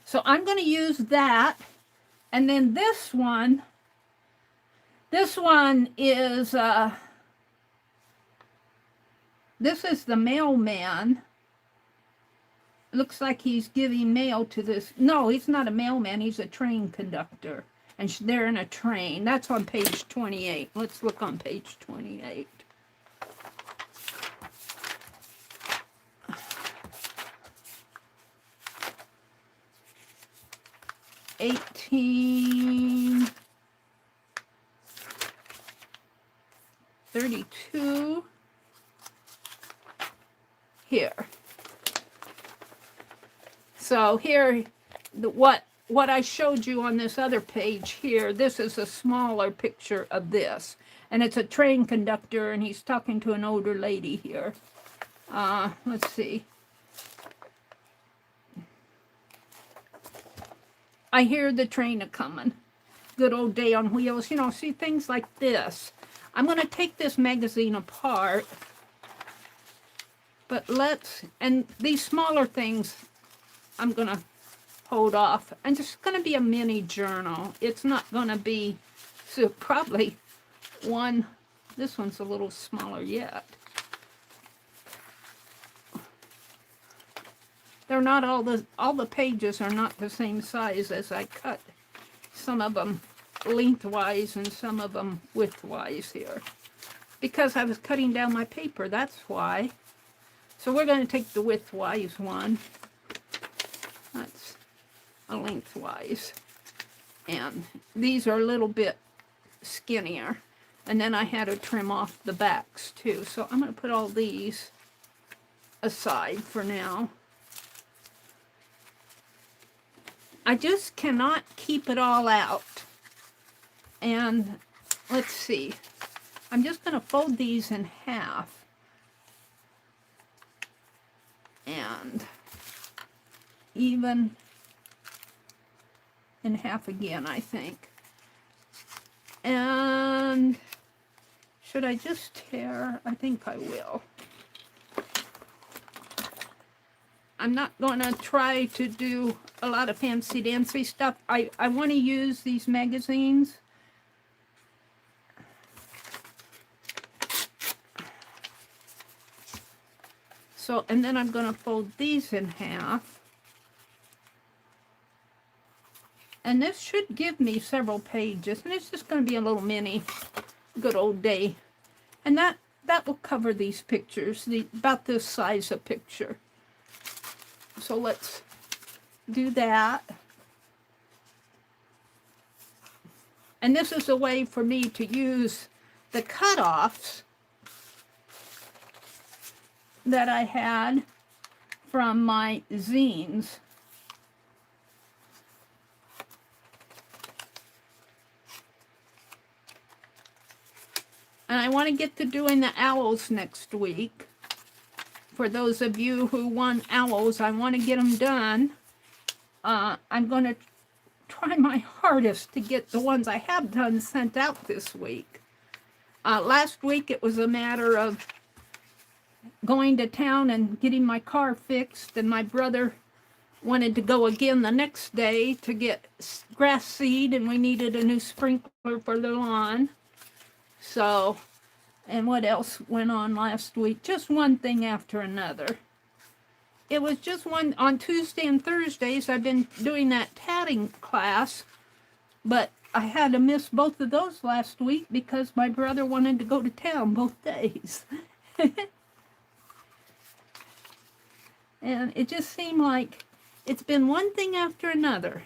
So I'm going to use that. And then this one is, this is the mailman. Looks like he's giving mail to this. No, he's not a mailman. He's a train conductor. And they're in a train. That's on page 28. Let's look on page 28. $18.32 here. So here, what I showed you on this other page here, this is a smaller picture of this. And it's a train conductor, and he's talking to an older lady here. Let's see. I hear the train a-coming. Good old day on wheels. You know, see things like this. I'm going to take this magazine apart. But and these smaller things, I'm going to hold off. And it's going to be a mini journal. It's not going to be, so probably one, this one's a little smaller yet. They're not all the pages are not the same size as I cut. Some of them lengthwise and some of them widthwise here. Because I was cutting down my paper, that's why. So we're going to take the widthwise one. That's a lengthwise. And these are a little bit skinnier. And then I had to trim off the backs too. So I'm going to put all these aside for now. I just cannot keep it all out. And let's see. I'm just going to fold these in half. And even in half again, I think. And should I just tear? I think I will. I'm not going to try to do a lot of fancy-dancy stuff. I want to use these magazines. So, and then I'm going to fold these in half. And this should give me several pages. And it's just going to be a little mini good old day. And that will cover these pictures, about this size of picture. So let's do that. And this is a way for me to use the cutoffs that I had from my zines. And I want to get to doing the owls next week. For those of you who want owls, I want to get them done. I'm going to try my hardest to get the ones I have done sent out this week. Last week it was a matter of going to town and getting my car fixed, and my brother wanted to go again the next day to get grass seed, and we needed a new sprinkler for the lawn. So, and what else went on last week? Just one thing after another. It was just one, on Tuesday and Thursdays, I've been doing that tatting class, but I had to miss both of those last week because my brother wanted to go to town both days. And it just seemed like It's been one thing after another.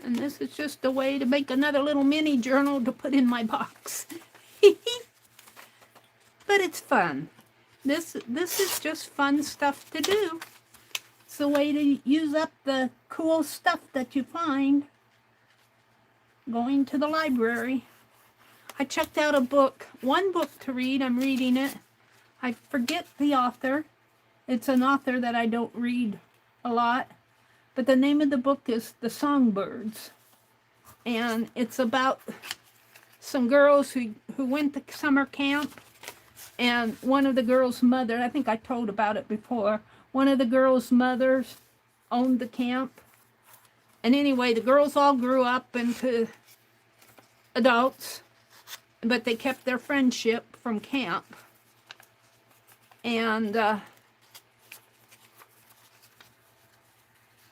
And this is just a way to make another little mini journal to put in my box. But it's fun. This is just fun stuff to do. It's a way to use up the cool stuff that you find going to the library. I checked out a book, one book to read. I'm reading it. I forget the author. It's an author that I don't read a lot. But the name of the book is The Songbirds. And it's about some girls who went to summer camp. And one of the girls' mother, I think I told about it before, one of the girls' mothers owned the camp. And anyway, the girls all grew up into adults, but they kept their friendship from camp. And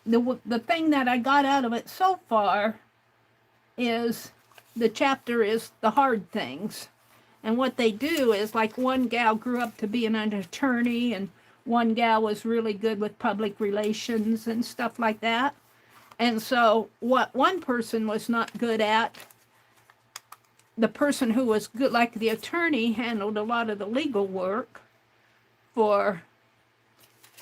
the thing that I got out of it so far is the chapter is the hard things. And what they do is, like, one gal grew up to be an attorney, and one gal was really good with public relations and stuff like that. And so what one person was not good at, the person who was good, like the attorney, handled a lot of the legal work for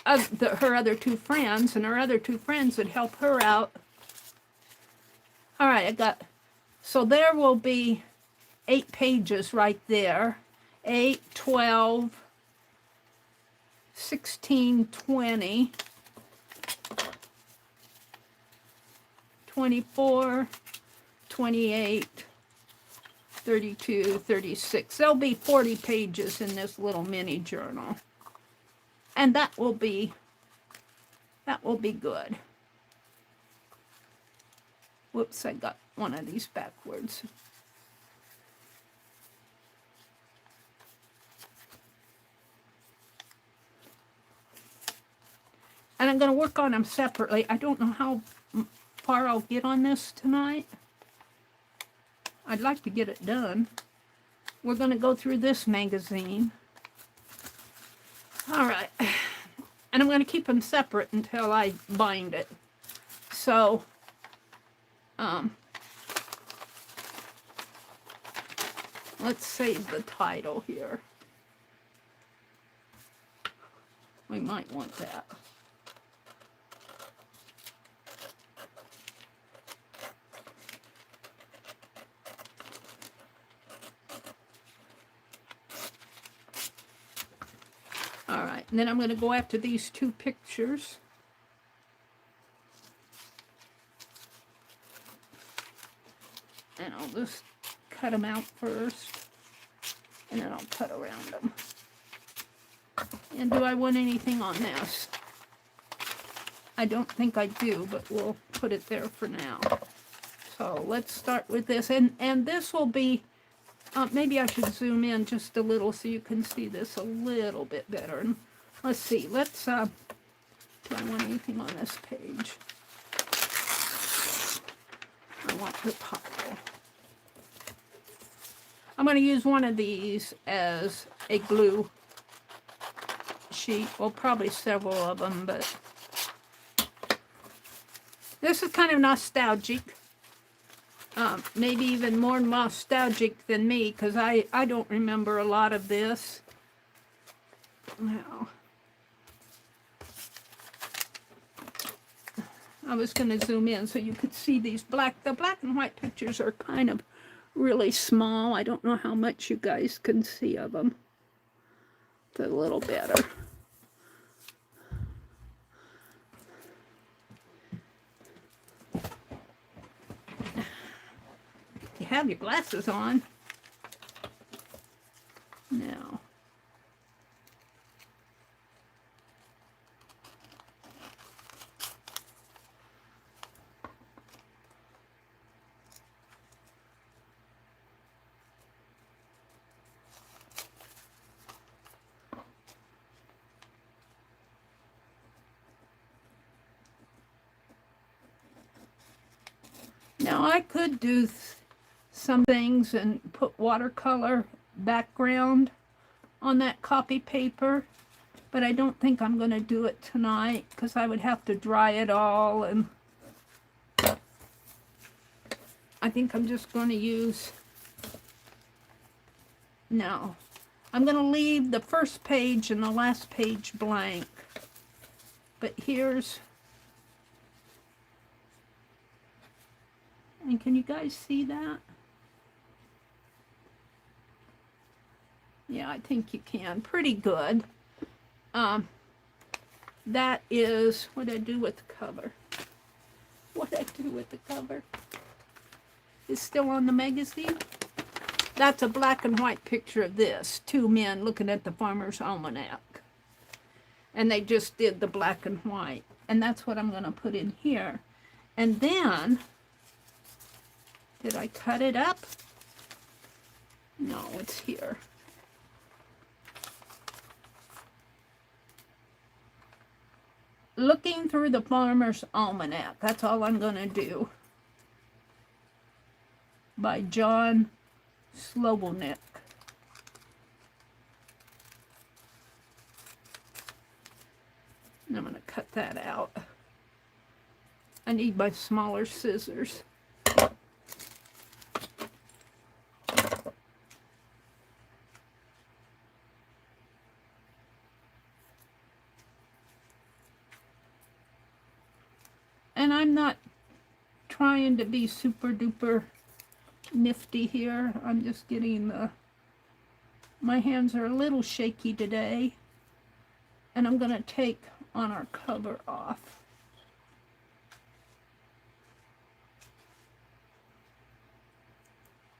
her other two friends, and her other two friends would help her out. All right, so there will be 8 pages right there. 8, 12, 16, 20, 24, 28, 32, 36. There'll be 40 pages in this little mini journal. And that will be good. Whoops, I got one of these backwards. And I'm going to work on them separately. I don't know how far I'll get on this tonight. I'd like to get it done. We're going to go through this magazine. All right. And I'm going to keep them separate until I bind it. So, let's save the title here. We might want that. All right, and then I'm going to go after these 2 pictures. And I'll just cut them out first, and then I'll cut around them. And do I want anything on this? I don't think I do, but we'll put it there for now. So let's start with this, and this will be, maybe I should zoom in just a little so you can see this a little bit better. And let's see, do I want anything on this page? I want the title. I'm going to use one of these as a glue sheet. Well, probably several of them, but this is kind of nostalgic. Maybe even more nostalgic than me, because I don't remember a lot of this. Well, I was going to zoom in so you could see these the black and white pictures are kind of really small. I don't know how much you guys can see of them. It's a little better. You have your glasses on. Now. Now I could do some things and put watercolor background on that copy paper, but I don't think I'm going to do it tonight because I would have to dry it all, and I think I'm just going to use, no, I'm going to leave the first page and the last page blank, but here's, and can you guys see that? Yeah, I think you can. Pretty good. That is, what did I do with the cover? What did I do with the cover? It's still on the magazine. That's a black and white picture of this. Two men looking at the Farmer's Almanac. And they just did the black and white. And that's what I'm going to put in here. And then, did I cut it up? No, it's here. Looking through the Farmer's Almanac. That's all I'm going to do. By John Slobelnik. And I'm going to cut that out. I need my smaller scissors. And I'm not trying to be super duper nifty here. I'm just getting my hands are a little shaky today. And I'm going to take on our cover off.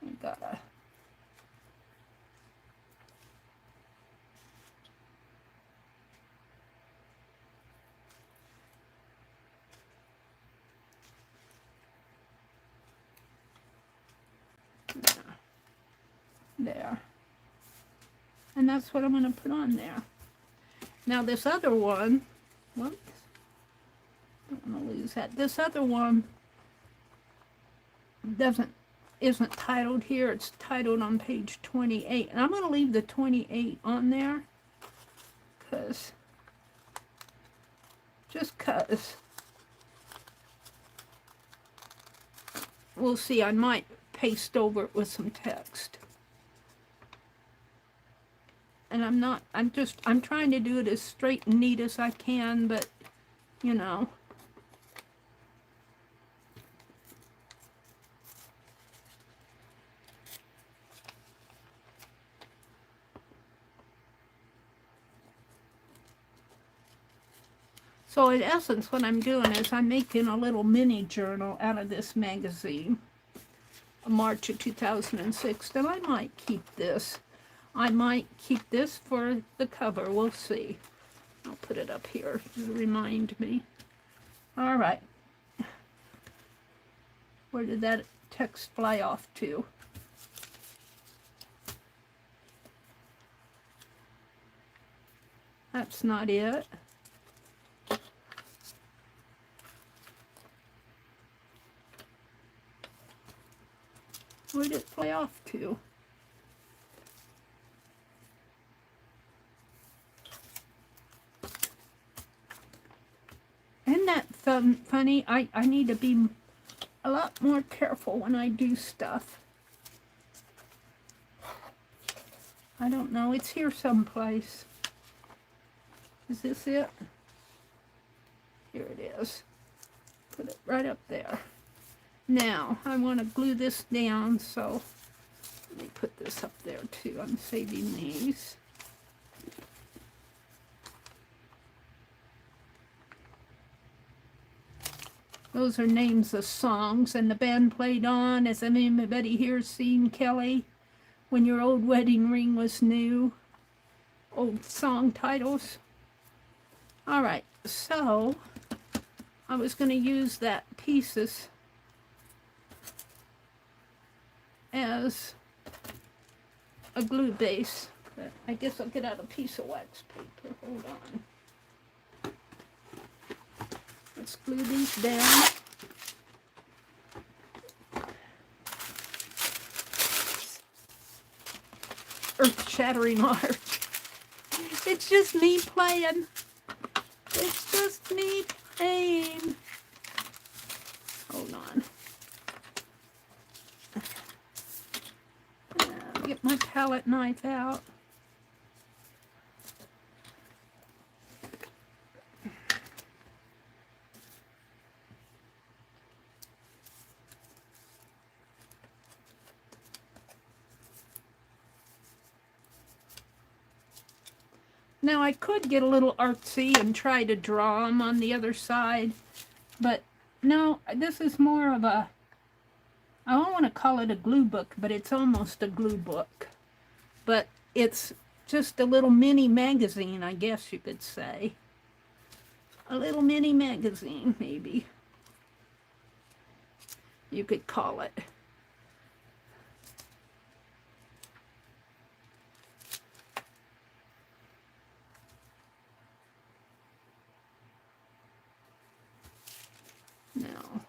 I gotta. There. And that's what I'm going to put on there. Now this other one, whoops, don't want to lose that. This other one isn't titled here. It's titled on page 28. And I'm going to leave the 28 on there just because we'll see. I might paste over it with some text. And I'm trying to do it as straight and neat as I can, but, you know. So in essence, what I'm doing is I'm making a little mini journal out of this magazine, March of 2006, and I might keep this. I might keep this for the cover. We'll see. I'll put it up here to remind me. All right. Where did that text fly off to? That's not it. Where did it fly off to? Isn't that funny? I need to be a lot more careful when I do stuff. I don't know. It's here someplace. Is this it? Here it is. Put it right up there. Now, I want to glue this down, so let me put this up there too. I'm saving these. Those are names of songs, and the band played on. Has anybody here seen Kelly? When Your Old Wedding Ring Was New? Old song titles. All right, so I was going to use that pieces as a glue base. But I guess I'll get out a piece of wax paper. Hold on. Let's glue these down. shattering art. It's just me playing. It's just me playing. Hold on. Get my palette knife out. Now I could get a little artsy and try to draw them on the other side, but no, this is more of a, I don't want to call it a glue book, but it's almost a glue book. But it's just a little mini magazine, I guess you could say. A little mini magazine, maybe you could call it. Now,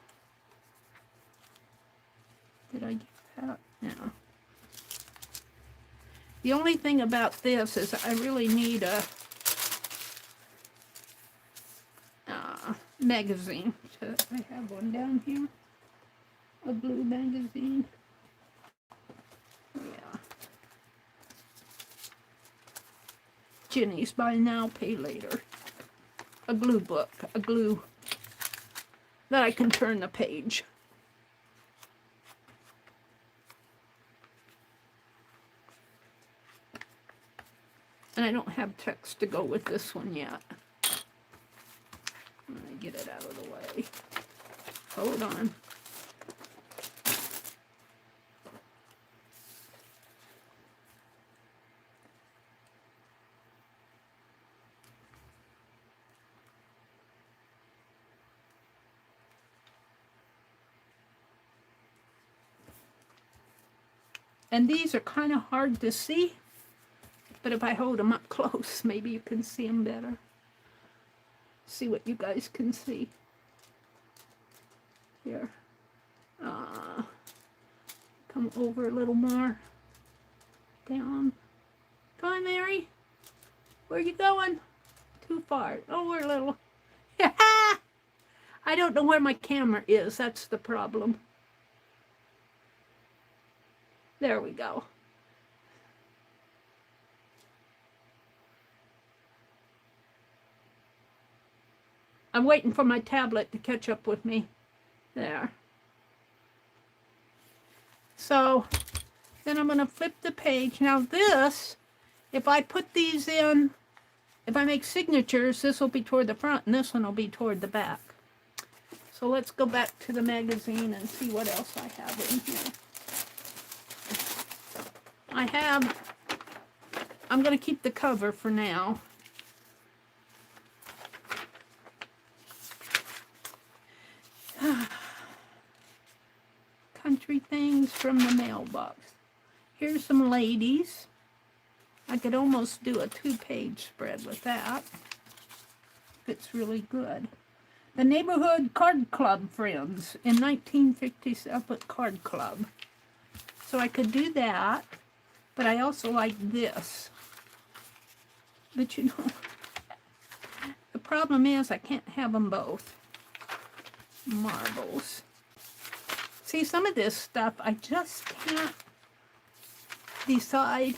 did I get that? No. The only thing about this is I really need a magazine. So I have one down here, a blue magazine. Yeah. Jenny's Buy Now, Pay Later. A glue book, a glue that I can turn the page. And I don't have text to go with this one yet. Let me get it out of the way. Hold on. And these are kind of hard to see, but if I hold them up close, maybe you can see them better. See what you guys can see. Here. Come over a little more. Down. Come on, Mary. Where are you going? Too far. Oh, we're a little. I don't know where my camera is. That's the problem. There we go. I'm waiting for my tablet to catch up with me. There. So then I'm going to flip the page. Now this, if I put these in, if I make signatures, this will be toward the front and this one will be toward the back. So let's go back to the magazine and see what else I have in here. I'm going to keep the cover for now. Country things from the mailbox. Here's some ladies. I could almost do a 2-page spread with that. It's really good. The Neighborhood Card Club Friends in 1957 Card Club. So I could do that, but I also like this. But you know, the problem is I can't have them both. Marbles. See, some of this stuff I just can't decide.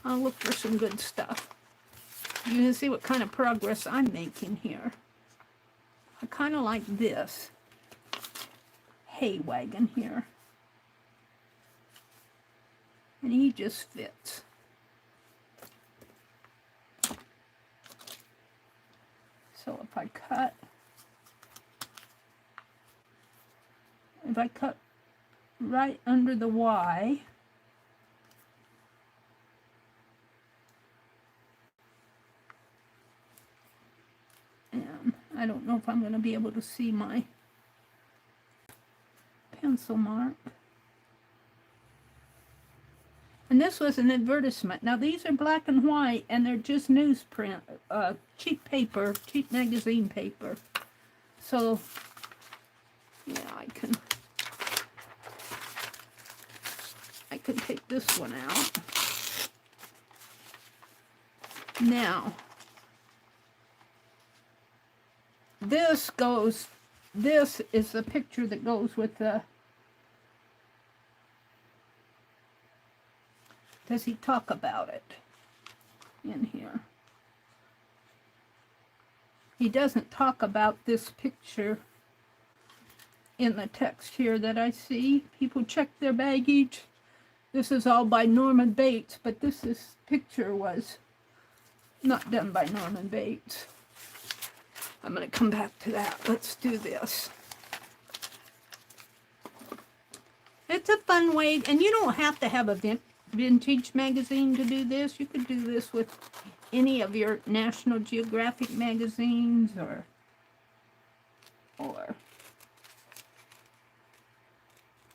I'll look for some good stuff. You can see what kind of progress I'm making here. I kind of like this hay wagon here. And he just fits. So if I cut right under the Y, and I don't know if I'm going to be able to see my pencil mark. And this was an advertisement. Now these are black and white and they're just newsprint, cheap paper, cheap magazine paper. So, yeah, I can take this one out. Now, this is the picture that goes with the, does he talk about it in here? He doesn't talk about this picture in the text here that I see. People check their baggage. This is all by Norman Bates, but this picture was not done by Norman Bates. I'm going to come back to that. Let's do this. It's a fun way, and you don't have to have a vintage magazine to do this. You could do this with any of your National Geographic magazines or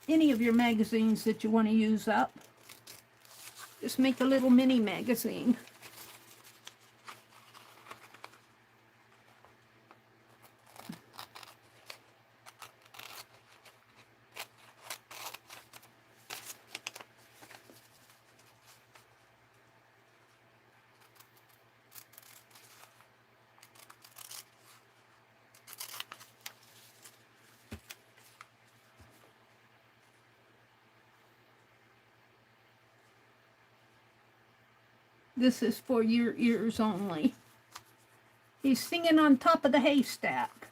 any of your magazines that you want to use up. Just make a little mini magazine. This is for your ears only. He's singing on top of the haystack.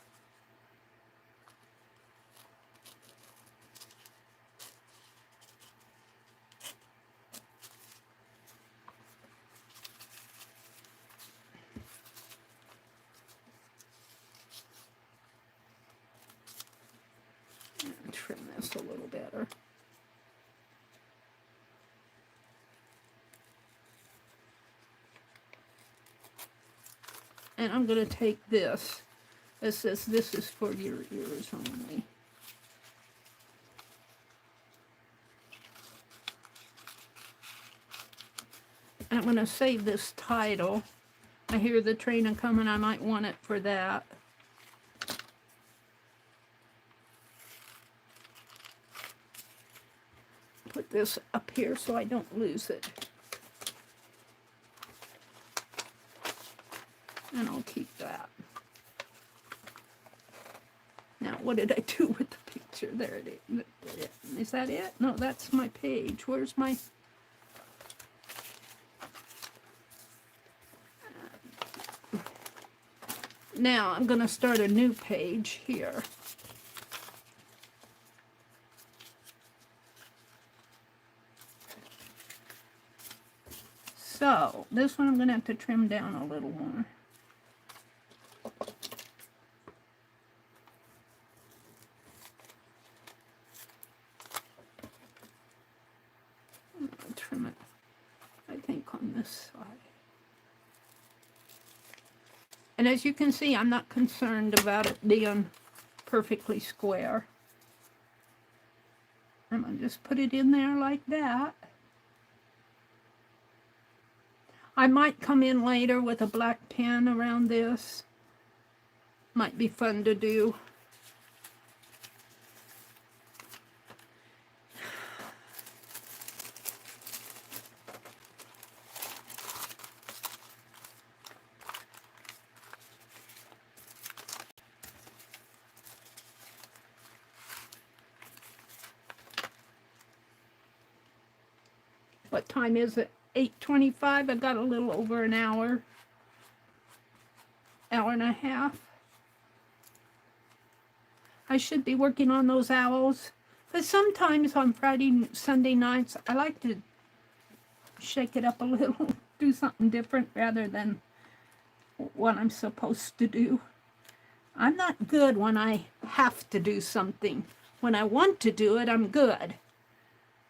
Trim this a little better. And I'm going to take this. It says this is for your ears only. I'm going to save this title. I hear the train coming. I might want it for that. Put this up here so I don't lose it. And I'll keep that. Now, what did I do with the picture? There it is. Is that it? No, that's my page. Where's my... Now, I'm going to start a new page here. So, this one I'm going to have to trim down a little more. I'll trim it, I think, on this side. And as you can see, I'm not concerned about it being perfectly square. I'm going to just put it in there like that. I might come in later with a black pen around this. Might be fun to do. What time is it? 8:25. I got a little over an hour. Hour and a half. I should be working on those owls. But sometimes on Friday, Sunday nights, I like to shake it up a little. Do something different rather than what I'm supposed to do. I'm not good when I have to do something. When I want to do it, I'm good.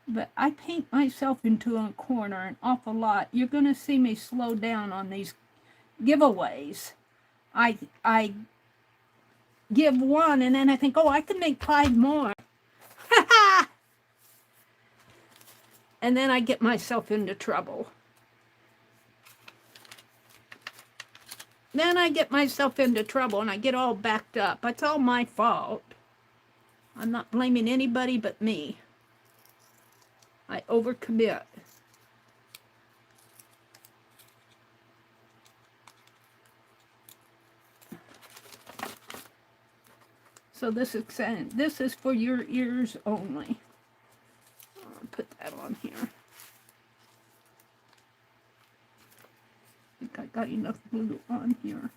But I paint myself into a corner an awful lot. You're going to see me slow down on these giveaways. I give one and then I think, oh, I can make 5 more. And then I get myself into trouble. Then I get myself into trouble and I get all backed up. It's all my fault. I'm not blaming anybody but me. I overcommit. So this is for your ears only. I'll put that on here. I think I got enough glue on here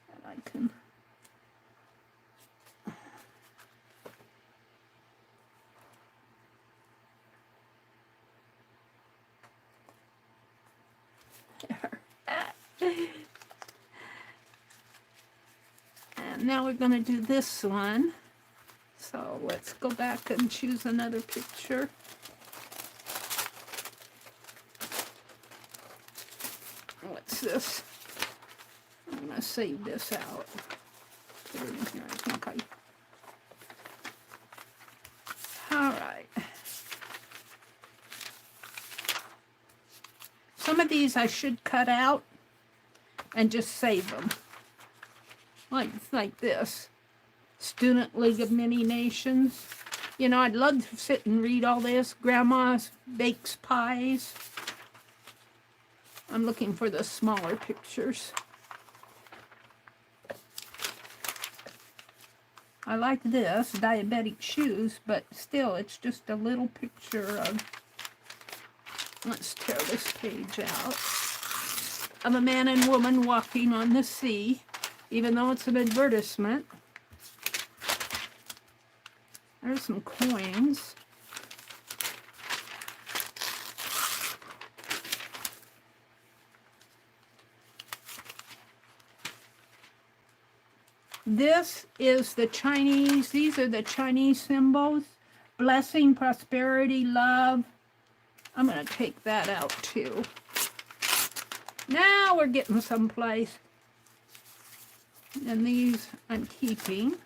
that I can. And now we're going to do this one. So let's go back and choose another picture. What's this? I'm going to save this out. Put it in here, I think all right. Some of these I should cut out and just save them. Like this. Student League of Many Nations. You know, I'd love to sit and read all this. Grandma bakes pies. I'm looking for the smaller pictures. I like this, diabetic shoes, but still, it's just a little picture of, let's tear this page out, of a man and woman walking on the sea, even though it's an advertisement. There's some coins. This is the Chinese, these are the Chinese symbols. Blessing, prosperity, love. I'm going to take that out too. Now we're getting someplace. And these I'm keeping.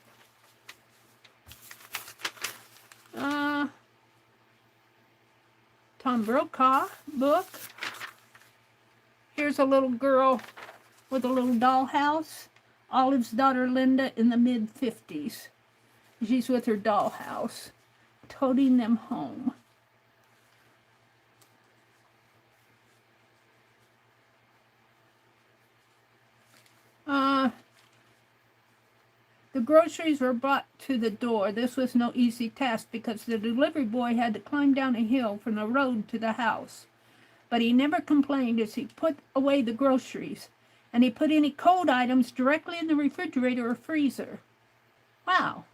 Tom Brokaw book. Here's a little girl with a little dollhouse. Olive's daughter Linda in the mid-50s. She's with her dollhouse, toting them home. The groceries were brought to the door. This was no easy task because the delivery boy had to climb down a hill from the road to the house. But he never complained as he put away the groceries, and he put any cold items directly in the refrigerator or freezer. Wow.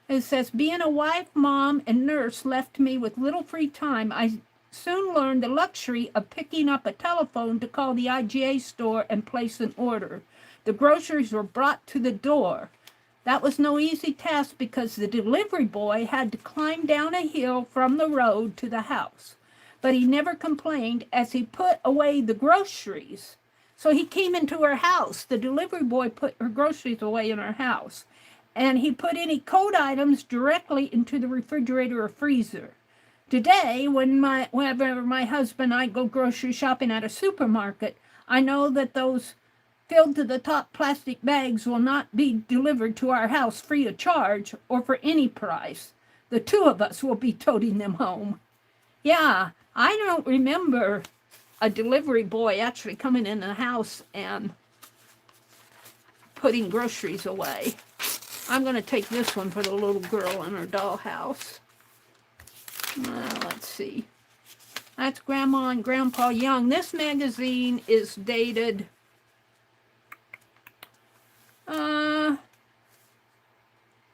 It says, being a wife, mom, and nurse left me with little free time. I soon learned the luxury of picking up a telephone to call the IGA store and place an order. The groceries were brought to the door. That was no easy task because the delivery boy had to climb down a hill from the road to the house. But he never complained as he put away the groceries. So he came into her house. The delivery boy put her groceries away in her house. And he put any cold items directly into the refrigerator or freezer. Today, whenever my husband and I go grocery shopping at a supermarket, I know that those filled to the top plastic bags will not be delivered to our house free of charge or for any price. The two of us will be toting them home. Yeah, I don't remember a delivery boy actually coming in the house and putting groceries away. I'm going to take this one for the little girl in her dollhouse. Let's see. That's Grandma and Grandpa Young. This magazine is dated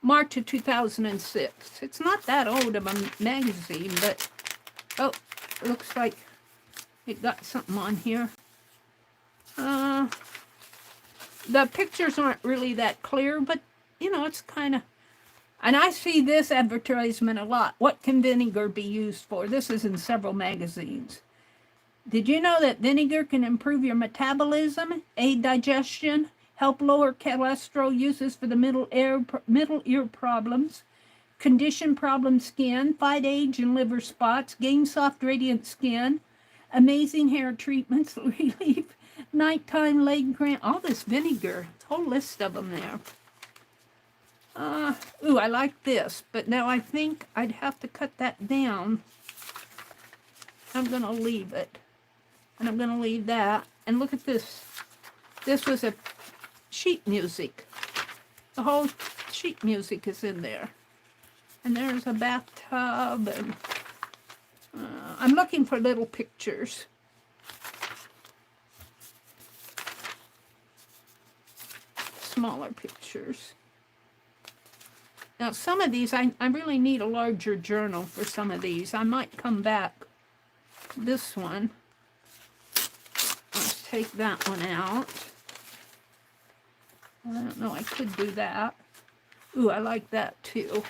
March of 2006. It's not that old of a magazine, but oh, it looks like it got something on here. The pictures aren't really that clear, but you know, it's kind of. And I see this advertisement a lot. What can vinegar be used for? This is in several magazines. Did you know that vinegar can improve your metabolism, aid digestion, help lower cholesterol, uses for the middle ear problems, condition problem skin, fight age and liver spots, gain soft radiant skin, amazing hair treatments, relief, nighttime leg cramp, all this vinegar. It's a whole list of them there. Ooh, I like this, but now I think I'd have to cut that down. I'm going to leave it. And I'm going to leave that. And look at this This was a sheet music. The whole sheet music is in there. And there's a bathtub, and I'm looking for little pictures. Smaller pictures. Now some of these, I really need a larger journal for some of these. I might come back. This one. Let's take that one out. I don't know, I could do that. Ooh, I like that too.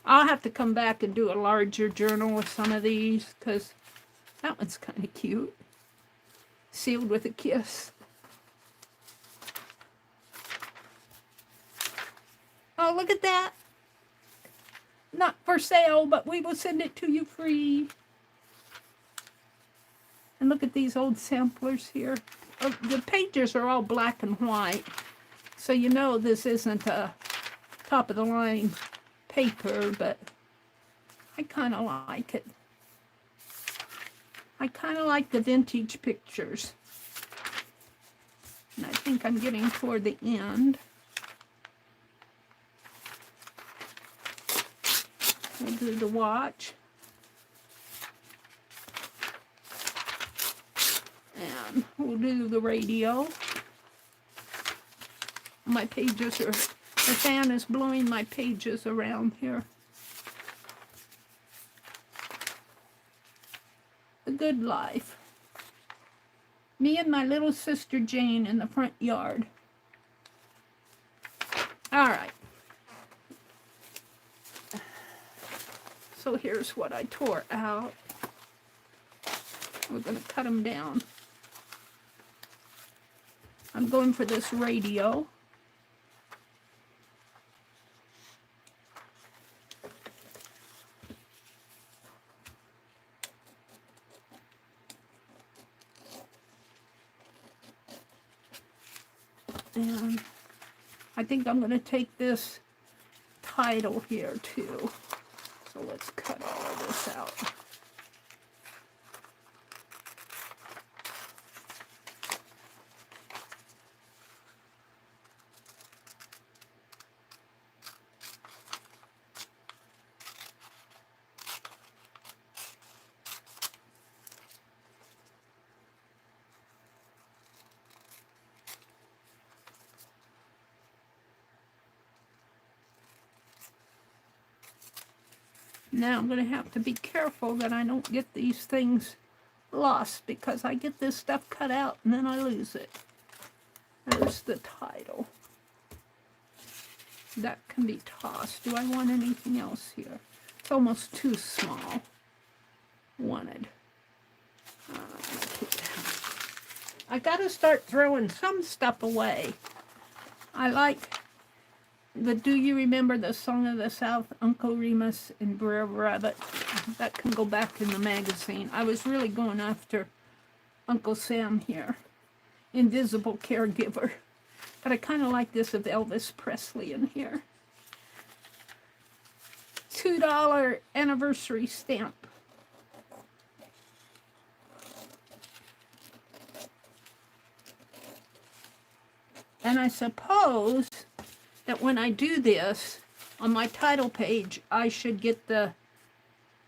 I'll have to come back and do a larger journal with some of these, because that one's kind of cute. Sealed with a kiss. Oh, look at that. Not for sale, but we will send it to you free. And look at these old samplers here. Oh, the pages are all black and white. So you know this isn't a top of the line paper, but I kind of like it. I kind of like the vintage pictures. And I think I'm getting toward the end. We'll do the watch. And we'll do the radio. My pages are, the fan is blowing my pages around here. The Good Life. Me and my little sister Jane in the front yard. All right. So here's what I tore out. We're going to cut them down. I'm going for this radio. And I think I'm going to take this title here too. So let's cut all of this out. Now I'm going to have to be careful that I don't get these things lost, because I get this stuff cut out and then I lose it. There's the title. That can be tossed. Do I want anything else here? It's almost too small. Wanted. I got to start throwing some stuff away. I like the Do You Remember the Song of the South, Uncle Remus and Brer Rabbit. That can go back in the magazine. I was really going after Uncle Sam here. Invisible Caregiver. But I kind of like this of Elvis Presley in here. $2 anniversary stamp. And I suppose that when I do this, on my title page, I should get the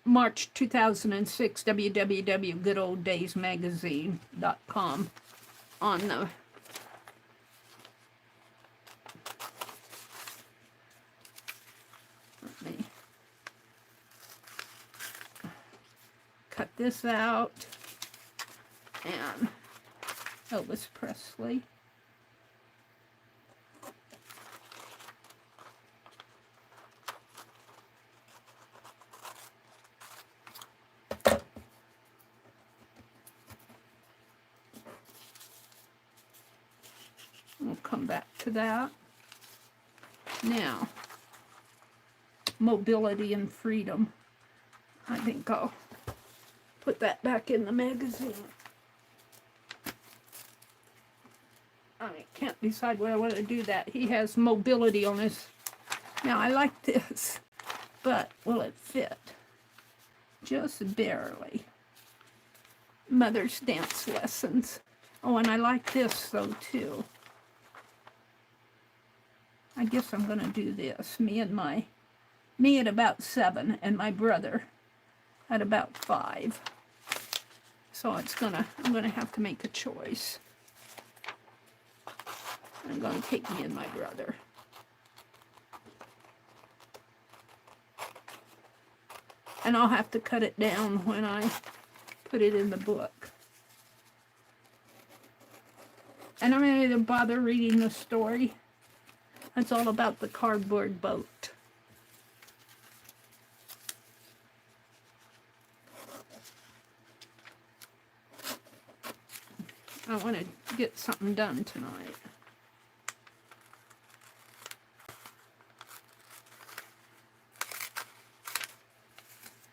March 2006 www.goodolddaysmagazine.com on the let me cut this out. And Elvis Presley. We'll come back to that. Now, mobility and freedom. I think I'll put that back in the magazine. I can't decide where I want to do that. He has mobility on his. Now, I like this, but will it fit? Just barely. Mother's dance lessons. Oh, and I like this though too. I guess I'm gonna do this. Me at about 7 and my brother at about 5. So I'm gonna have to make a choice. I'm gonna take me and my brother. And I'll have to cut it down when I put it in the book. And I'm not even bother reading the story. It's all about the cardboard boat. I want to get something done tonight.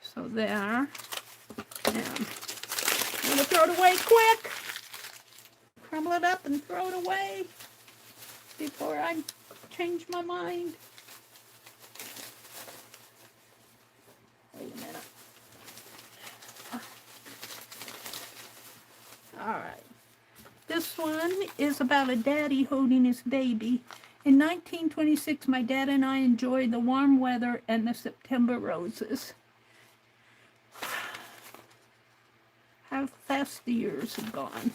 So there. And I'm going to throw it away quick. Crumble it up and throw it away before I change my mind. Wait a minute. All right. This one is about a daddy holding his baby. In 1926, my dad and I enjoyed the warm weather and the September roses. How fast the years have gone.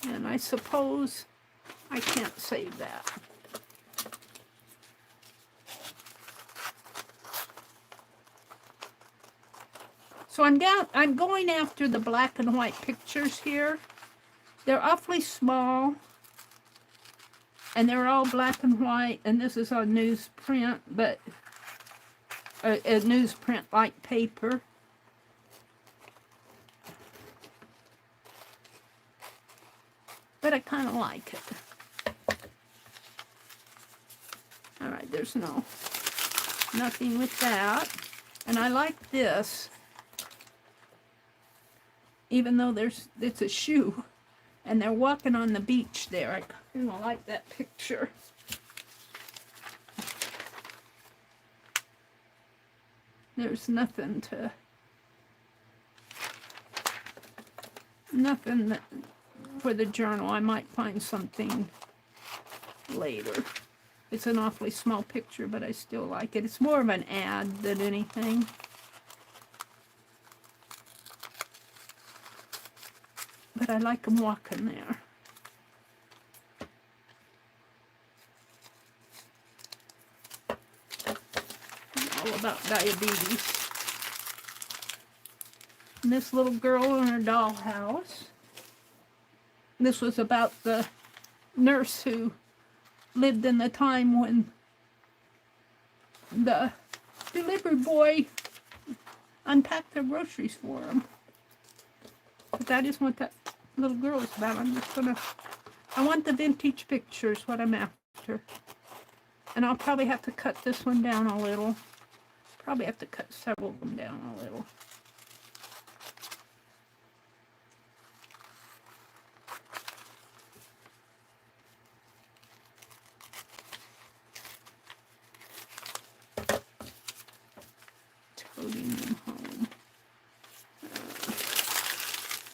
And I suppose I can't save that. So I'm going after the black and white pictures here. They're awfully small. And they're all black and white. And this is on newsprint, but a newsprint like paper. But I kind of like it. All right, there's nothing with that. And I like this, even though it's a shoe, and they're walking on the beach there. I kind of like that picture. There's nothing for the journal. I might find something later. It's an awfully small picture, but I still like it. It's more of an ad than anything. But I like them walking there. All about diabetes. And this little girl in her dollhouse. This was about the nurse who lived in the time when the delivery boy unpacked their groceries for them. But that is what that little girl is about. I want the vintage pictures, what I'm after. And I'll probably have to cut this one down a little. Probably have to cut several of them down a little. Toting them home.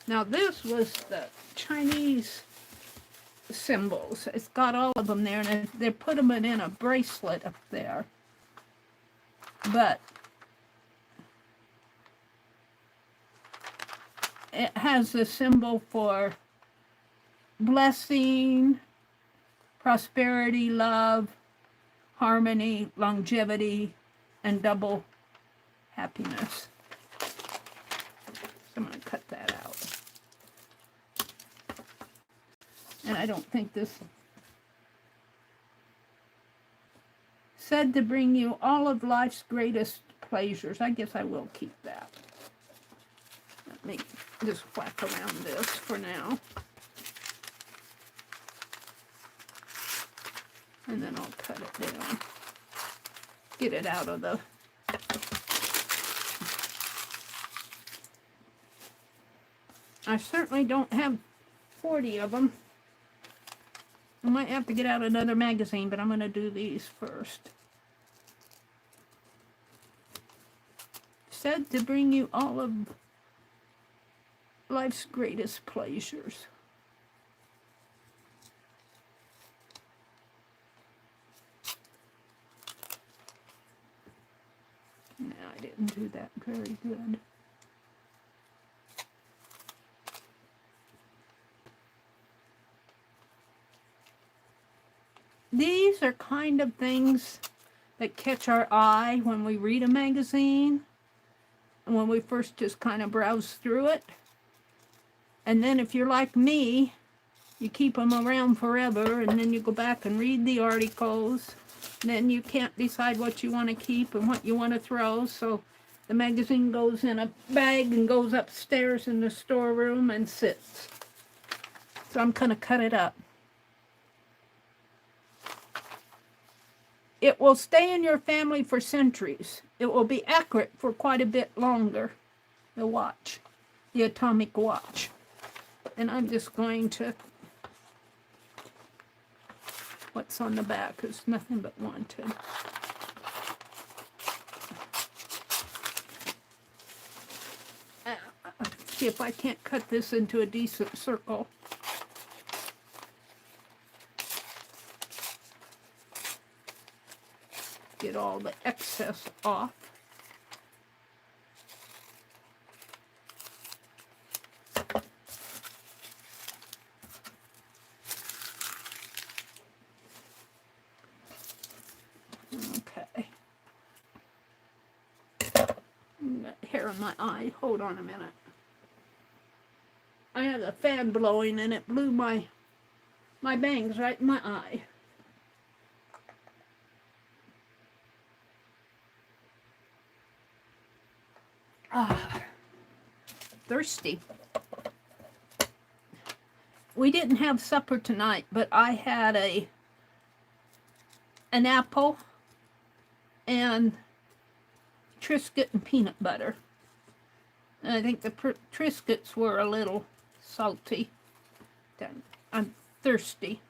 Now this was the Chinese symbols. It's got all of them there, and they put them in a bracelet up there. But it has a symbol for blessing, prosperity, love, harmony, longevity, and double happiness. So I'm going to cut that out. And I don't think this said to bring you all of life's greatest pleasures. I guess I will keep that. Let me just whack around this for now. And then I'll cut it down. Get it out of the... I certainly don't have 40 of them. I might have to get out another magazine, but I'm going to do these first. Said to bring you all of Life's Greatest Pleasures. No, I didn't do that very good. These are kind of things that catch our eye when we read a magazine, and when we first just kind of browse through it. And then if you're like me, you keep them around forever, and then you go back and read the articles. Then you can't decide what you want to keep and what you want to throw, so the magazine goes in a bag and goes upstairs in the storeroom and sits. So I'm going to cut it up. It will stay in your family for centuries. It will be accurate for quite a bit longer. The watch, the atomic watch. And I'm just going to, what's on the back is nothing but wanted. See if I can't cut this into a decent circle. Get all the excess off. Okay. Got hair in my eye. Hold on a minute. I had a fan blowing and it blew my bangs right in my eye. Thirsty. We didn't have supper tonight, but I had an apple and Triscuit and peanut butter. And I think the Triscuits were a little salty. I'm thirsty.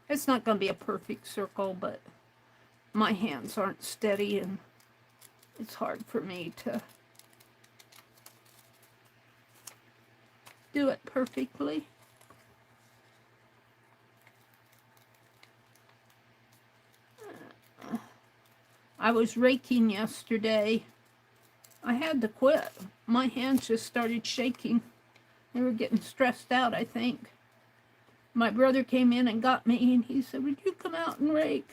It's not going to be a perfect circle, but my hands aren't steady and it's hard for me to do it perfectly. I was raking yesterday. I had to quit. My hands just started shaking. They were getting stressed out, I think. My brother came in and got me, and he said, "Would you come out and rake?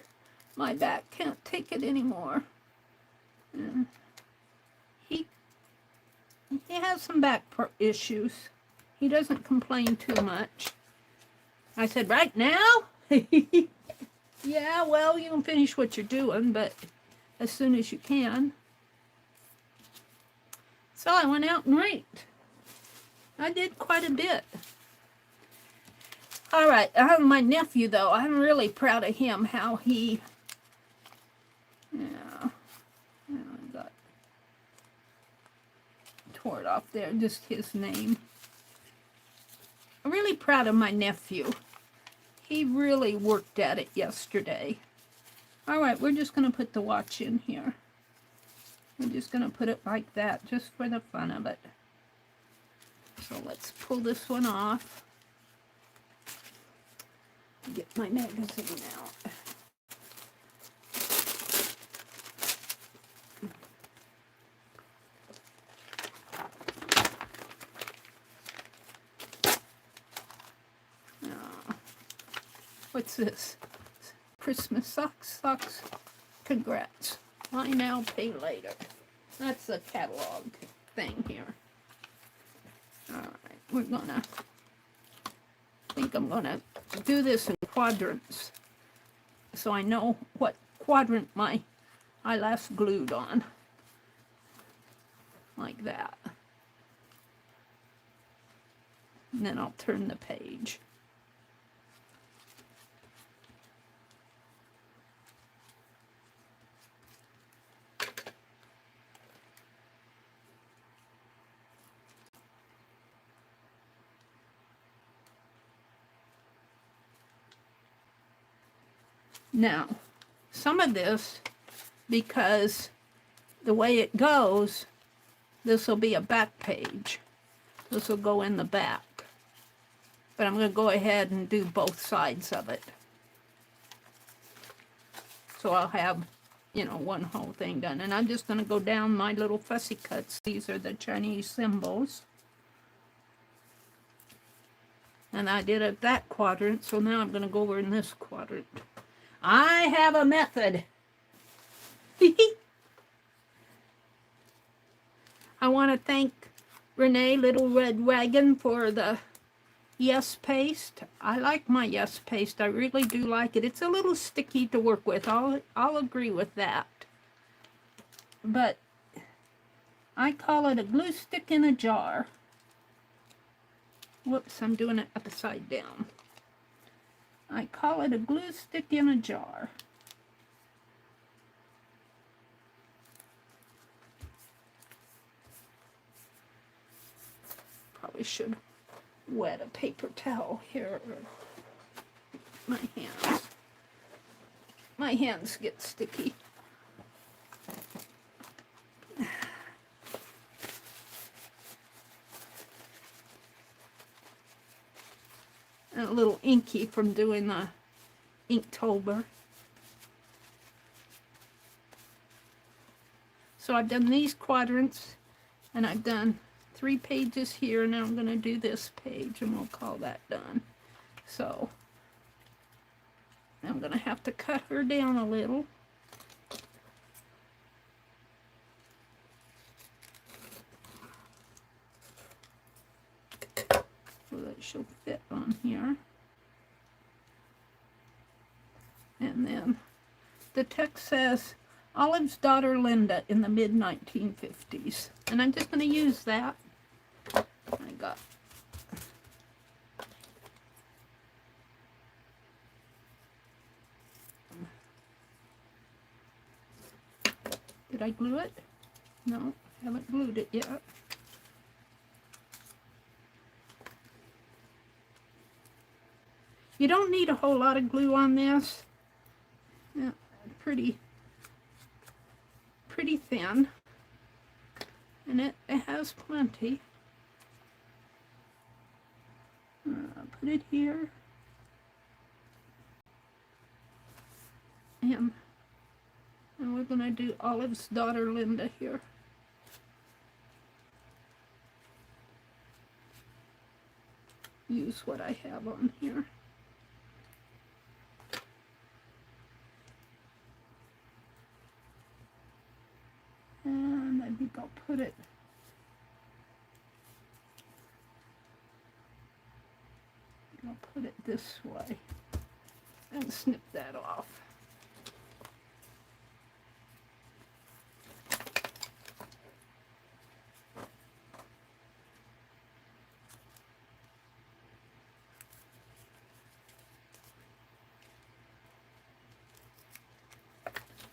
My back can't take it anymore." And he has some back issues. He doesn't complain too much. I said, "Right now?" "Yeah, well, you can finish what you're doing, but as soon as you can." So I went out and raked. I did quite a bit. All right, my nephew, though, I'm really proud of him, how he, I got tore it off there, just his name. I'm really proud of my nephew. He really worked at it yesterday. All right, we're just going to put the watch in here. We're just going to put it like that, just for the fun of it. So let's pull this one off. Get my magazine out. What's this? Christmas socks? Socks. Congrats. Buy now, pay later. That's a catalog thing here. Alright, we're gonna, I think I'm gonna do this in quadrants so I know what quadrant I last glued on. Like that. And then I'll turn the page. Now, some of this, because the way it goes, this will be a back page. This will go in the back. But I'm going to go ahead and do both sides of it. So I'll have, you know, one whole thing done. And I'm just going to go down my little fussy cuts. These are the Chinese symbols. And I did it that quadrant, so now I'm going to go over in this quadrant. I have a method. I want to thank Renee Little Red Wagon for the Yes paste. I like my Yes paste. I really do like it. It's a little sticky to work with. I'll agree with that. But I call it a glue stick in a jar. Whoops, I'm doing it upside down. I call it a glue stick in a jar. Probably should wet a paper towel here. My hands get sticky. And a little inky from doing the Inktober. So I've done these quadrants, and I've done 3 pages here, and now I'm going to do this page, and we'll call that done. So I'm going to have to cut her down a little. So that she'll fit on here. And then the text says, Olive's daughter Linda in the mid-1950s. And I'm just going to use that. I got Did I glue it? No, I haven't glued it yet. You don't need a whole lot of glue on this. Yeah, pretty thin. And it has plenty. Put it here. And we're going to do Olive's daughter Linda here. Use what I have on here. And I think I'll put it this way and snip that off.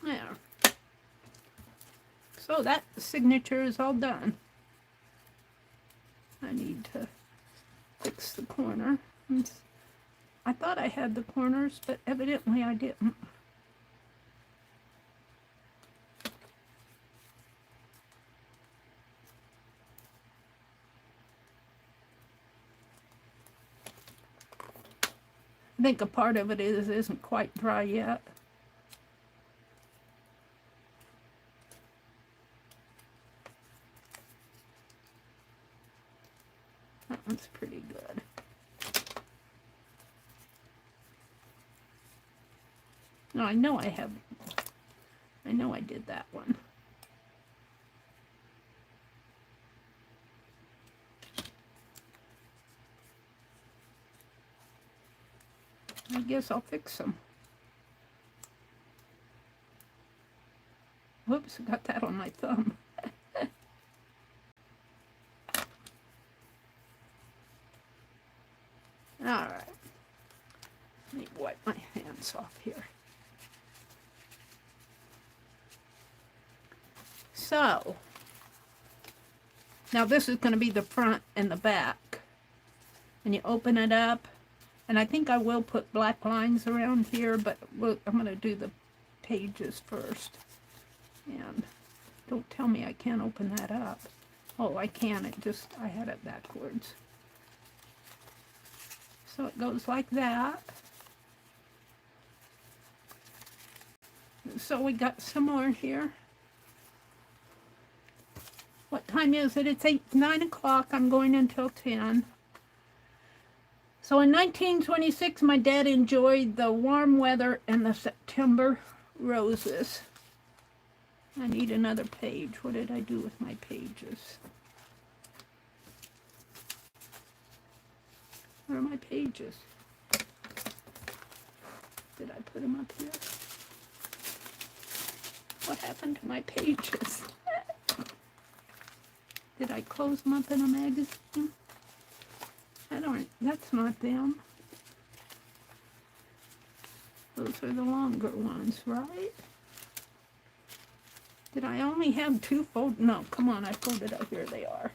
There. So that signature is all done. I need to fix the corner. I thought I had the corners, but evidently I didn't. I think a part of it isn't quite dry yet. That one's pretty good. No, I know I did that one. I guess I'll fix them. Whoops, I got that on my thumb. Alright. Let me wipe my hands off here. So, now this is going to be the front and the back. And you open it up, And I think I will put black lines around here, but I'm going to do the pages first. And don't tell me I can't open that up. Oh, I can. I had it backwards. So it goes like that. So we got some more here. What time is it? It's 9 o'clock. I'm going until 10. So in 1926, my dad enjoyed the warm weather and the September roses. I need another page. What did I do with my pages? Where are my pages? Did I put them up here? What happened to my pages? Did I close them up in a magazine? That's not them. Those are the longer ones, right? Did I only have two fold? No, come on, I folded up. Here they are.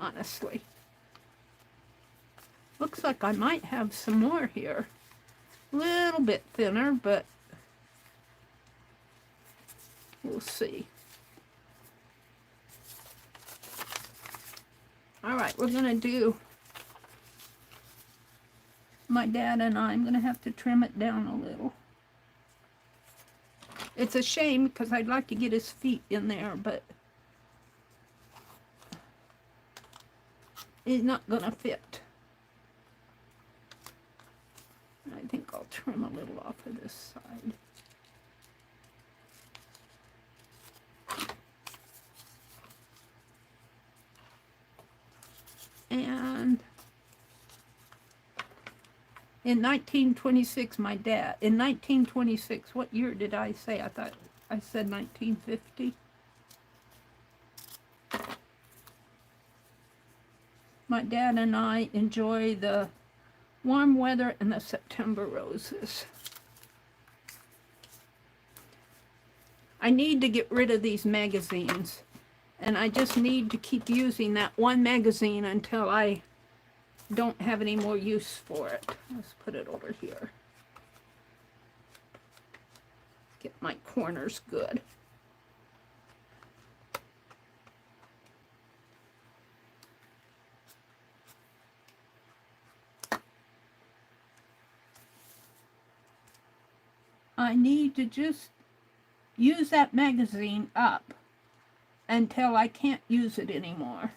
Honestly. Looks like I might have some more here. A little bit thinner, but we'll see. All right, we're going to do my dad and I'm going to have to trim it down a little. It's a shame because I'd like to get his feet in there, but it's not going to fit. I think I'll trim a little off of this side. And in 1926, my dad, in 1926, what year did I say? I thought I said 1950. My dad and I enjoy the warm weather and the September roses. I need to get rid of these magazines, and I just need to keep using that one magazine until I don't have any more use for it. Let's put it over here. Get my corners good. I need to just use that magazine up until I can't use it anymore.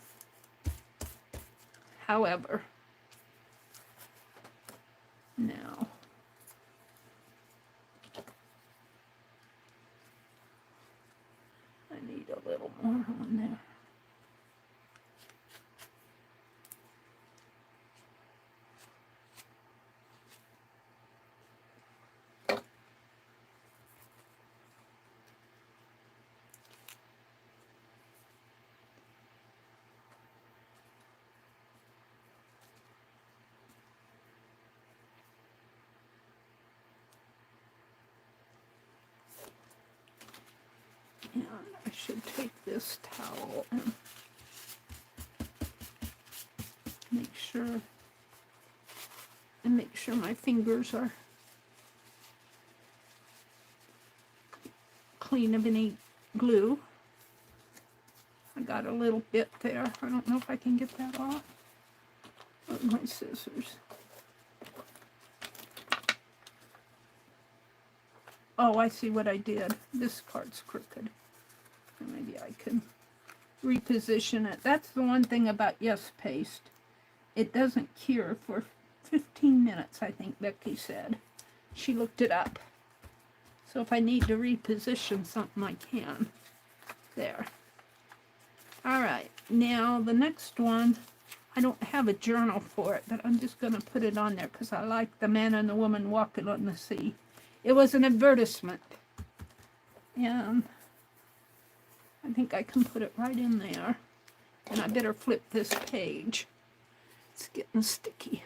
However, now I need a little more on there. And I should take this towel and make sure my fingers are clean of any glue. I got a little bit there. I don't know if I can get that off with my scissors. Oh, I see what I did. This part's crooked. Maybe I can reposition it. That's the one thing about Yes Paste. It doesn't cure for 15 minutes, I think Becky said. She looked it up. So if I need to reposition something, I can. There. All right. Now, the next one, I don't have a journal for it, but I'm just going to put it on there because I like the man and the woman walking on the sea. It was an advertisement. And I think I can put it right in there. And I better flip this page. It's getting sticky.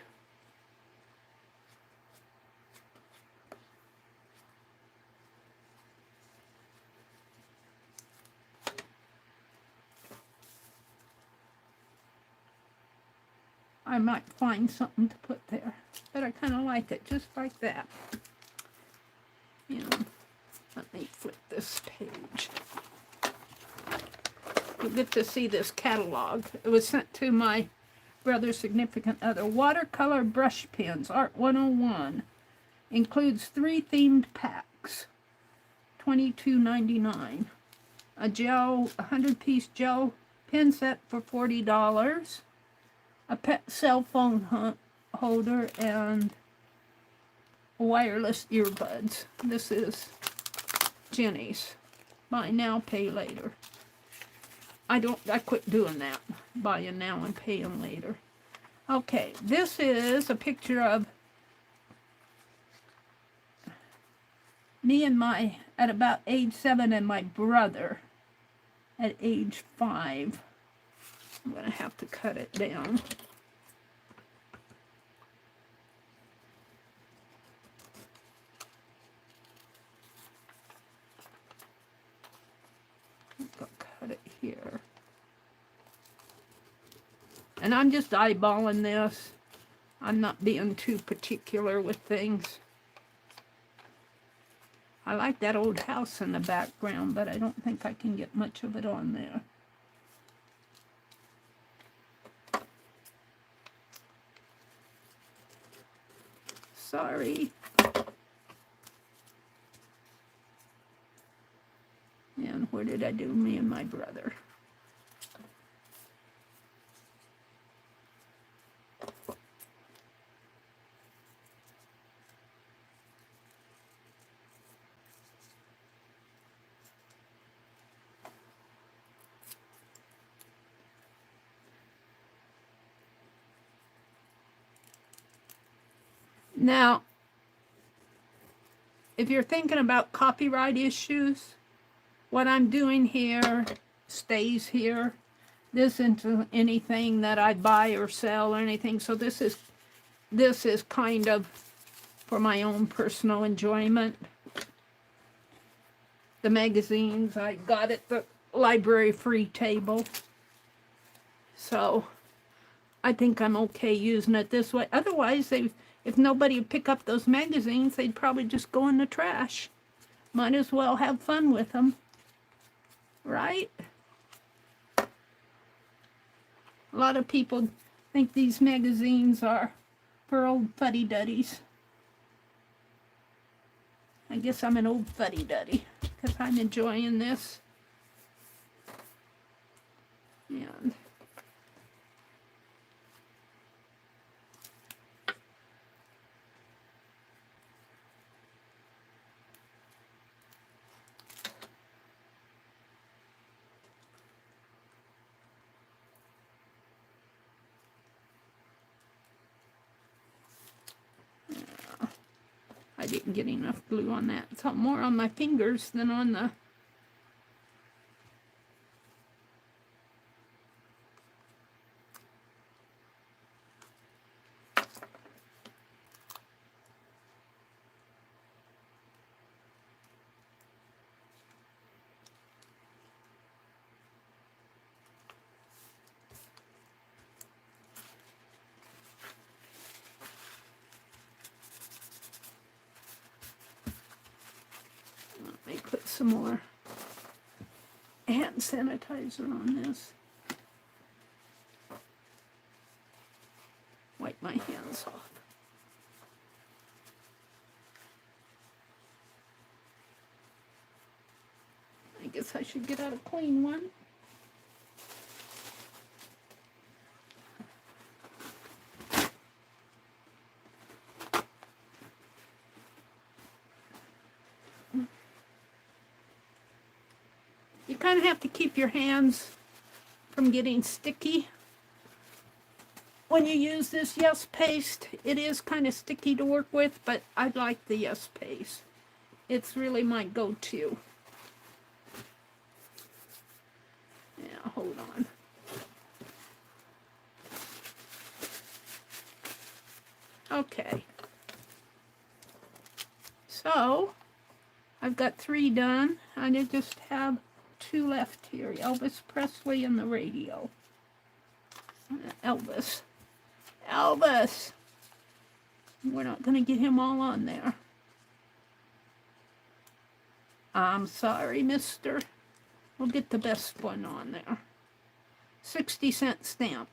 I might find something to put there. But I kind of like it just like that. You know, let me flip this page. You'll get to see this catalog. It was sent to my brother's significant other. Watercolor brush pens, Art 101. Includes 3 themed packs. $22.99. A gel, 100-piece gel pen set for $40. A pet cell phone holder and wireless earbuds. This is Jenny's. Buy now, pay later. I quit doing that. Buying now and paying later. Okay, this is a picture of me and at about age 7 and my brother at age 5. I'm going to have to cut it down. I'll cut it here. And I'm just eyeballing this. I'm not being too particular with things. I like that old house in the background, but I don't think I can get much of it on there. Sorry. And where did I do me and my brother? Now, if you're thinking about copyright issues, what I'm doing here stays here. This isn't anything that I buy or sell or anything, so this is kind of for my own personal enjoyment. The magazines I got at the library free table. So I think I'm okay using it this way. Otherwise, if nobody would pick up those magazines, they'd probably just go in the trash. Might as well have fun with them. Right? A lot of people think these magazines are for old fuddy-duddies. I guess I'm an old fuddy-duddy because I'm enjoying this. And I didn't get enough glue on that. It's more on my fingers than on the... Let me put some more hand sanitizer on this. Wipe my hands off. I guess I should get out a clean one. You kind of have to keep your hands from getting sticky when you use this Yes paste. It is kind of sticky to work with, but I like the Yes paste. It's really my go-to. Yeah, hold on. Okay. So, I've got 3 done. I just have 2 left here. Elvis Presley and the radio. Elvis. Elvis. We're not going to get him all on there. I'm sorry, mister. We'll get the best one on there. 60-cent stamp.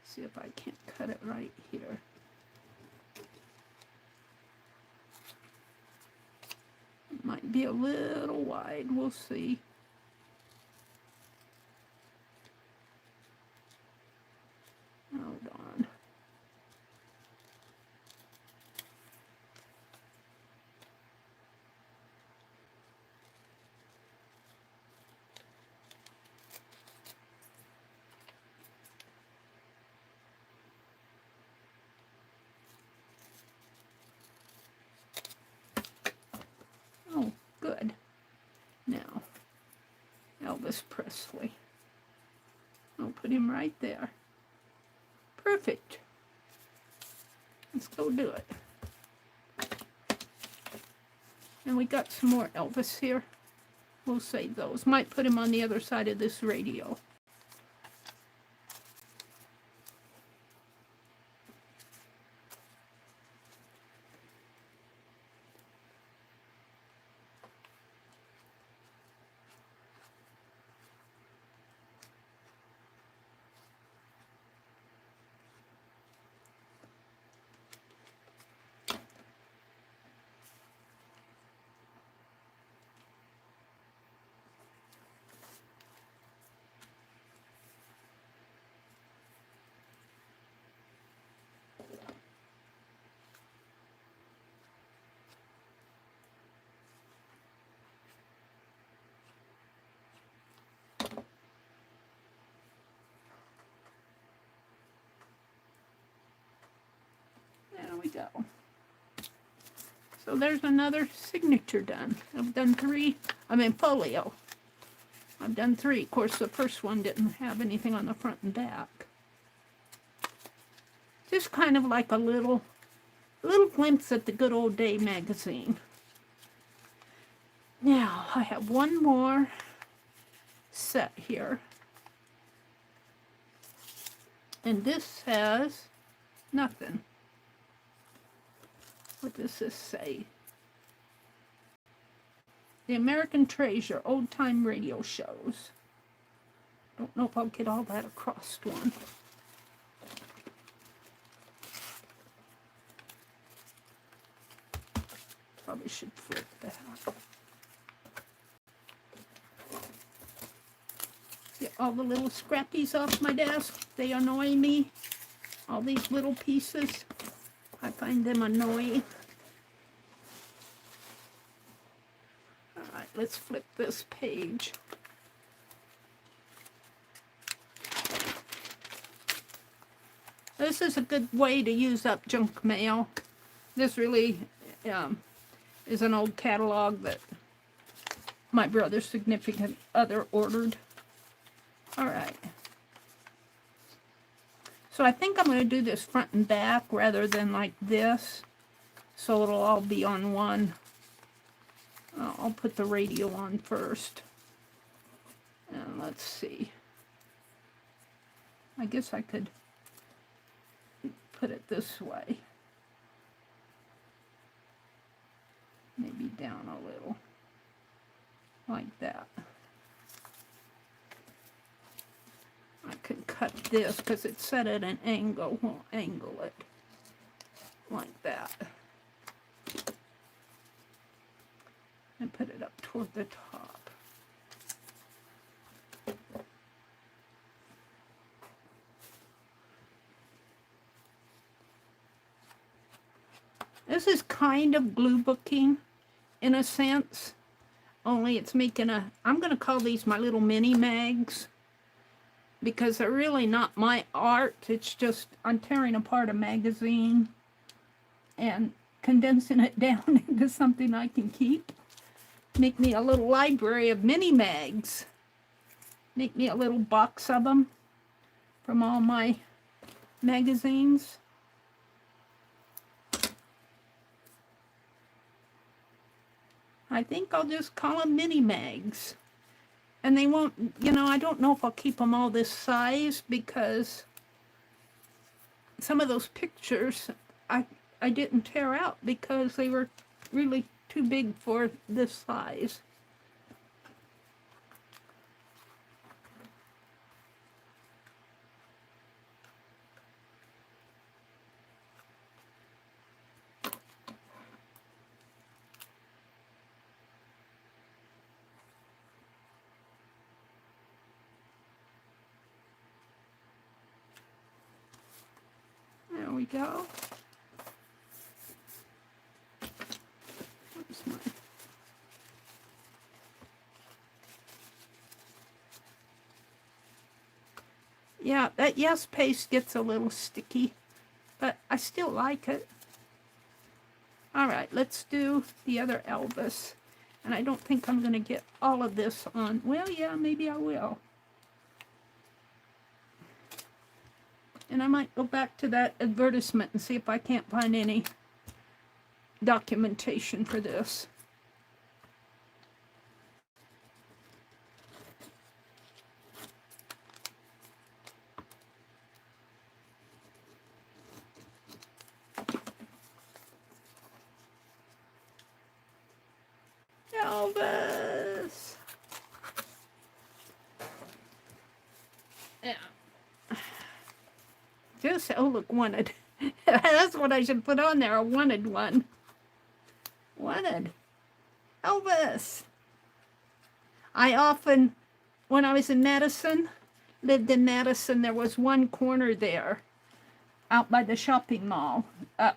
See if I can't cut it right here. It might be a little wide. We'll see. Hold on. Oh, good. Now, Elvis Presley. I'll put him right there. Perfect. Let's go do it. And we got some more Elvis here. We'll save those. Might put him on the other side of this radio. There we go. So there's another signature done. I've done 3, folio. I've done 3. Of course, the first one didn't have anything on the front and back. Just kind of like a little glimpse at the good old day magazine. Now, I have one more set here. And this says nothing. What does this say? The American Treasure, Old Time Radio Shows. Don't know if I'll get all that across one. Probably should flip that. Get all the little scrappies off my desk. They annoy me. All these little pieces. I find them annoying. All right, let's flip this page. This is a good way to use up junk mail. This really is an old catalog that my brother's significant other ordered. All right. So I think I'm going to do this front and back rather than like this. So it'll all be on one. I'll put the radio on first. And let's see. I guess I could put it this way. Maybe down a little. Like that. I could cut this because it's set at an angle. We'll angle it like that. And put it up toward the top. This is kind of glue booking in a sense, only it's making a, I'm going to call these my little mini mags. Because they're really not my art. It's just I'm tearing apart a magazine and condensing it down into something I can keep. Make me a little library of mini mags. Make me a little box of them from all my magazines. I think I'll just call them mini mags. And they won't, I don't know if I'll keep them all this size because some of those pictures I didn't tear out because they were really too big for this size. There we go. Yeah, that Yes paste gets a little sticky, but I still like it. All right, let's do the other Elvis. And I don't think I'm going to get all of this on. Well, yeah, maybe I will. And I might go back to that advertisement and see if I can't find any documentation for this. Elvis. Yeah. Just, oh look, wanted. That's what I should put on there, a wanted one. Wanted. Elvis. I often, when I was in Madison, lived in Madison, there was one corner there out by the shopping mall,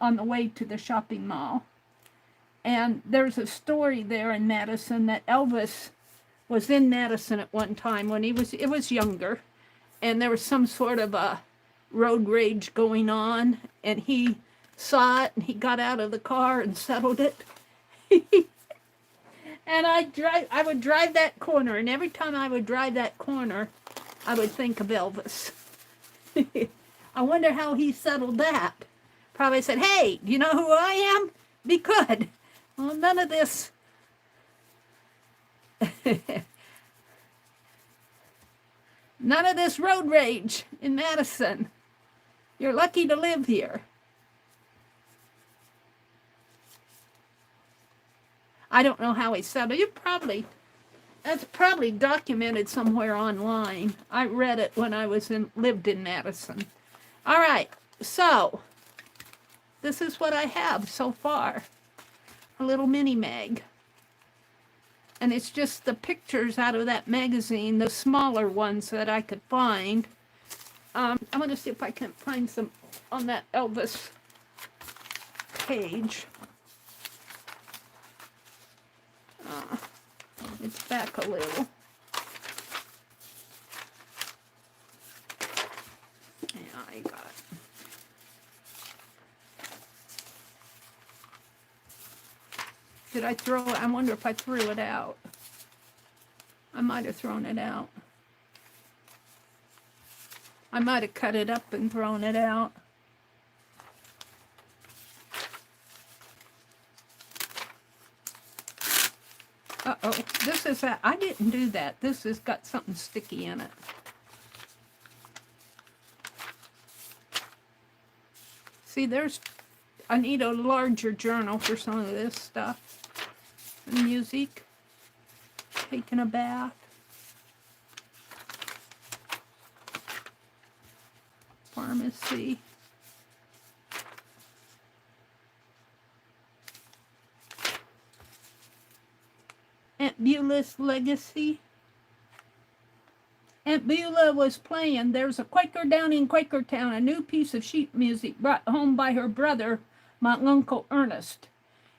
on the way to the shopping mall. And there's a story there in Madison that Elvis was in Madison at one time when it was younger, and there was some sort of a road rage going on, and he saw it, and he got out of the car and settled it. And I would drive that corner, and every time I would drive that corner, I would think of Elvis. I wonder how he settled that. Probably said, hey, do you know who I am? Be good. Well, none of this. None of this road rage in Madison. You're lucky to live here. I don't know how he settled. That's probably documented somewhere online. I read it when I lived in Madison. All right, so this is what I have so far. A little mini mag. And it's just the pictures out of that magazine, the smaller ones that I could find. I'm going to see if I can find some on that Elvis page. It's back a little. Yeah, I got it. Did I throw it? I wonder if I threw it out. I might have thrown it out. I might have cut it up and thrown it out. Uh-oh, this is that. I didn't do that. This has got something sticky in it. See, I need a larger journal for some of this stuff. Music. Taking a bath. Pharmacy. Aunt Beulah's Legacy. Aunt Beulah was playing There's a Quaker Down in Quakertown, a new piece of sheet music brought home by her brother, my Uncle Ernest.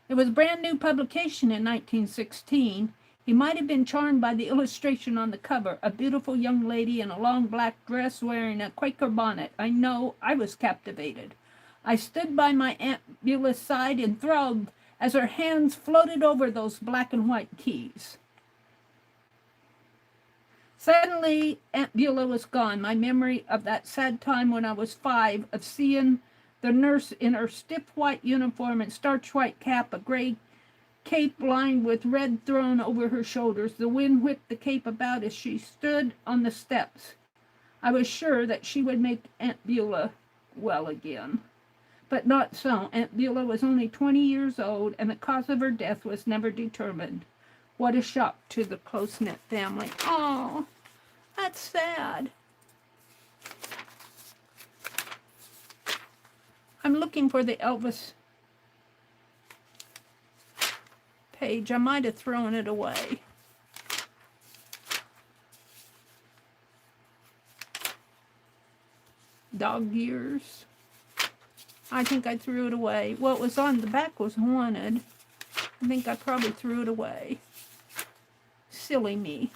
It was a brand new publication in 1916. He might have been charmed by the illustration on the cover, a beautiful young lady in a long black dress wearing a Quaker bonnet. I know I was captivated. I stood by my Aunt Beulah's side enthralled as her hands floated over those black and white keys. Suddenly, Aunt Beulah was gone. My memory of that sad time when I was 5, of seeing the nurse in her stiff white uniform and starch white cap, a gray cape lined with red thrown over her shoulders. The wind whipped the cape about as she stood on the steps. I was sure that she would make Aunt Beulah well again. But not so. Aunt Beulah was only 20 years old, and the cause of her death was never determined. What a shock to the close-knit family. Oh, that's sad. I'm looking for the Elvis page. I might have thrown it away. Dog years. I think I threw it away. Well, it was on the back was wanted. I think I probably threw it away. Silly me.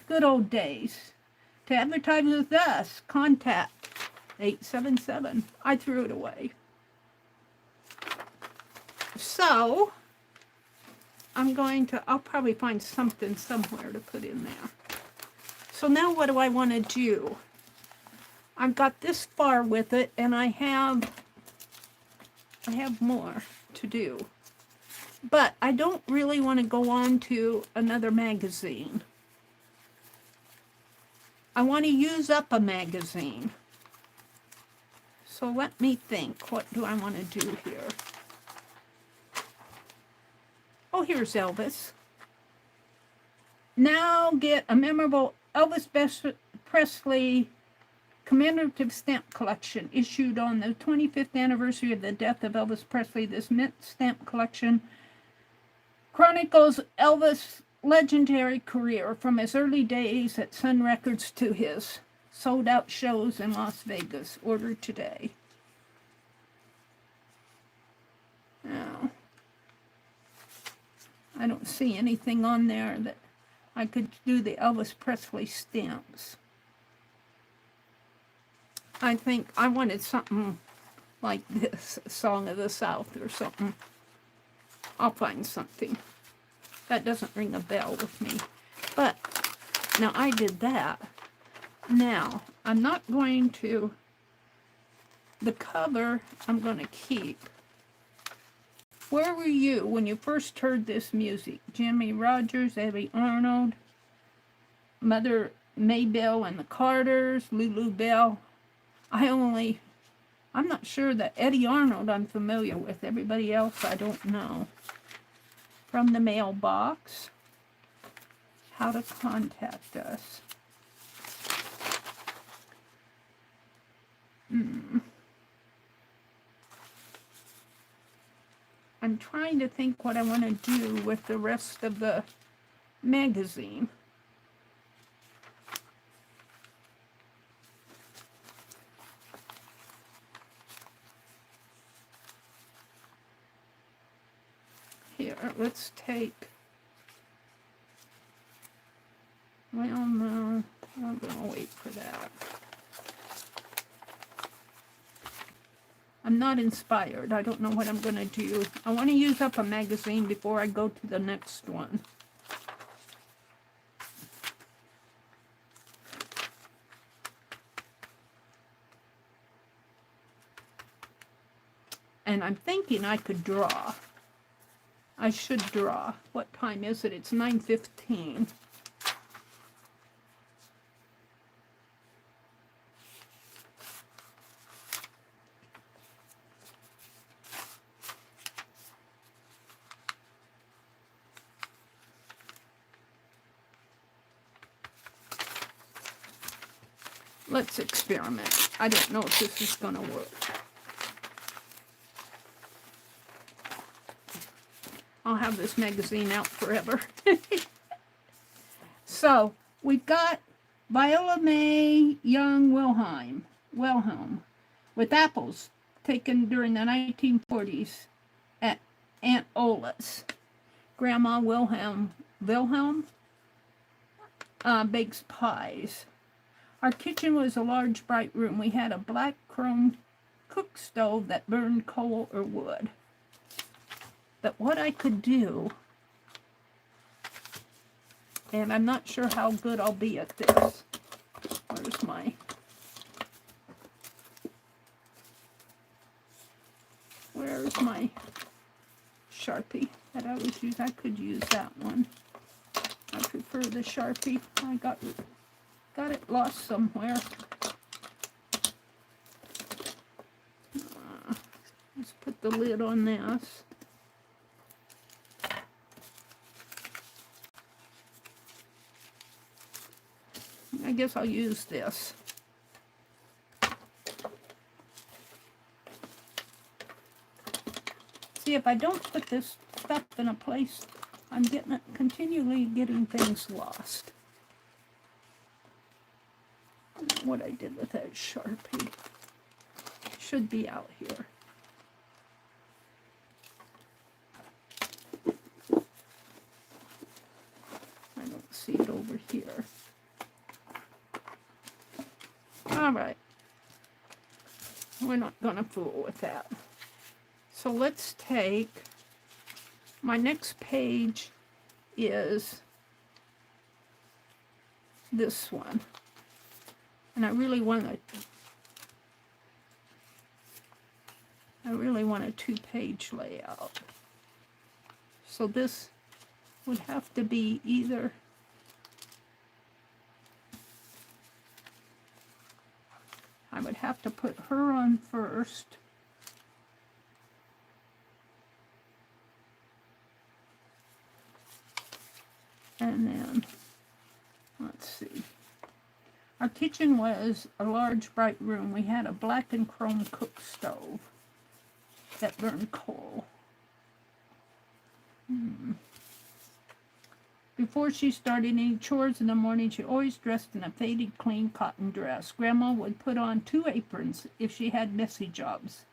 Good old days. To advertise with us, contact 877. I threw it away. So, I'll probably find something somewhere to put in there. So now what do I want to do? I've got this far with it, and I have more to do. But I don't really want to go on to another magazine. I want to use up a magazine. So let me think. What do I want to do here? Oh, here's Elvis. Now get a memorable Elvis Presley commemorative stamp collection issued on the 25th anniversary of the death of Elvis Presley. This mint stamp collection chronicles Elvis' legendary career from his early days at Sun Records to his sold-out shows in Las Vegas. Ordered today. Now, I don't see anything on there that I could do the Elvis Presley stamps. I think I wanted something like this, Song of the South or something. I'll find something. That doesn't ring a bell with me. But, now I did that. Now, I'm not going to, the cover I'm going to keep. Where were you when you first heard this music? Jimmy Rogers, Eddie Arnold, Mother Maybelle and the Carters, Lulu Bell. I'm not sure that Eddie Arnold I'm familiar with. Everybody else I don't know. From the mailbox. How to contact us. I'm trying to think what I want to do with the rest of the magazine. Here, let's take, well, no, I'm going to wait for that. I'm not inspired. I don't know what I'm going to do. I want to use up a magazine before I go to the next one. And I'm thinking I could draw. I should draw. What time is it? It's 9:15. Let's experiment. I don't know if this is going to work. I'll have this magazine out forever. So, we've got Viola May Young Wilhelm, with apples taken during the 1940s at Aunt Ola's. Grandma Wilhelm bakes pies. Our kitchen was a large, bright room. We had a black chrome cook stove that burned coal or wood. But what I could do, and I'm not sure how good I'll be at this. Where's my Sharpie that I was using. I could use that one. I prefer the Sharpie. I got it lost somewhere. Let's put the lid on this. I guess I'll use this. See, if I don't put this stuff in a place, I'm continually getting things lost. I don't know what I did with that Sharpie. Should be out here. I don't see it over here. All right. We're not going to fool with that. So let's take, my next page is this one. And I really want a two-page layout. So this would have to be either I would have to put her on first. And then, let's see. Our kitchen was a large, bright room. We had a black and chrome cook stove that burned coal. Before she started any chores in the morning, she always dressed in a faded, clean cotton dress. Grandma would put on 2 aprons if she had messy jobs.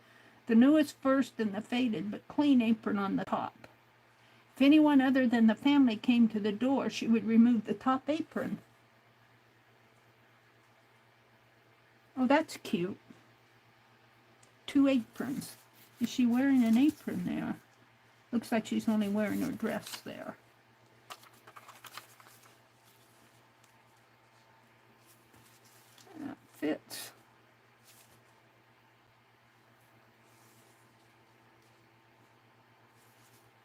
The newest first and the faded but clean apron on the top. If anyone other than the family came to the door, she would remove the top apron. Oh, that's cute. 2 aprons. Is she wearing an apron there? Looks like she's only wearing her dress there. That fits.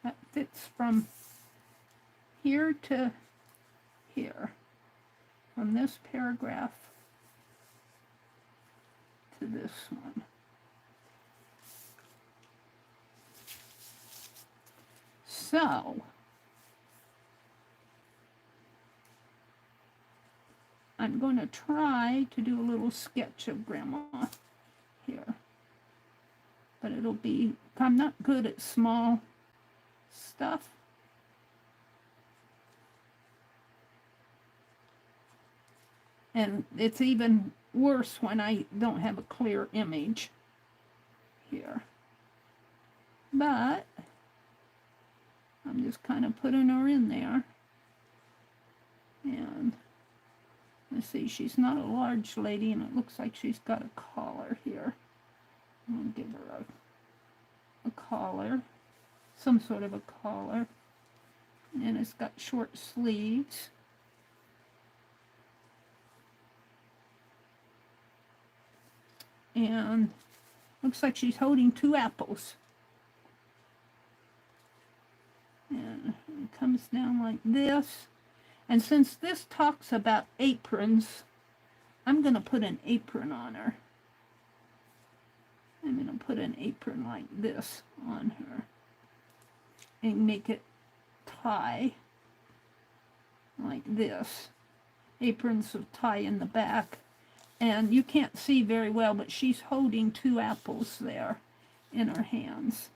That fits from here to here. From this paragraph to this one. So, I'm going to try to do a little sketch of Grandma here. But it'll be, I'm not good at small stuff. And it's even worse when I don't have a clear image here. But I'm just kind of putting her in there. And let's see, she's not a large lady, and it looks like she's got a collar here. I'm going to give her a collar, some sort of a collar. And it's got short sleeves. And looks like she's holding 2 apples. And it comes down like this. And since this talks about aprons, I'm going to put an apron on her. I'm going to put an apron like this on her. And make it tie like this. Aprons will tie in the back. And you can't see very well, but she's holding 2 apples there in her hands.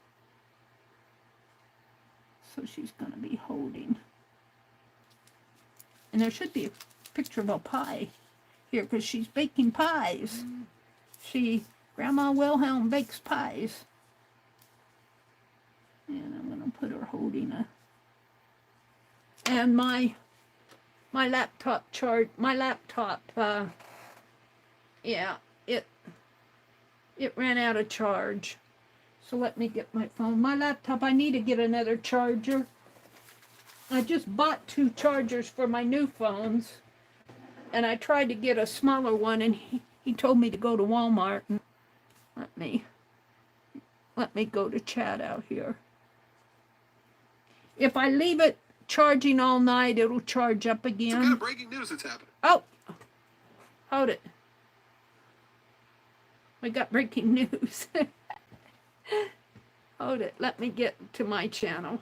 So she's going to be holding. And there should be a picture of a pie here, because she's baking pies. Grandma Wilhelm bakes pies. And I'm going to put her holding a... And my laptop yeah, it ran out of charge. So let me get my phone. My laptop, I need to get another charger. I just bought 2 chargers for my new phones. And I tried to get a smaller one, and he told me to go to Walmart. And let me go to chat out here. If I leave it charging all night, it'll charge up again. Some kind of breaking news that's happening. Oh, hold it. We got breaking news. Hold it. Let me get to my channel.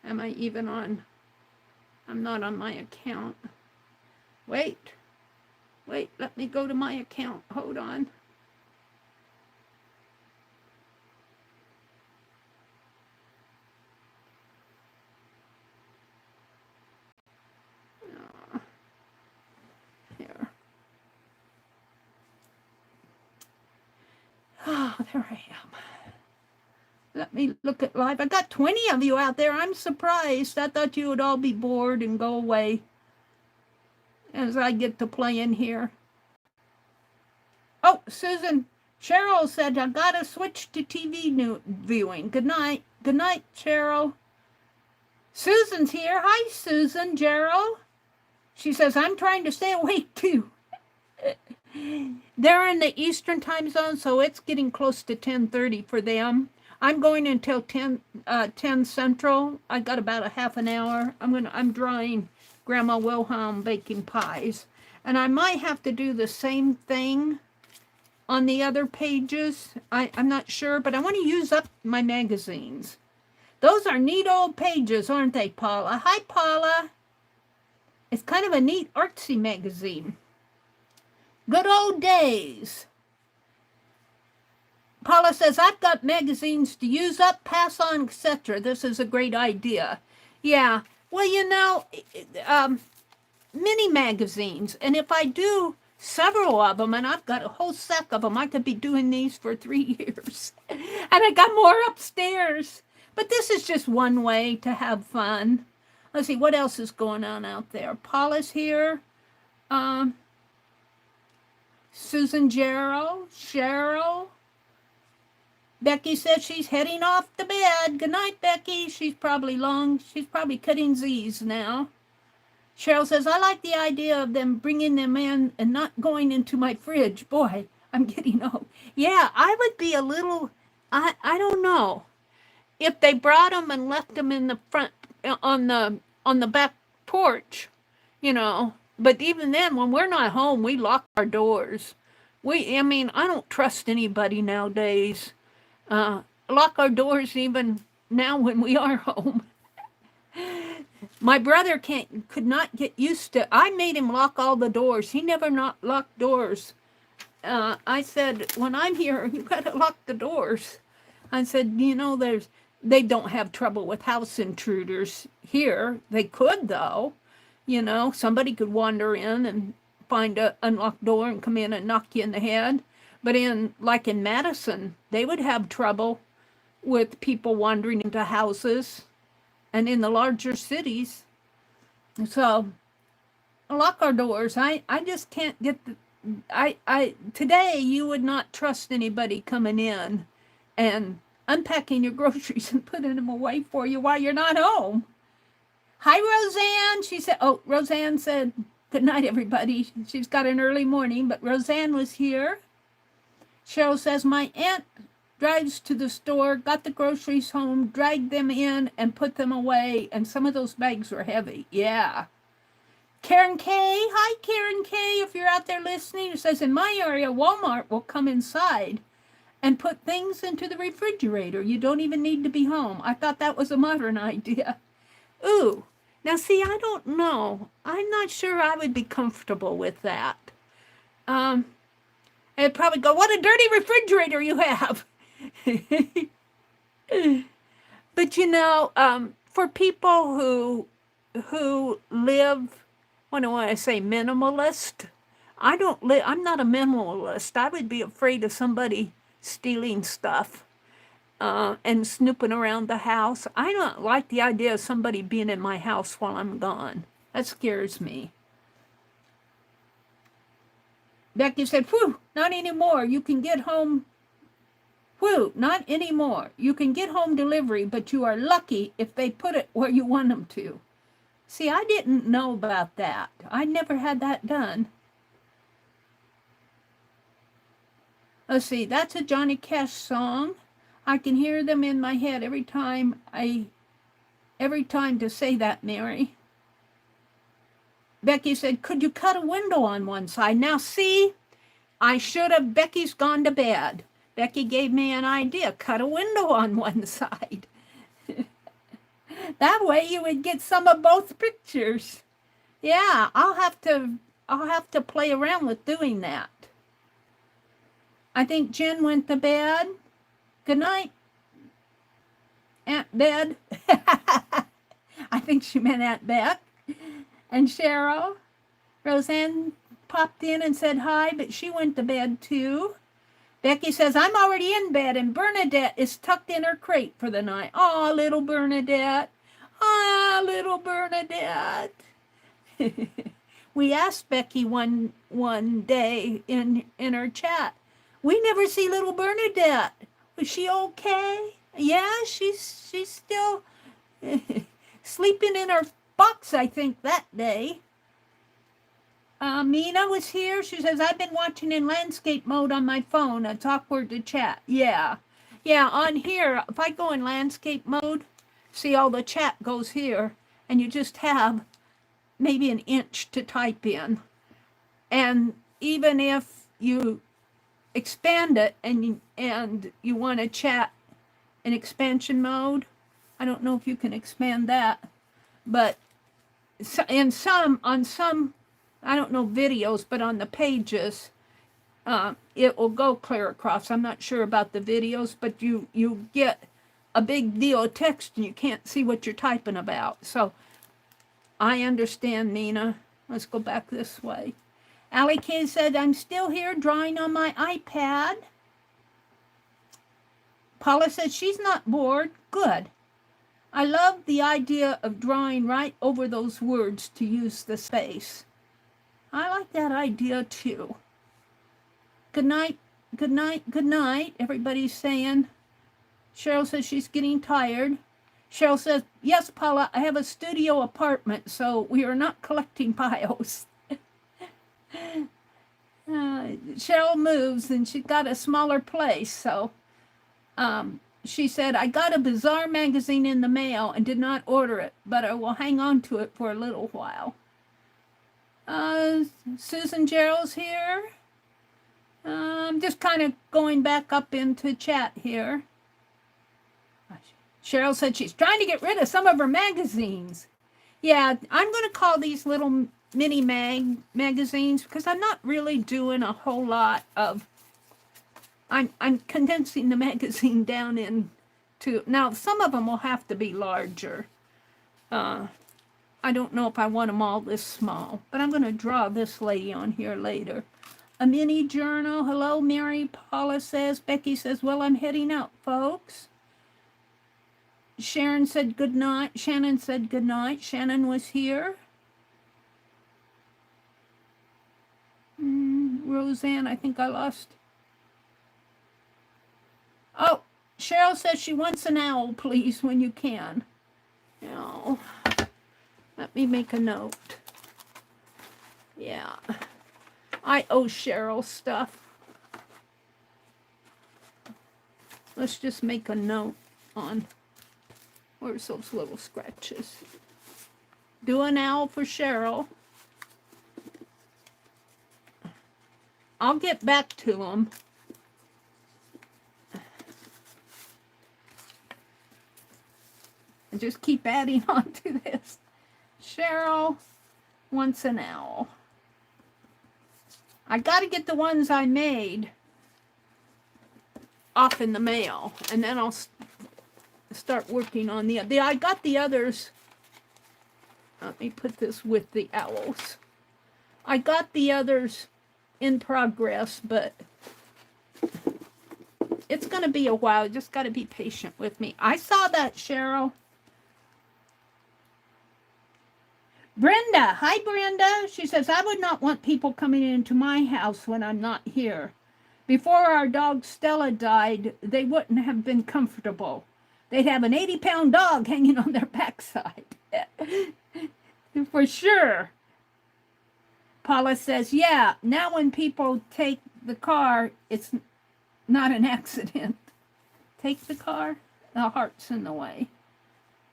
Am I even on? I'm not on my account. Wait, let me go to my account. Hold on. Here. Oh, there I am. Let me look at live. I got 20 of you out there. I'm surprised. I thought you would all be bored and go away as I get to play in here. Oh, Susan, Cheryl said, I gotta switch to TV viewing. Good night. Good night, Cheryl. Susan's here. Hi, Susan, Cheryl. She says, I'm trying to stay awake too. They're in the Eastern time zone, so it's getting close to 10:30 for them. I'm going until 10 Central. I got about a half an hour. I'm drawing Grandma Wilhelm baking pies. And I might have to do the same thing on the other pages. I'm not sure, but I want to use up my magazines. Those are neat old pages, aren't they, Paula? Hi, Paula. It's kind of a neat artsy magazine. Good old days. Paula says, I've got magazines to use up, pass on, etc. This is a great idea. Yeah, well, you know, mini magazines. And if I do several of them, and I've got a whole stack of them, I could be doing these for 3 years. And I got more upstairs. But this is just one way to have fun. Let's see, what else is going on out there? Paula's here. Susan Jarrow, Cheryl. Becky says she's heading off to bed. Good night, Becky. She's probably cutting Z's now. Cheryl says, I like the idea of them bringing them in and not going into my fridge. Boy, I'm getting old. Yeah, I would be a little, I don't know. If they brought them and left them in the front, on the back porch, you know. But even then, when we're not home, we lock our doors. I mean, I don't trust anybody nowadays. Lock our doors even now when we are home. My brother could not get used to. I made him lock all the doors. He never not locked doors. I said, when I'm here, you got to lock the doors. I said, you know, they don't have trouble with house intruders here. They could, though. You know, somebody could wander in and find an unlocked door and come in and knock you in the head. But like in Madison, they would have trouble with people wandering into houses and in the larger cities. So lock our doors. I just can't get today you would not trust anybody coming in and unpacking your groceries and putting them away for you while you're not home. Hi, Roseanne. She said, Roseanne said, good night, everybody. She's got an early morning, but Roseanne was here. Cheryl says, my aunt drives to the store, got the groceries home, dragged them in, and put them away, and some of those bags were heavy. Yeah. Karen K. Hi, Karen K. If you're out there listening, it says, in my area, Walmart will come inside and put things into the refrigerator. You don't even need to be home. I thought that was a modern idea. Ooh. Now, see, I don't know. I'm not sure I would be comfortable with that. I'd probably go, what a dirty refrigerator you have. But, you know, for people who live, what do I say, minimalist, I'm not a minimalist. I would be afraid of somebody stealing stuff. And snooping around the house. I don't like the idea of somebody being in my house while I'm gone. That scares me. Becky said, whew, not anymore. You can get home, whew, not anymore. You can get home delivery, but you are lucky if they put it where you want them to. See, I didn't know about that. I never had that done. Let's see, that's a Johnny Cash song. I can hear them in my head every time to say that, Mary. Becky said, could you cut a window on one side? Now see, I should have, Becky's gone to bed. Becky gave me an idea, cut a window on one side. That way you would get some of both pictures. Yeah, I'll have to play around with doing that. I think Jen went to bed. Good night, Aunt Bed. I think she meant Aunt Beck. And Cheryl. Roseanne popped in and said hi, but she went to bed too. Becky says, I'm already in bed, and Bernadette is tucked in her crate for the night. Aw, little Bernadette. Aw, little Bernadette. We asked Becky one day in her chat, we never see little Bernadette. Was she okay? Yeah, she's still sleeping in her box, I think, that day. Mina was here. She says, I've been watching in landscape mode on my phone. It's awkward to chat. Yeah. Yeah, on here, if I go in landscape mode, see all the chat goes here, and you just have maybe an inch to type in. And even if you expand it and you want to chat in expansion mode, I don't know if you can expand that, but on some, I don't know videos, but on the pages, it will go clear across. I'm not sure about the videos, but you get a big deal of text and you can't see what you're typing about. So I understand, Nina. Let's go back this way. Allie K said, I'm still here drawing on my iPad. Paula said she's not bored. Good. I love the idea of drawing right over those words to use the space. I like that idea too. Good night, good night, good night. Everybody's saying. Cheryl says she's getting tired. Cheryl says, yes, Paula, I have a studio apartment, so we are not collecting piles. Cheryl moves and she's got a smaller place, so she said, I got a bizarre magazine in the mail and did not order it, but I will hang on to it for a little while. Susan Gerald's here. I'm just kind of going back up into chat here. Cheryl said she's trying to get rid of some of her magazines. Yeah, I'm going to call these little mini magazines because I'm not really doing a whole lot of, I'm condensing the magazine down into, now some of them will have to be larger. I don't know if I want them all this small, but I'm going to draw this lady on here later. A mini journal. Hello, Mary. Paula says. Becky says, well, I'm heading out, folks. Sharon said good night. Shannon said good night. Shannon was here. Roseanne, I think I lost. Oh, Cheryl says she wants an owl, please, when you can. No. Let me make a note. Yeah. I owe Cheryl stuff. Let's just make a note on where's those little scratches. Do an owl for Cheryl. I'll get back to them. And just keep adding on to this. Cheryl wants an owl. I got to get the ones I made off in the mail, and then I'll start working on I got the others. Let me put this with the owls. I got the others in progress, but it's going to be a while. You just got to be patient with me. I saw that, Cheryl. Brenda. Hi, Brenda. She says, I would not want people coming into my house when I'm not here. Before our dog Stella died, they wouldn't have been comfortable. They'd have an 80-pound dog hanging on their backside. For sure. Paula says, yeah, now when people take the car, it's Not an accident. Take the car, the heart's in the way.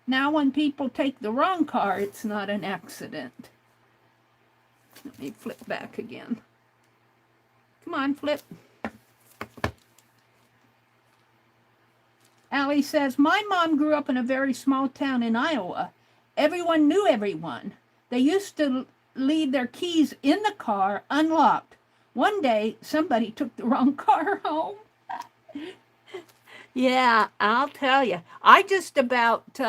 Now when people take the wrong car, it's not an accident. Let me flip back again. Come on, flip. Allie says, my mom grew up in a very small town in Iowa. Everyone knew everyone. They used to leave their keys in the car unlocked. One day, somebody took the wrong car home. Yeah, I'll tell you. I just about,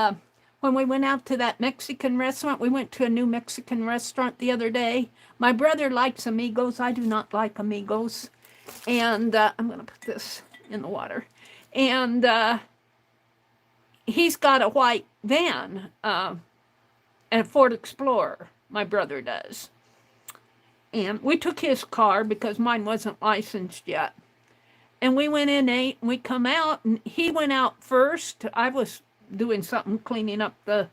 when we went out to that Mexican restaurant, we went to a new Mexican restaurant the other day. My brother likes amigos. I do not like amigos. And I'm going to put this in the water. And he's got a white van, and a Ford Explorer, my brother does. And we took his car because mine wasn't licensed yet. And we went in, ate, and we come out, and he went out first. I was doing something, cleaning up the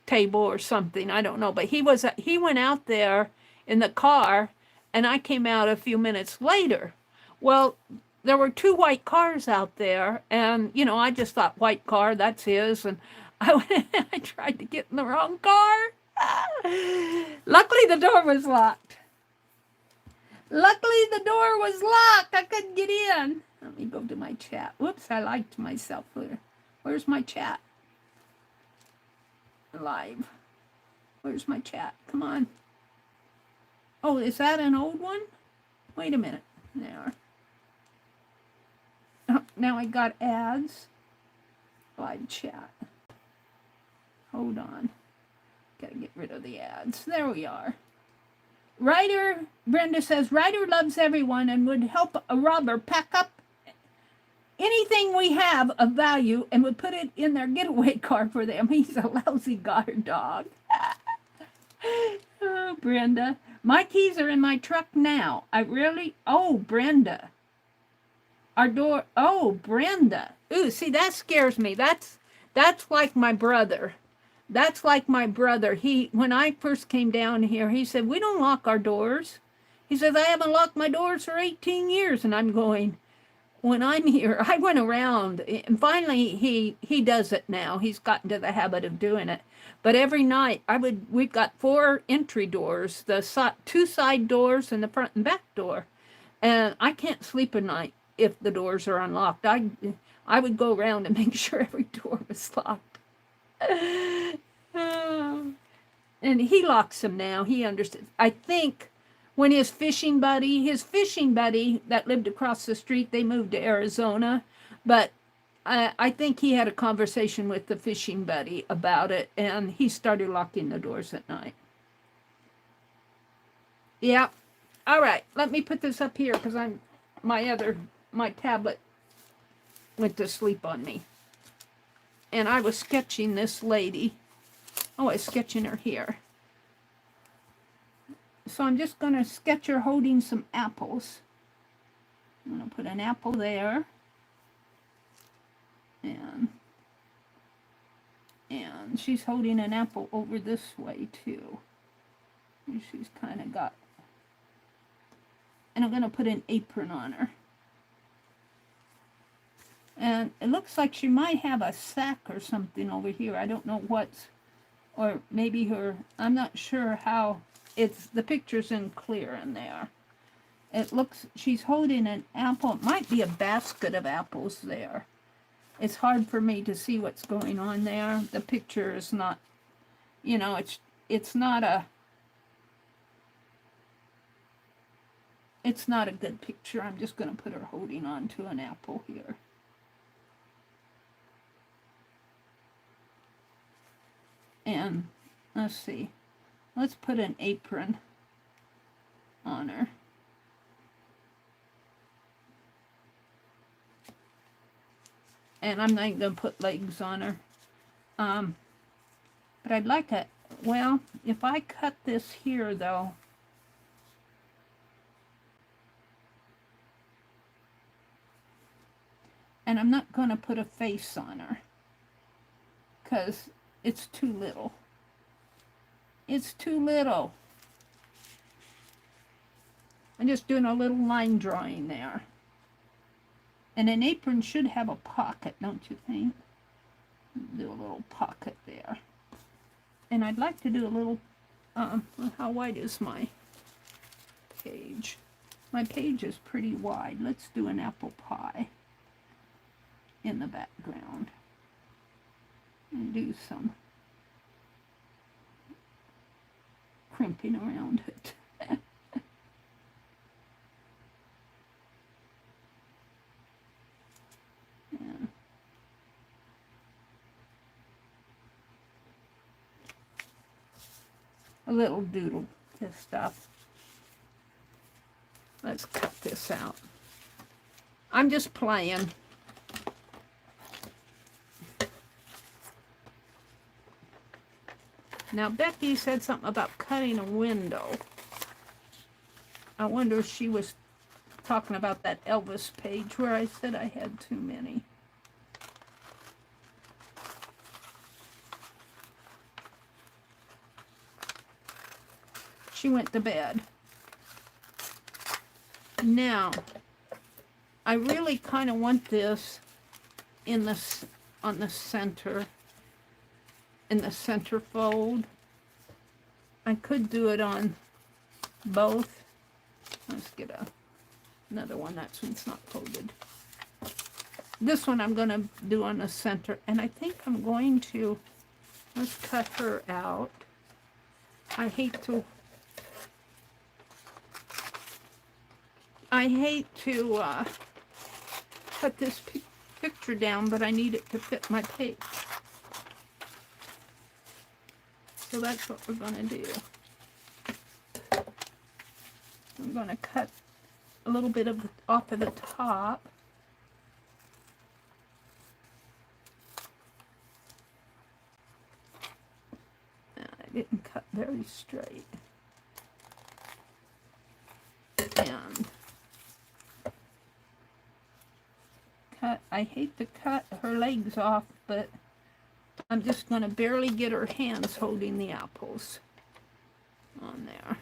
table or something, I don't know. But he went out there in the car, and I came out a few minutes later. Well, there were two white cars out there, and, you know, I just thought, white car, that's his. And I tried to get in the wrong car. Luckily, the door was locked. Luckily, the door was locked. I couldn't get in. Let me go to my chat. Whoops, I liked myself there. Where's my chat? Live. Where's my chat? Come on. Oh, is that an old one? Wait a minute. There. Oh, now I got ads. Live chat. Hold on. Gotta get rid of the ads. There we are. Brenda says, Ryder loves everyone and would help a robber pack up anything we have of value and would put it in their getaway car for them. He's a lousy guard dog. Oh, Brenda. My keys are in my truck now. Oh, Brenda. Our door, oh, Brenda. Ooh, see, that scares me. That's like my brother. That's like my brother. When I first came down here, he said, we don't lock our doors. He says, I haven't locked my doors for 18 years. And I'm going, when I'm here, I went around. And finally, he does it now. He's gotten to the habit of doing it. But every night, we've got 4 entry doors, the 2 side doors and the front and back door. And I can't sleep at night if the doors are unlocked. I would go around and make sure every door was locked. And he locks them now. He understands. I think when his fishing buddy that lived across the street, they moved to Arizona. But I think he had a conversation with the fishing buddy about it, and he started locking the doors at night. Yeah. All right. Let me put this up here because my tablet went to sleep on me. And I was sketching this lady. Oh, I was sketching her here. So I'm just going to sketch her holding some apples. I'm going to put an apple there. And she's holding an apple over this way, too. And she's kind of got... And I'm going to put an apron on her. And it looks like she might have a sack or something over here. I don't know what's, or maybe her, I'm not sure how, the picture's in clear in there. It looks, she's holding an apple. It might be a basket of apples there. It's hard for me to see what's going on there. The picture is not, you know, it's not a good picture. I'm just going to put her holding on to an apple here. And let's see, let's put an apron on her. And I'm not going to put legs on her. But I'd like to, well, if I cut this here though, and I'm not going to put a face on her because it's too little. It's too little. I'm just doing a little line drawing there. And an apron should have a pocket, don't you think? Do a little pocket there. And I'd like to do a little, how wide is my page? My page is pretty wide. Let's do an apple pie in the background. And do some crimping around it. Yeah. A little doodle, this stuff. Let's cut this out. I'm just playing. Now, Becky said something about cutting a window. I wonder if she was talking about that Elvis page where I said I had too many. She went to bed. Now, I really kind of want this in this on the center, in the center fold. I could do it on both. Let's get another one. That one's not folded. This one I'm going to do on the center, and I think I'm going to, let's cut her out. I hate to cut this picture down, but I need it to fit my page. So that's what we're going to do. I'm going to cut a little bit of off of the top. I didn't cut very straight. And I hate to cut her legs off, but I'm just going to barely get her hands holding the apples on there.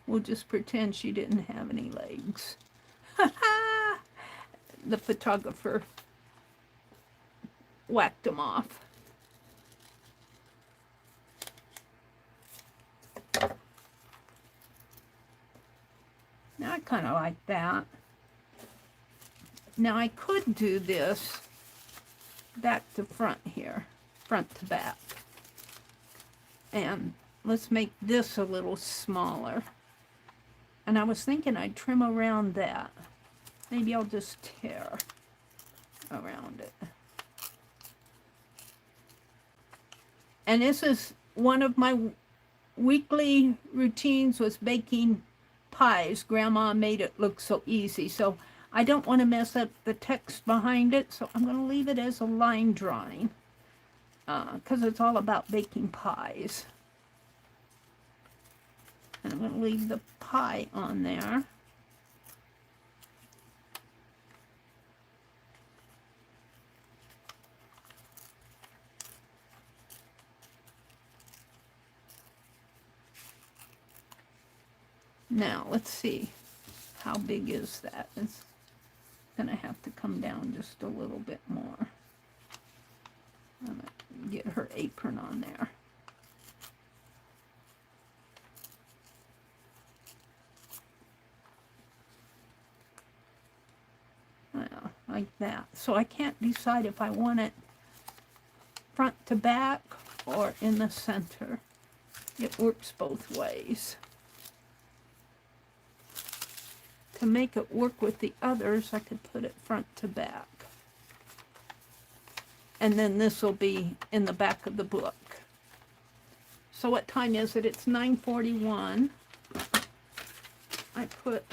We'll just pretend she didn't have any legs. The photographer whacked them off. Now I kind of like that. Now I could do this back to front here, front to back. And let's make this a little smaller. And I was thinking I'd trim around that. Maybe I'll just tear around it. And this is one of my weekly routines, was baking pies. Grandma made it look so easy. So I don't want to mess up the text behind it. So I'm going to leave it as a line drawing. Because it's all about baking pies. And I'm going to leave the pie on there. Now, let's see. How big is that? It's going to have to come down just a little bit more. I'm going to get her apron on there. Well, like that. So I can't decide if I want it front to back or in the center. It works both ways. To make it work with the others, I could put it front to back. And then this will be in the back of the book. So what time is it? It's 9:41. I put,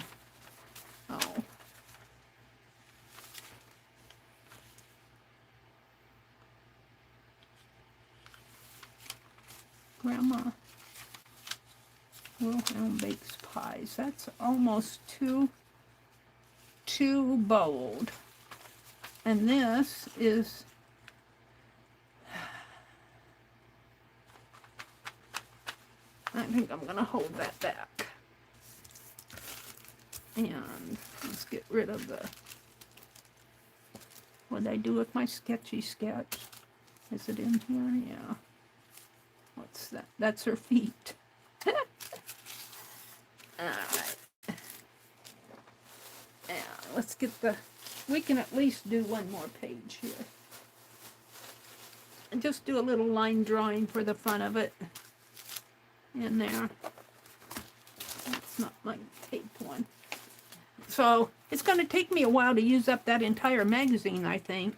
Grandma Wilhelm bakes pies. That's almost too bold. And this is I think I'm going to hold that back. And let's get rid of the, what did I do with my sketchy sketch? Is it in here? Yeah. What's that? That's her feet. Alright. Yeah, let's get the, we can at least do one more page here. And just do a little line drawing for the front of it. In there. That's not my tape one. So it's going to take me a while to use up that entire magazine, I think.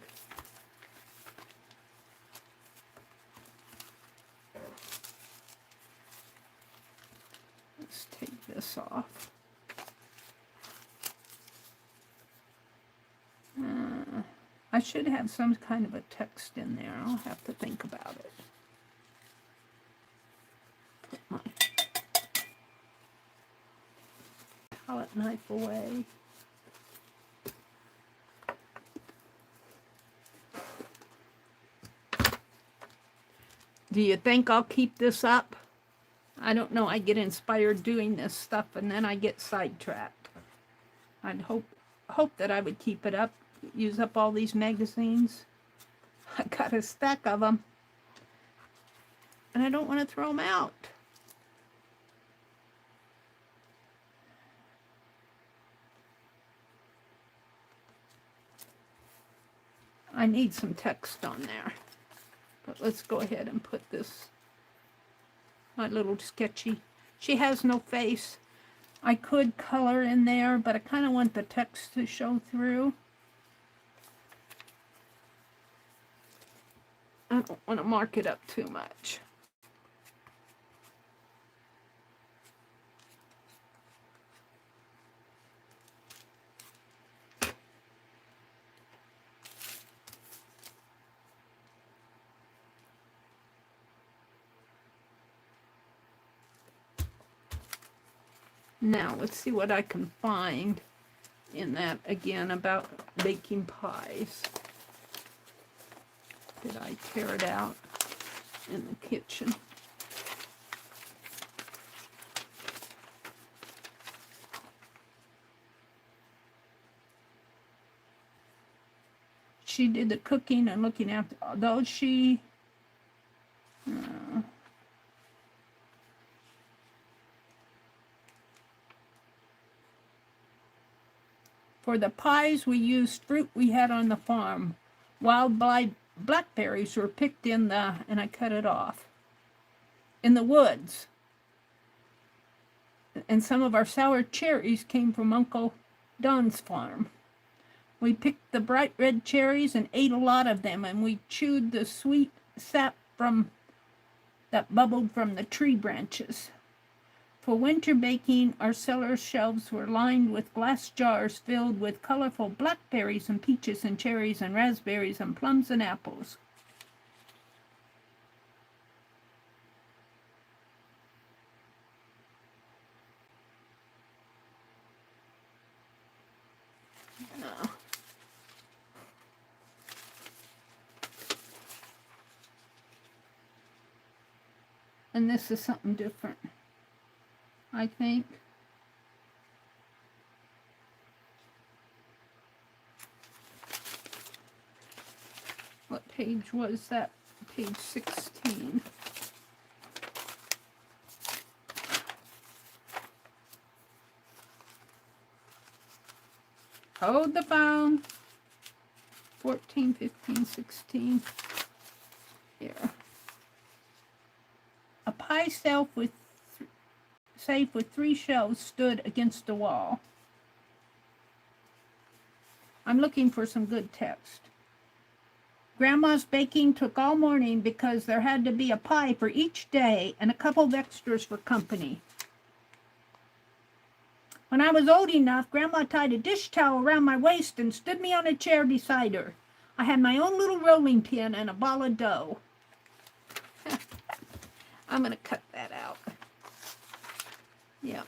Let's take this off. I should have some kind of a text in there. I'll have to think about it. Put my palette knife away. Do you think I'll keep this up? I don't know. I get inspired doing this stuff and then I get sidetracked. I'd hope that I would keep it up, use up all these magazines. I got a stack of them and I don't want to throw them out. I need some text on there. But let's go ahead and put this, my little sketchy. She has no face. I could color in there, but I kind of want the text to show through. I don't want to mark it up too much. Now, let's see what I can find in that, again, about baking pies. Did I tear it out in the kitchen? She did the cooking and looking after, although she... For the pies, we used fruit we had on the farm. Wild blackberries were picked in the, and I cut it off, in the woods. And some of our sour cherries came from Uncle Don's farm. We picked the bright red cherries and ate a lot of them, and we chewed the sweet sap from that bubbled from the tree branches. For winter baking, our cellar shelves were lined with glass jars filled with colorful blackberries and peaches and cherries and raspberries and plums and apples. And this is something different, I think. What page was that? Page 16. Hold the phone. 14, 15, 16. Here. A pie safe with 3 shelves stood against the wall. I'm looking for some good text. Grandma's baking took all morning because there had to be a pie for each day and a couple of extras for company. When I was old enough, Grandma tied a dish towel around my waist and stood me on a chair beside her. I had my own little rolling pin and a ball of dough. I'm going to cut that out. Yep.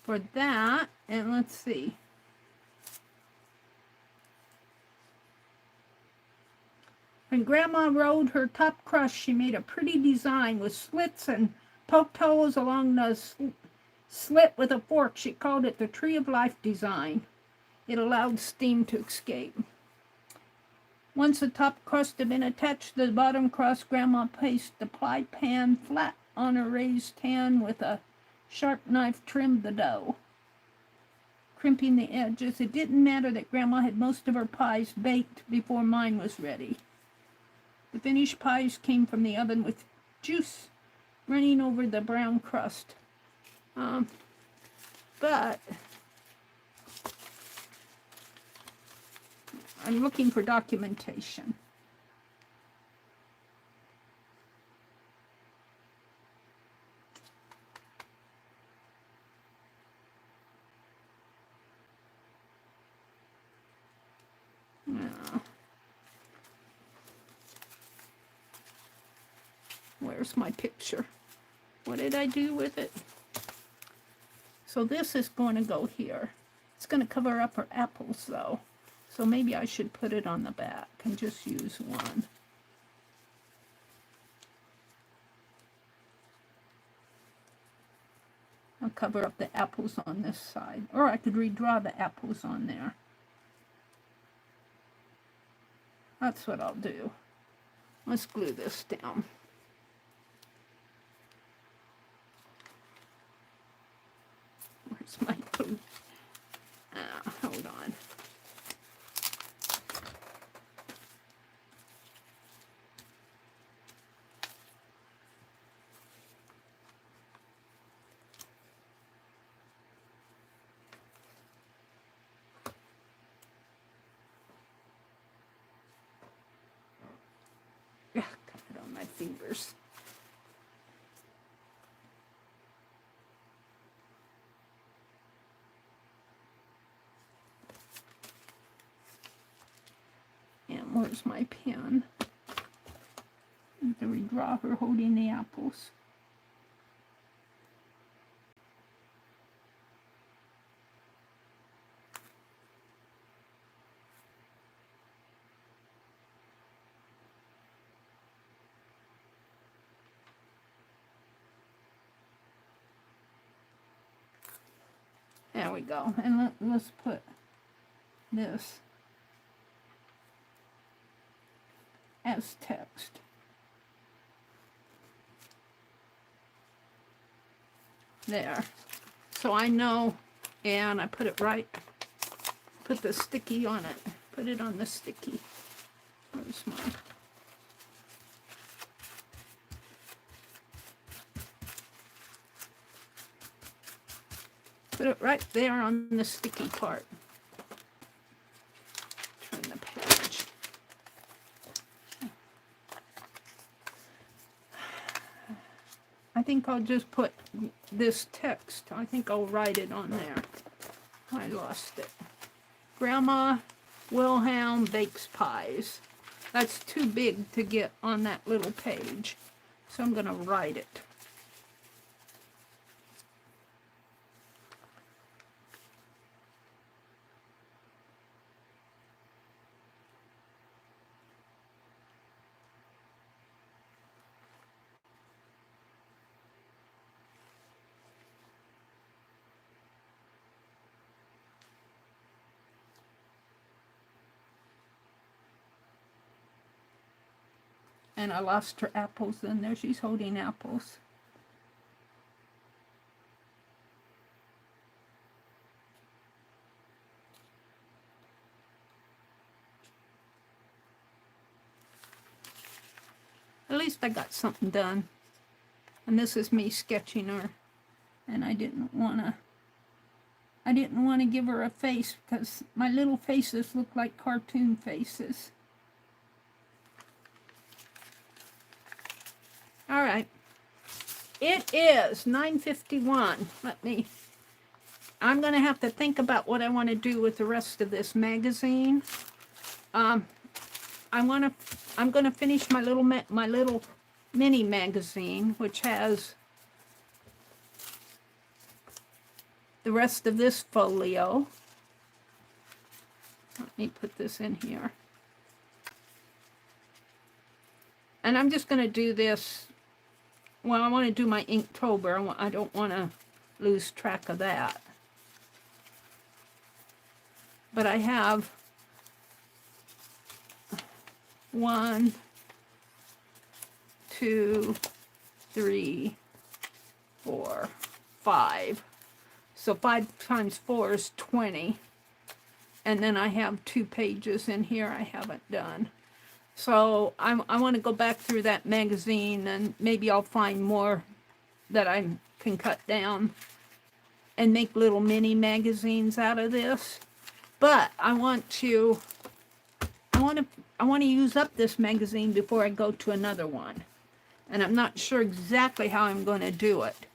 for that. And let's see. When Grandma rode her top crust, she made a pretty design with slits and poked holes along the slit with a fork. She called it the Tree of Life design. It allowed steam to escape. Once the top crust had been attached to the bottom crust, Grandma placed the pie pan flat on a raised pan with a sharp knife, trimmed the dough, crimping the edges. It didn't matter that Grandma had most of her pies baked before mine was ready. The finished pies came from the oven with juice running over the brown crust. But I'm looking for documentation. Where's my picture? What did I do with it? So this is going to go here. It's going to cover up her apples though. So maybe I should put it on the back and just use one. I'll cover up the apples on this side. Or I could redraw the apples on there. That's what I'll do. Let's glue this down. Where's my glue? Hold on. Got it on my fingers. And where's my pen? To redraw her holding the apples. There we go. And let's put this as text. There. So I know, and I put it right, put the sticky on it. Put it on the sticky. Where's mine? Put it right there on the sticky part. Turn the page. I think I'll just put this text. I think I'll write it on there. I lost it. Grandma Wilhelm bakes pies. That's too big to get on that little page. So I'm going to write it. And I lost her apples in there. She's holding apples. At least I got something done. And this is me sketching her. And I didn't want to give her a face because my little faces look like cartoon faces. All right, it is 9:51. I'm going to have to think about what I want to do with the rest of this magazine. I'm going to finish my little mini magazine, which has the rest of this folio. Let me put this in here. And I'm just going to do this. Well, I want to do my Inktober. I don't want to lose track of that. But I have 1, 2, 3, 4, 5. So 5 times 4 is 20. And then I have 2 pages in here I haven't done. So I want to go back through that magazine, and maybe I'll find more that I can cut down and make little mini magazines out of this. But I want to use up this magazine before I go to another one. And I'm not sure exactly how I'm going to do it.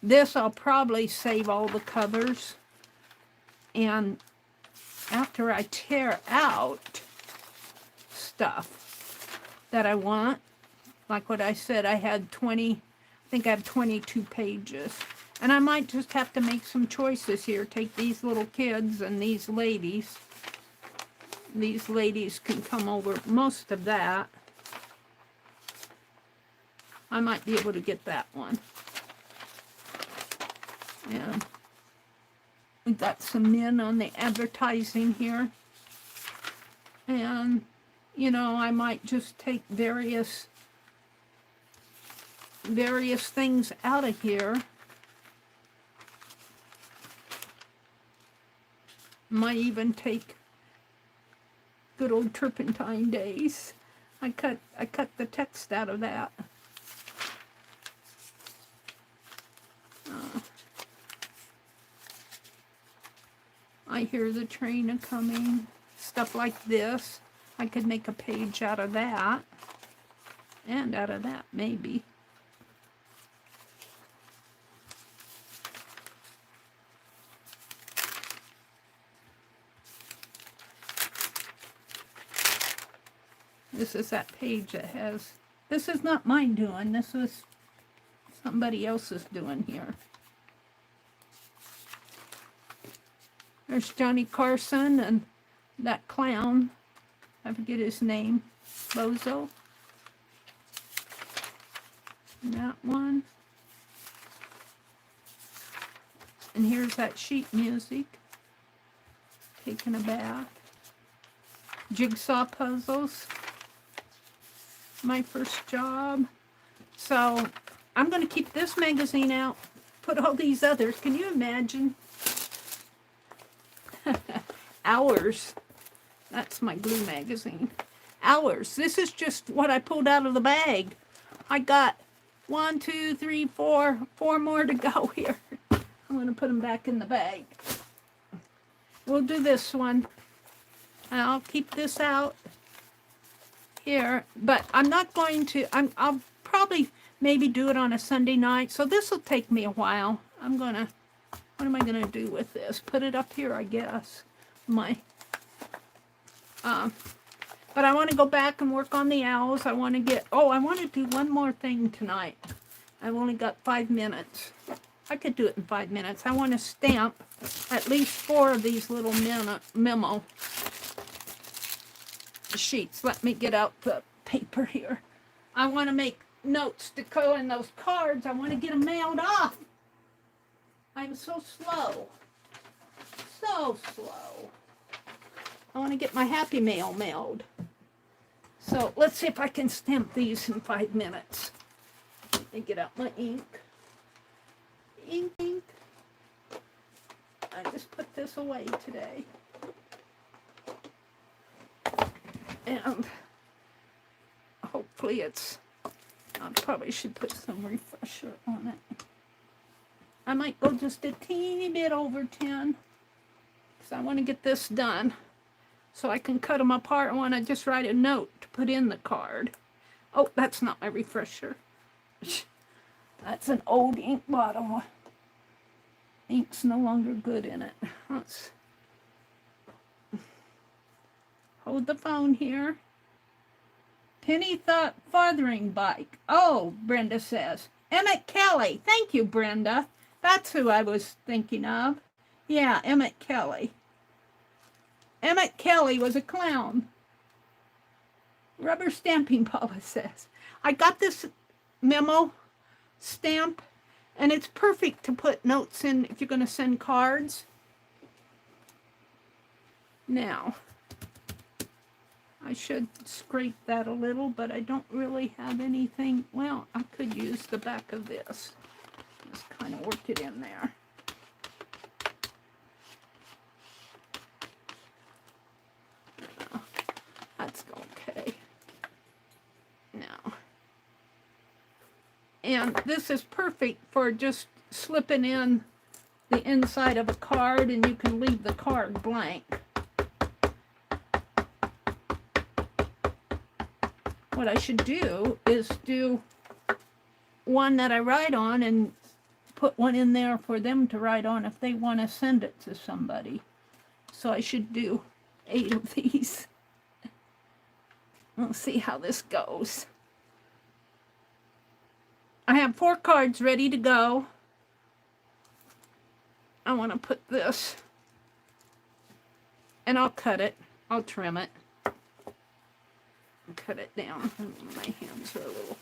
This I'll probably save all the covers, and after I tear out stuff that I want, like what I said, I had 20, I think I have 22 pages. And I might just have to make some choices here. Take these little kids and these ladies. These ladies can come over most of that. I might be able to get that one. And we got some men on the advertising here. And, you know, I might just take various things out of here. Might even take good old turpentine days. I cut the text out of that. I hear the train a-coming. Stuff like this. I could make a page out of that. And out of that, maybe. This is that page that has... This is not mine doing. This is somebody else's doing here. There's Johnny Carson and that clown. I forget his name. Bozo. And that one. And here's that sheet music. Taking a bath. Jigsaw puzzles. My first job. So I'm going to keep this magazine out. Put all these others. Can you imagine? Hours. That's my glue magazine. Hours. This is just what I pulled out of the bag. I got 1, 2, 3, 4 more to go here. I'm going to put them back in the bag. We'll do this one. And I'll keep this out here. But I'm not going to... I'll probably maybe do it on a Sunday night. So this will take me a while. I'm going to... What am I going to do with this? Put it up here, I guess. But I want to go back and work on the owls. I want to get... Oh, I want to do one more thing tonight. I've only got 5 minutes. I could do it in 5 minutes. I want to stamp at least 4 of these little memo sheets. Let me get out the paper here. I want to make notes to go in those cards. I want to get them mailed off. I'm so slow. So slow. I want to get my Happy Mail mailed. So let's see if I can stamp these in 5 minutes. Let me get out my ink. Ink. I just put this away today. And hopefully it's... I probably should put some refresher on it. I might go just a teeny bit over 10. Because I want to get this done. So I can cut them apart. I want to just write a note to put in the card. Oh, that's not my refresher. That's an old ink bottle. Ink's no longer good in it. Let's hold the phone here. Penny thought farthing bike. Oh, Brenda says. Emmett Kelly. Thank you, Brenda. That's who I was thinking of. Yeah, Emmett Kelly. Emmett Kelly was a clown. Rubber stamping, Paula says. I got this memo stamp, and it's perfect to put notes in if you're going to send cards. Now, I should scrape that a little, but I don't really have anything. Well, I could use the back of this. Just kind of work it in there. That's okay. Now, and this is perfect for just slipping in the inside of a card, and you can leave the card blank. What I should do is do one that I write on and put one in there for them to write on if they want to send it to somebody. So I should do 8 of these. We'll see how this goes. I have 4 cards ready to go. I want to put this, and I'll cut it. I'll trim it. Cut it down. My hands are a little...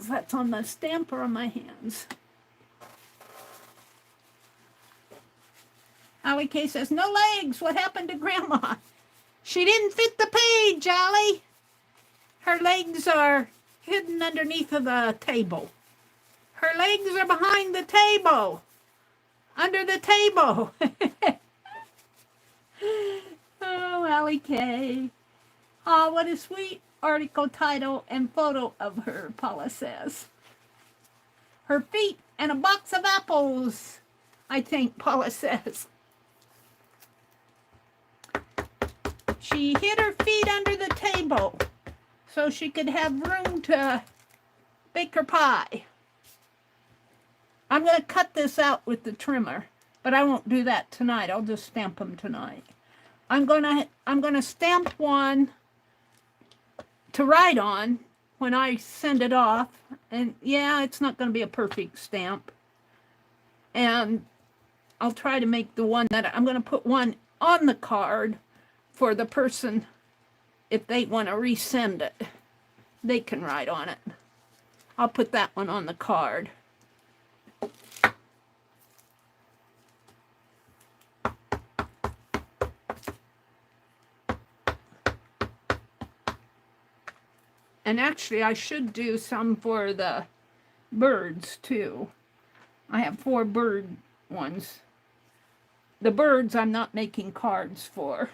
That's on the stamp or on my hands. Allie K says, no legs. What happened to Grandma? She didn't fit the page, Allie. Her legs are hidden underneath of the table. Her legs are behind the table. Under the table. Oh, Allie K. Oh, what a sweet article title and photo of her, Paula says. Her feet and a box of apples, I think Paula says. She hid her feet under the table so she could have room to bake her pie. I'm going to cut this out with the trimmer, but I won't do that tonight. I'll just stamp them tonight. I'm going to stamp one to write on when I send it off. And yeah, it's not going to be a perfect stamp. And I'll try to make the one that I'm going to put one on the card for the person. If they want to resend it, they can write on it. I'll put that one on the card. And actually, I should do some for the birds, too. I have 4 bird ones. The birds I'm not making cards for.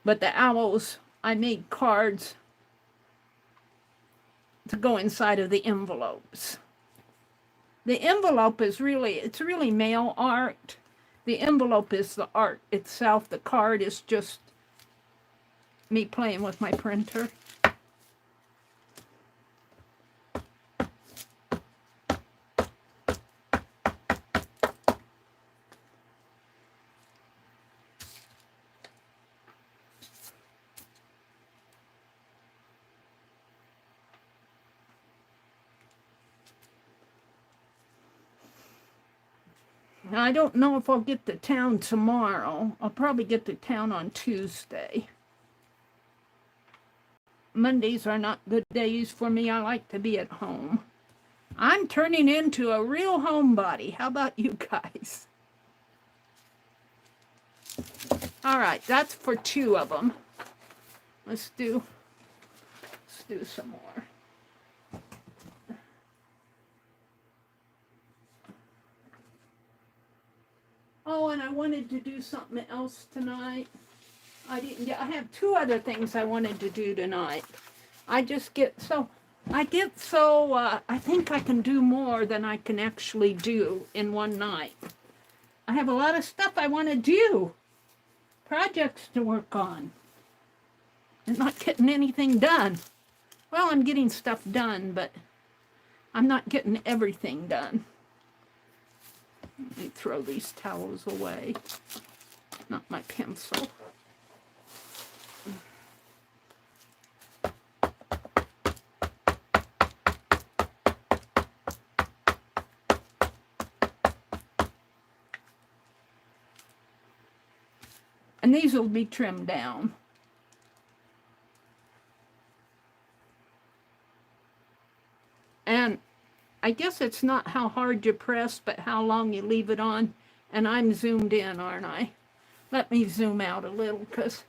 But the owls, I made cards to go inside of the envelopes. The envelope is it's really mail art. The envelope is the art itself. The card is just me playing with my printer. Now, I don't know if I'll get to town tomorrow. I'll probably get to town on Tuesday. Mondays are not good days for me. I like to be at home. I'm turning into a real homebody. How about you guys? All right, that's for 2 of them. Let's do some more. Oh, and I wanted to do something else tonight. I have 2 other things I wanted to do tonight. I think I can do more than I can actually do in one night. I have a lot of stuff I want to do. Projects to work on. And not getting anything done. Well, I'm getting stuff done, but I'm not getting everything done. Let me throw these towels away. Not my pencil. And these will be trimmed down. And I guess it's not how hard you press, but how long you leave it on. And I'm zoomed in, aren't I? Let me zoom out a little, because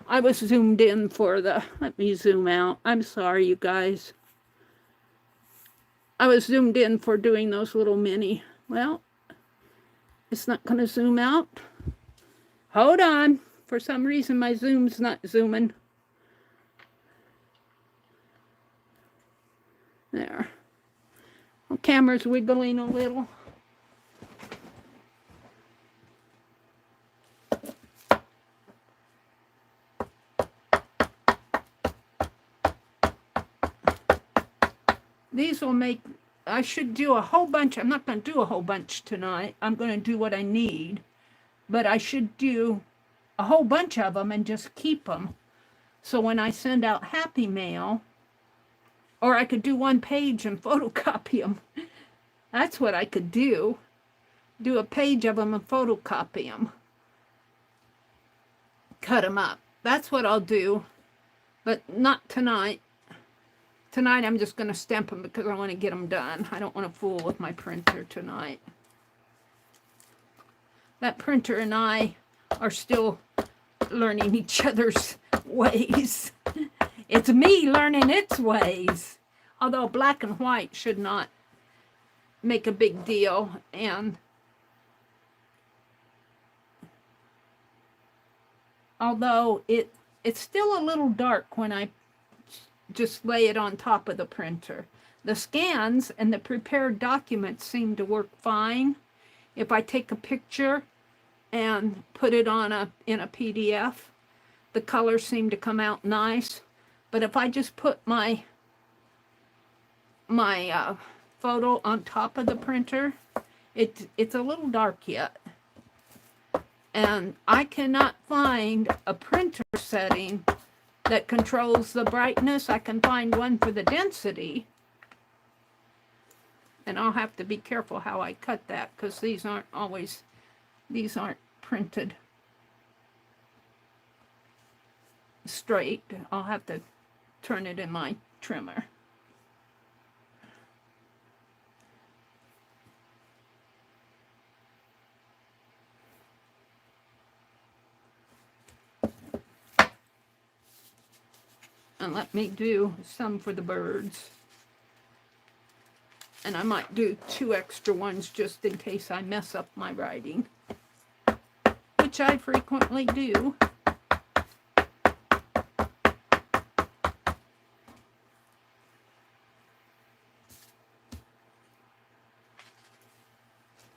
I was zoomed in for the... Let me zoom out. I'm sorry, you guys. I was zoomed in for doing those little mini... Well, it's not going to zoom out. Hold on. For some reason, my zoom's not zooming. There. The camera's wiggling a little. These will make... I should do a whole bunch. I'm not going to do a whole bunch tonight. I'm going to do what I need. But I should do a whole bunch of them and just keep them. So when I send out Happy Mail, or I could do one page and photocopy them. That's what I could do. Do a page of them and photocopy them. Cut them up. That's what I'll do. But not tonight. Tonight I'm just going to stamp them because I want to get them done. I don't want to fool with my printer tonight. That printer and I are still learning each other's ways. It's me learning its ways. Although black and white should not make a big deal. And although it's still a little dark when I just lay it on top of the printer. The scans and the prepared documents seem to work fine. If I take a picture and put it on in a PDF, the colors seem to come out nice. But if I just put my photo on top of the printer, it's a little dark yet. And I cannot find a printer setting that controls the brightness. I can find one for the density. And I'll have to be careful how I cut that, because these aren't printed straight. I'll have to turn it in my trimmer. And let me do some for the birds. And I might do 2 extra ones just in case I mess up my writing, which I frequently do.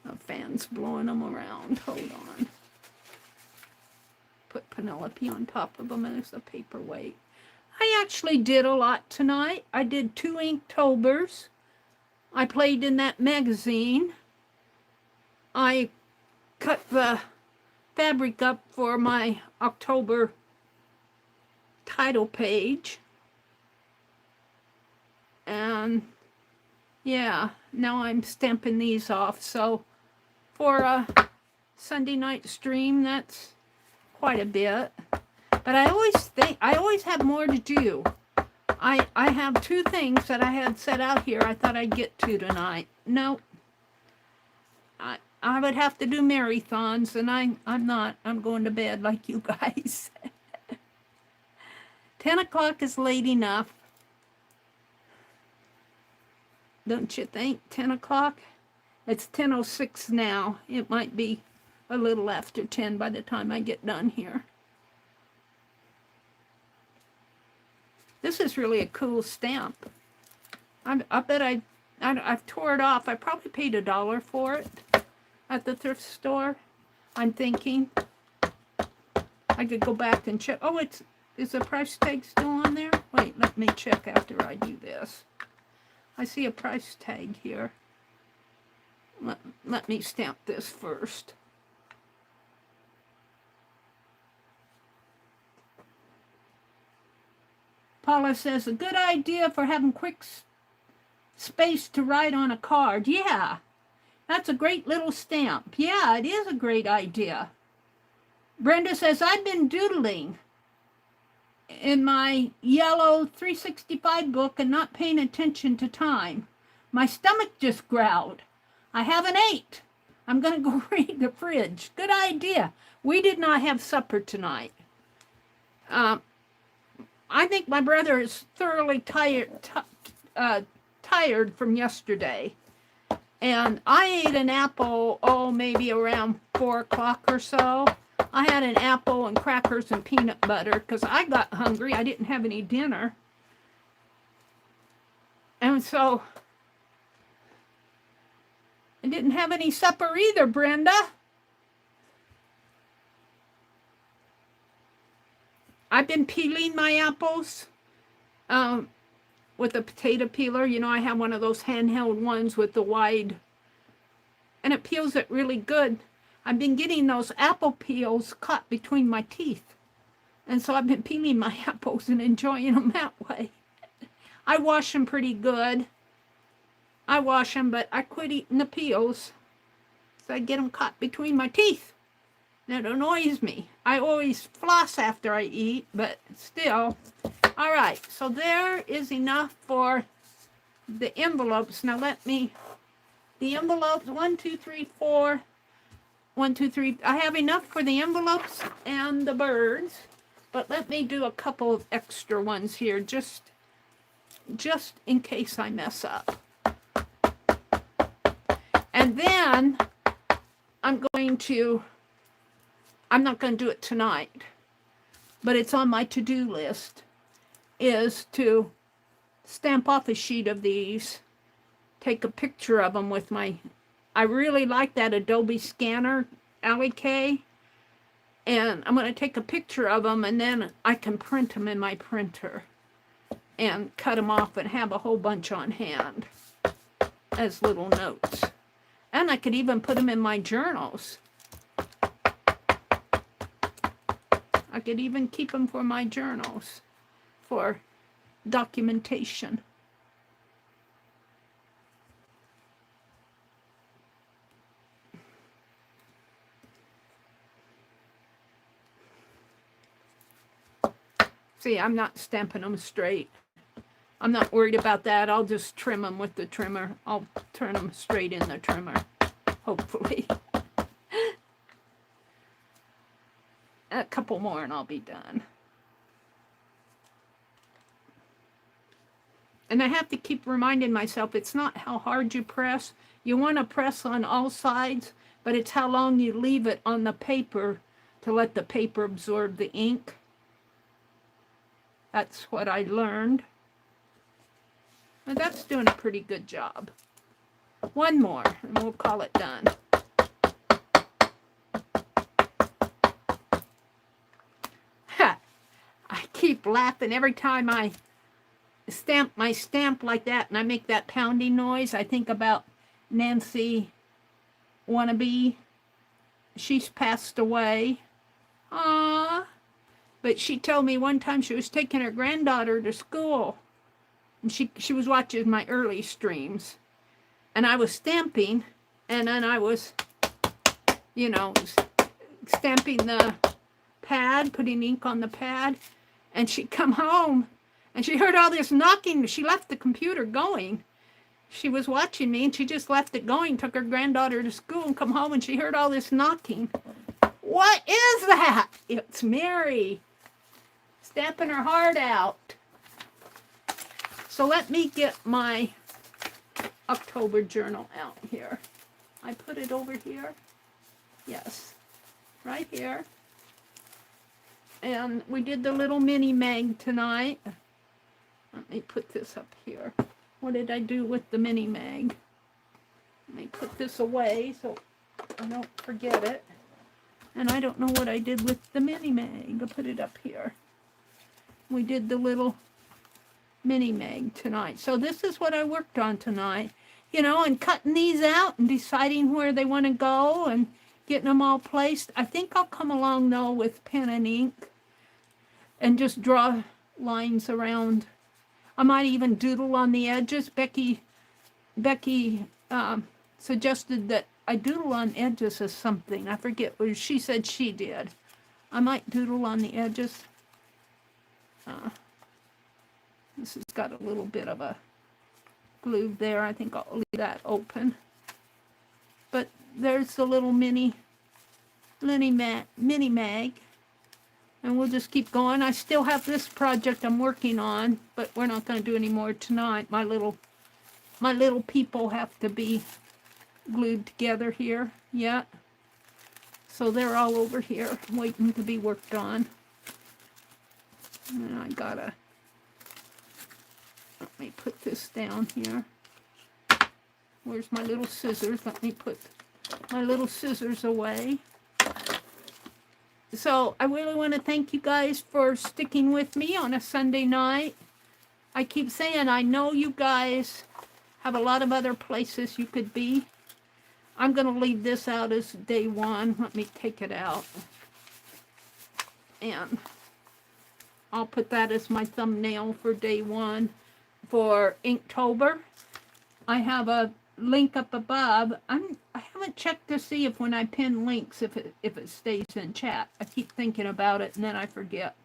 A fan's blowing them around. Hold on. Put Penelope on top of them as a paperweight. I actually did a lot tonight. I did 2 Inktobers. I played in that magazine. I cut the fabric up for my October title page. And yeah, now I'm stamping these off. So for a Sunday night stream, that's quite a bit. But I always have more to do. I have 2 things that I had set out here I thought I'd get to tonight. Nope. I would have to do marathons, and I'm not. I'm going to bed like you guys. 10 o'clock is late enough. Don't you think? 10 o'clock? It's 10:06 now. It might be a little after 10 by the time I get done here. This is really a cool stamp. I bet I've tore it off. I probably paid $1 for it at the thrift store. I'm thinking I could go back and check. Oh, is the price tag still on there? Wait, let me check after I do this. I see a price tag here. Let me stamp this first. Paula says, a good idea for having quick space to write on a card. Yeah, that's a great little stamp. Yeah, it is a great idea. Brenda says, I've been doodling in my yellow 365 book and not paying attention to time. My stomach just growled. I haven't ate. I'm going to go read the fridge. Good idea. We did not have supper tonight. I think my brother is thoroughly tired from yesterday. And I ate an apple, maybe around 4 o'clock or so. I had an apple and crackers and peanut butter because I got hungry. I didn't have any dinner. And so I didn't have any supper either, Brenda. I've been peeling my apples with a potato peeler. You know, I have one of those handheld ones with the wide, and it peels it really good. I've been getting those apple peels caught between my teeth. And so I've been peeling my apples and enjoying them that way. I wash them pretty good. I wash them, but I quit eating the peels. So I get them caught between my teeth. That annoys me. I always floss after I eat, but still. All right, so there is enough for the envelopes. Now the envelopes, 1, 2, 3, 4. 1, 2, 3. I have enough for the envelopes and the birds, but let me do a couple of extra ones here, just in case I mess up. And then I'm not going to do it tonight, but it's on my to-do list, is to stamp off a sheet of these, take a picture of them with my, I really like that Adobe scanner, K, and I'm going to take a picture of them, and then I can print them in my printer and cut them off and have a whole bunch on hand as little notes. And I could even put them in my journals. I could even keep them for my journals for documentation. See, I'm not stamping them straight. I'm not worried about that. I'll just trim them with the trimmer. I'll turn them straight in the trimmer, hopefully. A couple more and I'll be done. And I have to keep reminding myself, it's not how hard you press. You want to press on all sides, but it's how long you leave it on the paper to let the paper absorb the ink. That's what I learned. And that's doing a pretty good job. One more, and we'll call it done. I keep laughing every time I stamp my stamp like that and I make that pounding noise. I think about Nancy Wannabe. She's passed away. Aww. But she told me one time she was taking her granddaughter to school. And she was watching my early streams. And I was stamping. And then I was, you know, stamping the pad, putting ink on the pad. And she'd come home. And she heard all this knocking. She left the computer going. She was watching me and she just left it going, took her granddaughter to school and come home and she heard all this knocking. What is that? It's Meri. Stamping her heart out. So let me get my October journal out here. I put it over here. Yes, right here. And we did the little mini mag tonight. Let me put this up here. What did I do with the mini mag? Let me put this away so I don't forget it. And I don't know what I did with the mini mag. I'll put it up here. We did the little mini mag tonight. So this is what I worked on tonight. You know, and cutting these out and deciding where they want to go and getting them all placed. I think I'll come along, though, with pen and ink and just draw lines around. I might even doodle on the edges. Becky suggested that I doodle on edges or something. I forget what she said she did. I might doodle on the edges. This has got a little bit of a glue there. I think I'll leave that open. But there's the little mini mag. And we'll just keep going. I still have this project I'm working on, but we're not going to do any more tonight. My little people have to be glued together here yet. So they're all over here waiting to be worked on. And I gotta, let me put this down here. Where's my little scissors? Let me put my little scissors away. So I really want to thank you guys for sticking with me on a Sunday night. I keep saying I know you guys have a lot of other places you could be. I'm going to leave this out as day one. Let me take it out. And I'll put that as my thumbnail for day one for Inktober. I have a link up above. I haven't checked to see if when I pin links if it stays in chat. I keep thinking about it and then I forget.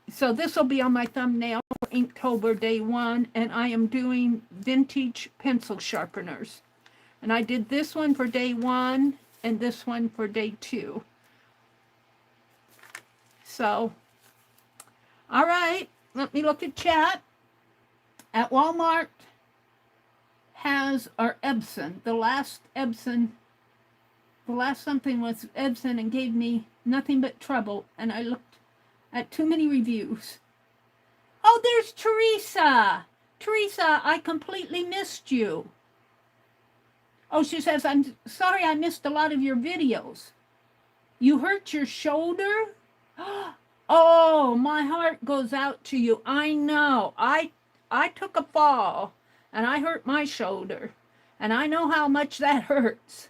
So this will be on my thumbnail for Inktober day one, and I am doing vintage pencil sharpeners. And I did this one for day one and this one for day two. So, all right, let me look at chat. At Walmart has our Epson. The last something was Epson and gave me nothing but trouble. And I looked at too many reviews. Oh, there's Teresa. Teresa, I completely missed you. Oh, she says, I'm sorry I missed a lot of your videos. You hurt your shoulder? Oh, my heart goes out to you. I know. I took a fall, and I hurt my shoulder. And I know how much that hurts.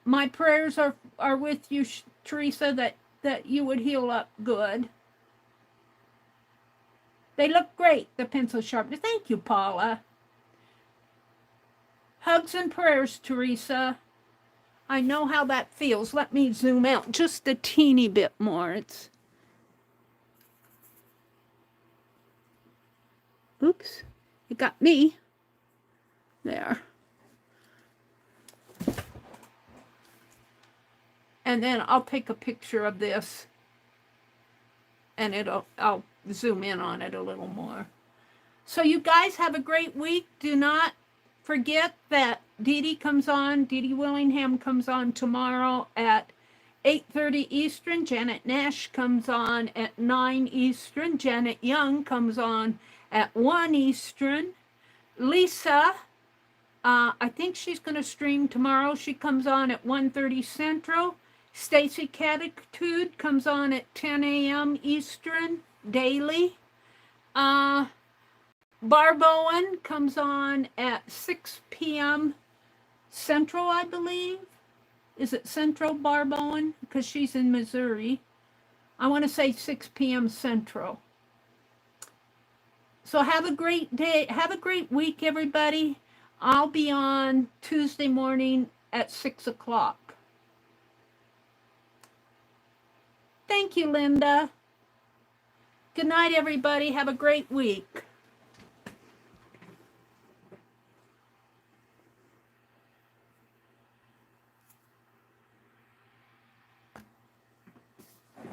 My prayers are with you, Teresa, that you would heal up good. They look great, the pencil sharpeners. Thank you, Paula. Hugs and prayers, Teresa. I know how that feels. Let me zoom out just a teeny bit more. It's... Oops. It got me. There. And then I'll take a picture of this and I'll zoom in on it a little more. So you guys have a great week. Do not forget that Dee Dee Willingham comes on tomorrow at 8:30 Eastern. Janet Nash comes on at 9 Eastern. Janet Young comes on at 1 Eastern. Lisa, I think she's going to stream tomorrow. She comes on at 1:30 Central. Stacy Catitude comes on at 10 a.m. Eastern daily. Barb Owen comes on at 6 p.m. Central, I believe. Is it Central, Barb Owen? Because she's in Missouri. I want to say 6 p.m. Central. So have a great day. Have a great week, everybody. I'll be on Tuesday morning at 6 o'clock. Thank you, Linda. Good night, everybody. Have a great week.